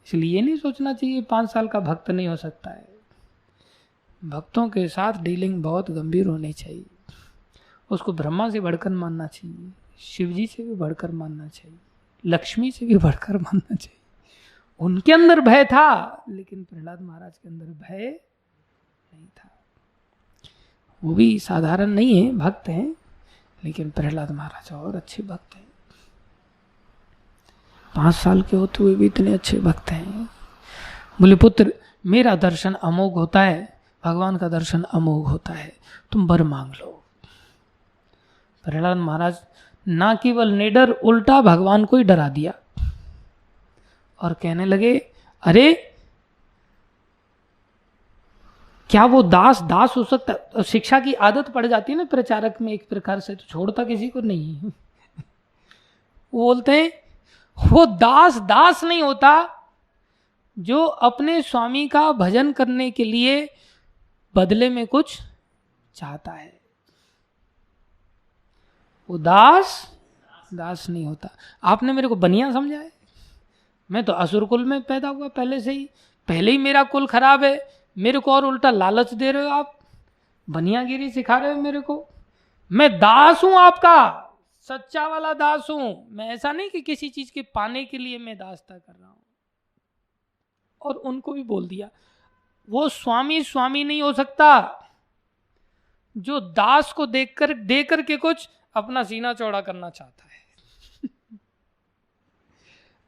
इसलिए नहीं सोचना चाहिए 5 साल का भक्त नहीं हो सकता है। भक्तों के साथ डीलिंग बहुत गंभीर होनी चाहिए। उसको ब्रह्मा से बढ़कर मानना चाहिए, शिवजी से भी बढ़कर मानना चाहिए, लक्ष्मी से भी बढ़कर मानना चाहिए। उनके अंदर भय था, लेकिन प्रहलाद महाराज के अंदर भय नहीं था। वो भी साधारण नहीं है, भक्त हैं, लेकिन प्रहलाद महाराज और अच्छे भक्त हैं। 5 साल के होते हुए भी इतने अच्छे भक्त हैं। बोले पुत्र मेरा दर्शन अमोघ होता है, भगवान का दर्शन अमोघ होता है, तुम वर मांग लो। प्रहलाद महाराज ना केवल निडर, उल्टा भगवान को ही डरा दिया और कहने लगे अरे क्या वो दास दास हो सकता। शिक्षा की आदत पड़ जाती है ना प्रचारक में एक प्रकार से, तो छोड़ता किसी को नहीं। वो बोलते हैं वो दास दास नहीं होता जो अपने स्वामी का भजन करने के लिए बदले में कुछ चाहता है। वो दास नहीं होता। आपने मेरे को बनिया समझा है? मैं तो असुर कुल में पैदा हुआ पहले से ही, पहले ही मेरा कुल खराब है, मेरे को और उल्टा लालच दे रहे हो आप, बनियागिरी सिखा रहे हो मेरे को। मैं दास हूं आपका, सच्चा वाला दास हूं मैं। ऐसा नहीं कि किसी चीज के पाने के लिए मैं दासता कर रहा हूं। और उनको भी बोल दिया, वो स्वामी नहीं हो सकता जो दास को देकर के कुछ अपना सीना चौड़ा करना चाहता है।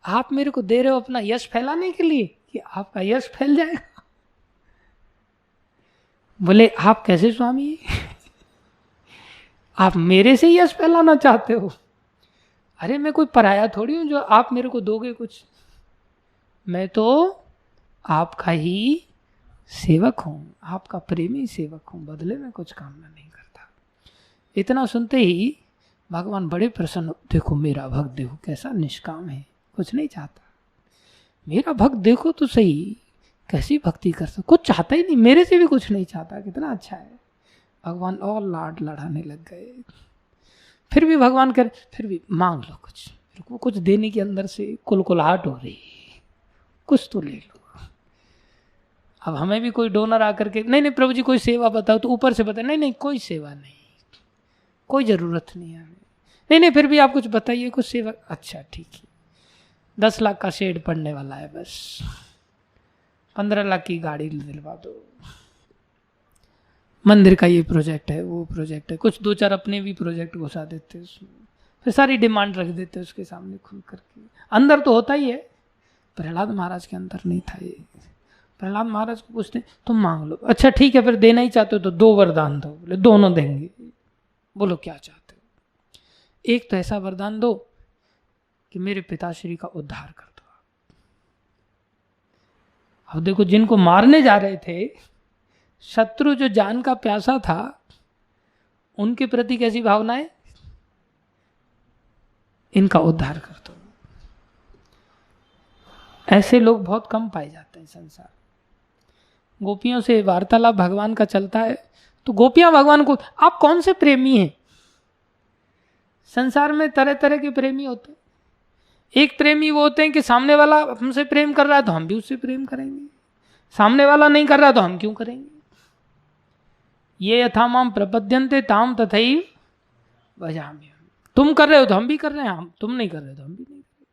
आप मेरे को दे रहे हो अपना यश फैलाने के लिए कि आपका यश फैल जाएगा। बोले आप कैसे स्वामी आप मेरे से यश फैलाना चाहते हो? अरे मैं कोई पराया थोड़ी हूं जो आप मेरे को दोगे कुछ। मैं तो आपका ही सेवक हूं, आपका प्रेमी सेवक हूं, बदले में कुछ कामना नहीं करता। इतना सुनते ही भगवान बड़े प्रसन्न, देखो मेरा भक्त देखो कैसा निष्काम है, कुछ नहीं चाहता। मेरा भक्त देखो तो सही कैसी भक्ति कर सकता, कुछ चाहता ही नहीं, मेरे से भी कुछ नहीं चाहता, कितना अच्छा है। भगवान और लाड लड़ाने लग गए। फिर भी भगवान कर, फिर भी मांग लो कुछ, मेरे को कुछ देने के अंदर से कुलकुलाहट हो रही, कुछ तो ले लो। अब हमें भी कोई डोनर आकर के, नहीं प्रभु जी कोई सेवा बताओ, तो ऊपर से बताए नहीं कोई सेवा नहीं, कोई जरूरत नहीं है हमें। नहीं फिर भी आप कुछ बताइए कुछ सेवा। अच्छा ठीक है, 10 लाख का शेड पड़ने वाला है, बस 15 लाख की गाड़ी दिलवा दो, मंदिर का ये प्रोजेक्ट है वो प्रोजेक्ट है, कुछ 2-4 अपने भी प्रोजेक्ट घुसा देते उसमें, फिर सारी डिमांड रख देते उसके सामने खुल करके। अंदर तो होता ही है, प्रहलाद महाराज के अंदर नहीं था ये। प्रहलाद महाराज को पूछते तुम मांग लो, अच्छा ठीक है फिर देना ही चाहते हो तो 2 वरदान दो। बोले दोनों देंगे। बोलो क्या चाहते हो? एक तो ऐसा वरदान दो कि मेरे पिताश्री का उद्धार कर दो। अब देखो जिनको मारने जा रहे थे, शत्रु जो जान का प्यासा था, उनके प्रति कैसी भावनाएं, इनका उद्धार कर दो। ऐसे लोग बहुत कम पाए जाते हैं संसार। गोपियों से वार्तालाप भगवान का चलता है तो गोपियां भगवान को, आप कौन से प्रेमी हैं? संसार में तरह तरह के प्रेमी होते हैं। एक प्रेमी वो होते हैं कि सामने वाला हमसे प्रेम कर रहा है तो हम भी उससे प्रेम करेंगे, सामने वाला नहीं कर रहा तो हम क्यों करेंगे। ये यथा माम प्रपद्यन्ते ताम तथैव भजामि। तुम कर रहे हो तो हम भी कर रहे हैं, हम तुम नहीं कर रहे हो तो हम भी नहीं कर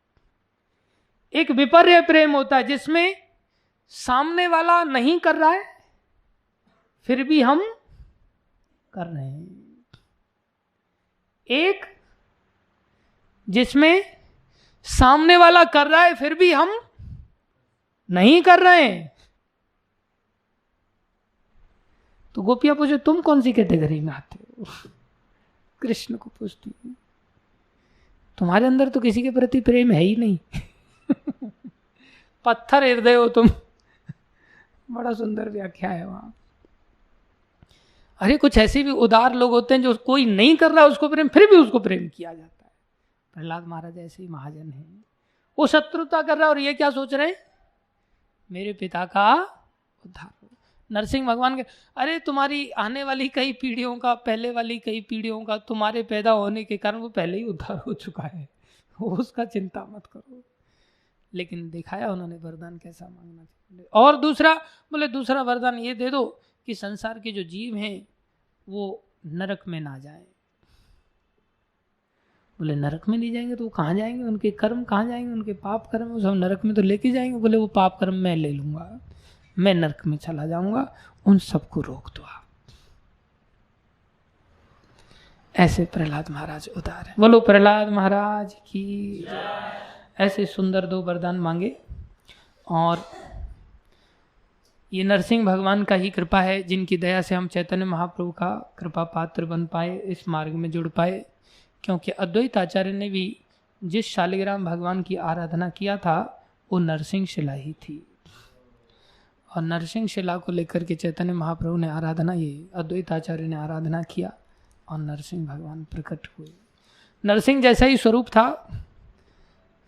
रहे। एक विपर्य प्रेम होता है जिसमें सामने वाला नहीं कर रहा है फिर भी हम कर रहे हैं। एक जिसमें सामने वाला कर रहा है फिर भी हम नहीं कर रहे हैं। तो गोपियां पूछे तुम कौन सी कैटेगरी में आते हो? कृष्ण को पूछती है, तुम्हारे अंदर तो किसी के प्रति प्रेम है ही नहीं पत्थर हृदय हो तुम। बड़ा सुंदर व्याख्या है वहां। अरे कुछ ऐसे भी उदार लोग होते हैं जो कोई नहीं कर रहा उसको प्रेम, फिर भी उसको प्रेम किया जाता है। प्रहलाद महाराज ऐसे ही महाजन है, वो शत्रुता कर रहा है और ये क्या सोच रहे हैं, मेरे पिता का उद्धार हो। नरसिंह भगवान के, अरे तुम्हारी आने वाली कई पीढ़ियों का, पहले वाली कई पीढ़ियों का तुम्हारे पैदा होने के कारण वो पहले ही उद्धार हो चुका है, उसका चिंता मत करो। लेकिन दिखाया उन्होंने वरदान कैसा मांगना चाहिए। और दूसरा बोले, दूसरा वरदान ये दे दो कि संसार के जो जीव हैं वो नरक में ना जाए। बोले नरक में नहीं जाएंगे तो वो कहाँ जाएंगे, उनके कर्म कहाँ जाएंगे, उनके पाप कर्म वो सब नरक में तो लेके जाएंगे। बोले वो पाप कर्म मैं ले लूंगा, मैं नरक में चला जाऊंगा, उन सबको रोक दो आप। ऐसे प्रहलाद महाराज उदार है। बोलो प्रहलाद महाराज की। ऐसे सुंदर 2 वरदान मांगे और ये नरसिंह भगवान का ही कृपा है जिनकी दया से हम चैतन्य महाप्रभु का कृपा पात्र बन पाए, इस मार्ग में जुड़ पाए। क्योंकि अद्वैत आचार्य ने भी जिस शालिग्राम भगवान की आराधना किया था वो नरसिंह शिला ही थी, और नरसिंह शिला को लेकर के चैतन्य महाप्रभु ने आराधना, ये अद्वैत आचार्य ने आराधना किया और नरसिंह भगवान प्रकट हुए। नरसिंह जैसा ही स्वरूप था,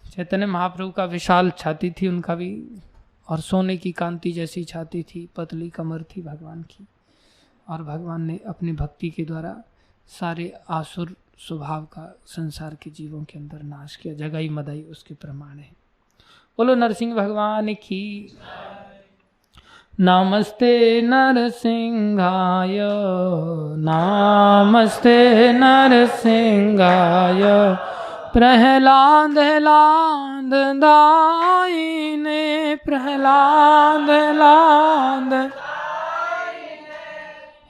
चैतन्य महाप्रभु का विशाल छाती थी उनका भी, और सोने की कांति जैसी छाती थी, पतली कमर थी भगवान की, और भगवान ने अपनी भक्ति के द्वारा सारे आसुर स्वभाव का संसार के जीवों के अंदर नाश किया। जगाई मदाई उसके प्रमाण है। बोलो नरसिंह भगवान की। नमस्ते नरसिंहाय, नमस्ते नरसिंहाय, प्रहलाद लाद दायिने, प्रहलाद लाद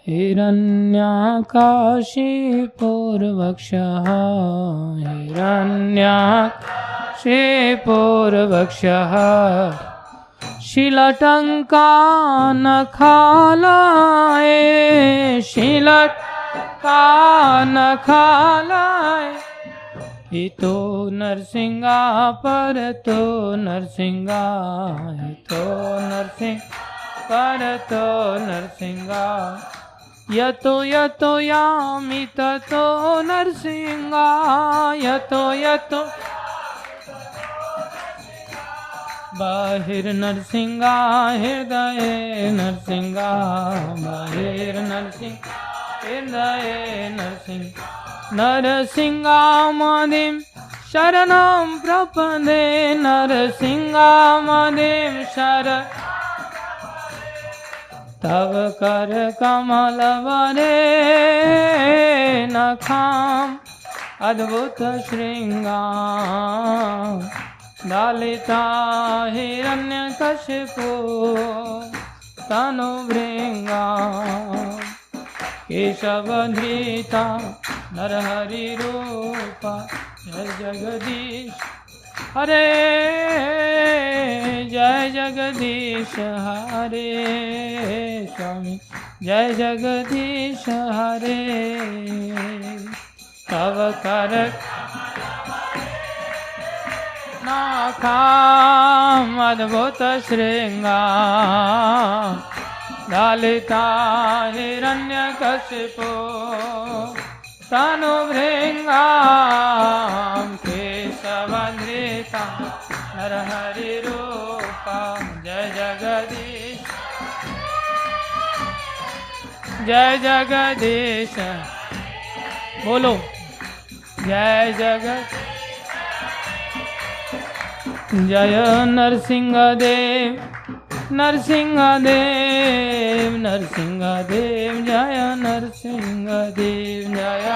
हिरण्याकाशिपूर्वक्षः, हिरण्याकाशिपूर्वक्षः, शिलटङ्कानखालाय, शिलटङ्कानखालाय, हितो नरसिंहा परतो नरसिंहा, हितो नरसिंह परतो नरसिंहा, यतो यतो यामि ततो नरसिंहा, यतो यतो बाहिर नरसिंहा, हृदय नरसिंहा, बाहिर नरसिंह, हृदय नरसिंह, नरसिंहामदिं शरणं प्रपदे, नरसिंहामदिं शरणं तव कर कमल वरे नखाम, अद्भुत श्रृंगार दालिता हिरण्यकशिपु तनुभृंगा, केशवधृता नरहरि रूपा, जय जगदीश हरे, जय जगदीश हरे, स्वामी जय जगदीश हरे, तव कर नाखाम, अद्भुत श्रृंगार दालिता हिरण्यकशिपु तनुभृंगा, केशवधृता नरहरि रूपा, जय जगदीश, जय जगदीश, बोलो जय जगत, जय नरसिंहदेव, नरसिंहदेव, नरसिंहदेव, जय नरसिंहदेव, जय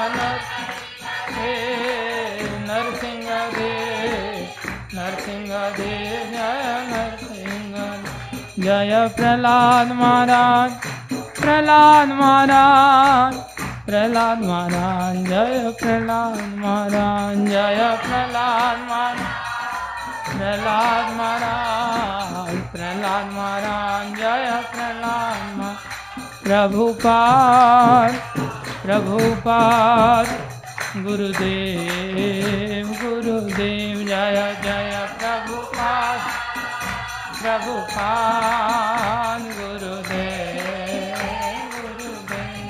नरसिंहदेव, नरसिंहदेव, जय नरसिंहदेव, जय प्रहलाद महाराज, प्रहलाद महाराज, प्रहलाद महाराज, जय प्रहलाद महाराज, जय प्रहलाद महाराज, प्रहलाद महाराज, प्रहलाद महाराज, जय प्रहलाद महाराज, प्रभुपाद, प्रभुपाद, गुरुदेव, गुरुदेव, जय जय प्रभुपाद, प्रभुपाद, गुरुदेव, गुरुदेव।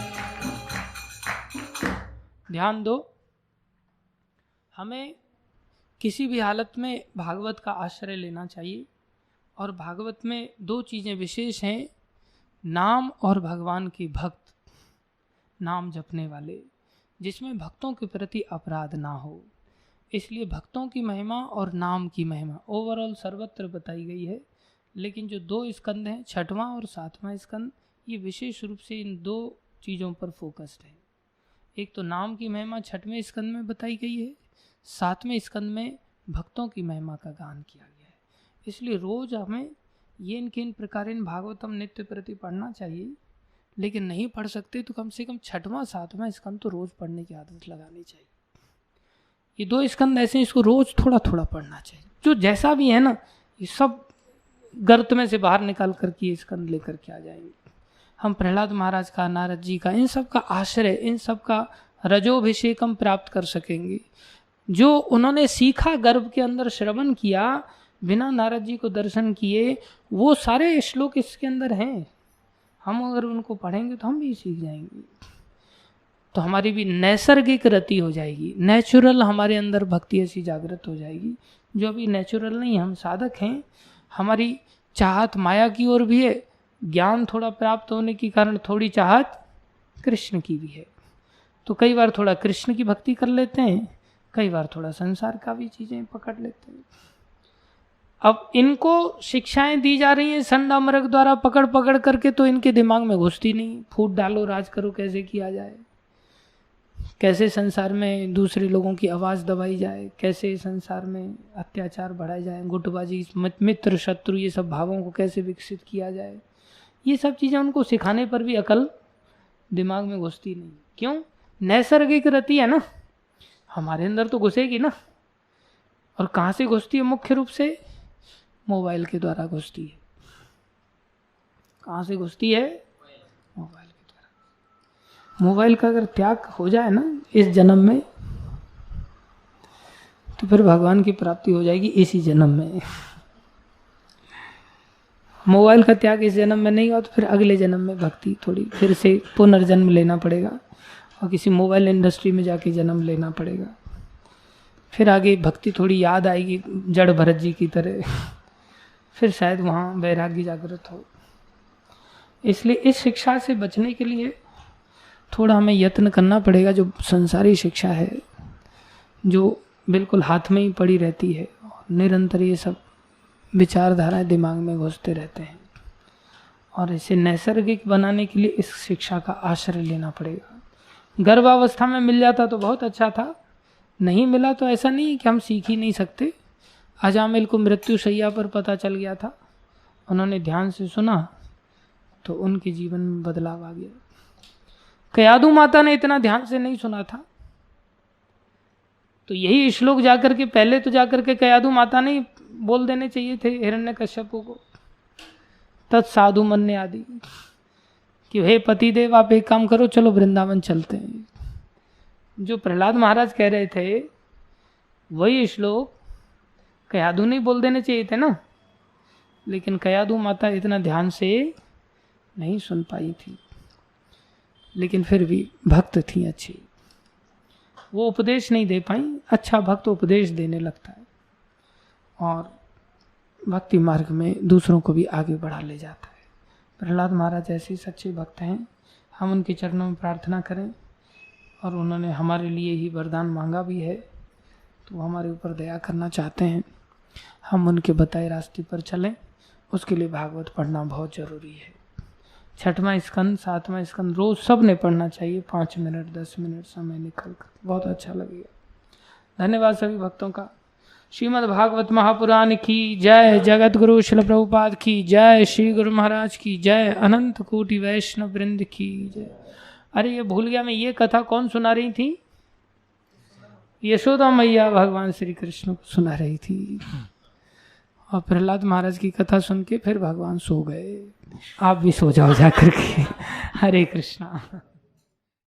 ध्यान दो, हमें किसी भी हालत में भागवत का आश्रय लेना चाहिए। और भागवत में दो चीज़ें विशेष हैं, नाम और भगवान के भक्त, नाम जपने वाले, जिसमें भक्तों के प्रति अपराध ना हो। इसलिए भक्तों की महिमा और नाम की महिमा ओवरऑल सर्वत्र बताई गई है। लेकिन जो दो स्कंद हैं, 6वां और 7वां स्कंद, ये विशेष रूप से इन दो चीज़ों पर फोकस्ड है। एक तो नाम की महिमा 6वें स्कंद में बताई गई है, 7वें स्कंद में भक्तों की महिमा का गान किया गया है। इसलिए रोज हमें ये इन प्रकार भागवतम नित्य प्रति पढ़ना चाहिए। लेकिन नहीं पढ़ सकते तो कम से कम 6वां 7वां स्कंद तो रोज पढ़ने की आदत लगानी चाहिए। ये दो स्कंद ऐसे हैं, इसको रोज थोड़ा थोड़ा पढ़ना चाहिए। जो जैसा भी है ना, ये सब गर्त में से बाहर निकाल करके ये स्कंद लेकर के आ जाएंगे। हम प्रहलाद महाराज का, नारद जी का, इन सब का आश्रय, इन सब का रजोभिषेक हम प्राप्त कर सकेंगे। जो उन्होंने सीखा, गर्भ के अंदर श्रवण किया, बिना नारद जी को दर्शन किए, वो सारे श्लोक इसके अंदर हैं। हम अगर उनको पढ़ेंगे तो हम भी सीख जाएंगे। तो हमारी भी नैसर्गिक रति हो जाएगी, नेचुरल हमारे अंदर भक्ति ऐसी जागृत हो जाएगी जो अभी नेचुरल नहीं। हम साधक हैं, हमारी चाहत माया की ओर भी है, ज्ञान थोड़ा प्राप्त होने के कारण थोड़ी चाहत कृष्ण की भी है। तो कई बार थोड़ा कृष्ण की भक्ति कर लेते हैं, कई बार थोड़ा संसार का भी चीजें पकड़ लेते हैं। अब इनको शिक्षाएं दी जा रही हैं संडा मरक द्वारा पकड़ पकड़ करके, तो इनके दिमाग में घुसती नहीं। फूट डालो, राज करो, कैसे किया जाए, कैसे संसार में दूसरे लोगों की आवाज़ दबाई जाए, कैसे संसार में अत्याचार बढ़ाए जाए, गुटबाजी, मित्र शत्रु, ये सब भावों को कैसे विकसित किया जाए, ये सब चीज़ें उनको सिखाने पर भी अकल दिमाग में घुसती नहीं। क्यों? नैसर्गिक रहती है ना, हमारे अंदर तो घुसेगी ना। और कहाँ से घुसती है? मुख्य रूप से मोबाइल के द्वारा घुसती है। कहाँ से घुसती है? मोबाइल के द्वारा। मोबाइल का अगर त्याग हो जाए ना इस जन्म में, तो फिर भगवान की प्राप्ति हो जाएगी इसी जन्म में। मोबाइल का त्याग इस जन्म में नहीं हुआ तो फिर अगले जन्म में भक्ति थोड़ी फिर से पुनर्जन्म लेना पड़ेगा और किसी मोबाइल इंडस्ट्री में जाके जन्म लेना पड़ेगा। फिर आगे भक्ति थोड़ी याद आएगी जड़ भरत जी की तरह, फिर शायद वहाँ वैराग्य जागृत हो। इसलिए इस शिक्षा से बचने के लिए थोड़ा हमें यत्न करना पड़ेगा। जो संसारी शिक्षा है, जो बिल्कुल हाथ में ही पड़ी रहती है, निरंतर ये सब विचारधाराएं दिमाग में घुसते रहते हैं, और इसे नैसर्गिक बनाने के लिए इस शिक्षा का आश्रय लेना पड़ेगा। गर्भावस्था में मिल जाता तो बहुत अच्छा था, नहीं मिला तो ऐसा नहीं कि हम सीख ही नहीं सकते। अजामिल को मृत्यु शैया पर पता चल गया था, उन्होंने ध्यान से सुना तो उनके जीवन में बदलाव आ गया। कयादू माता ने इतना ध्यान से नहीं सुना था, तो यही श्लोक जाकर के पहले तो जाकर के कयादू माता ने बोल देने चाहिए थे हिरण्यकश्यप को, तत्साधु मन्य आदि, कि हे पतिदेव आप एक काम करो, चलो वृंदावन चलते हैं। जो प्रहलाद महाराज कह रहे थे वही श्लोक कयादू नहीं बोल देने चाहिए थे ना, लेकिन कयादू माता इतना ध्यान से नहीं सुन पाई थी, लेकिन फिर भी भक्त थी अच्छी, वो उपदेश नहीं दे पाई। अच्छा भक्त उपदेश देने लगता है और भक्ति मार्ग में दूसरों को भी आगे बढ़ा ले जाता है। प्रहलाद महाराज ऐसे सच्चे भक्त हैं, हम उनके चरणों में प्रार्थना करें, और उन्होंने हमारे लिए ही वरदान मांगा भी है, तो वो हमारे ऊपर दया करना चाहते हैं। हम उनके बताए रास्ते पर चलें, उसके लिए भागवत पढ़ना बहुत ज़रूरी है। 6वां स्कंद 7वां स्कंद रोज़ सब ने पढ़ना चाहिए, 5 मिनट 10 मिनट समय निकल कर, बहुत अच्छा लगेगा। धन्यवाद सभी भक्तों का। श्रीमद् भागवत महापुराण की जय, जगत गुरु श्रील प्रभुपाद की जय, श्री गुरु महाराज की जय, अनंत कोटि वैष्णव वृंद की जय। अरे ये भूल गया मैं, ये कथा कौन सुना रही थी? यशोदा मैया भगवान श्री कृष्ण को सुना रही थी, और प्रहलाद महाराज की कथा सुन के फिर भगवान सो गए। आप भी सो जाओ जाकर के। हरे कृष्णा।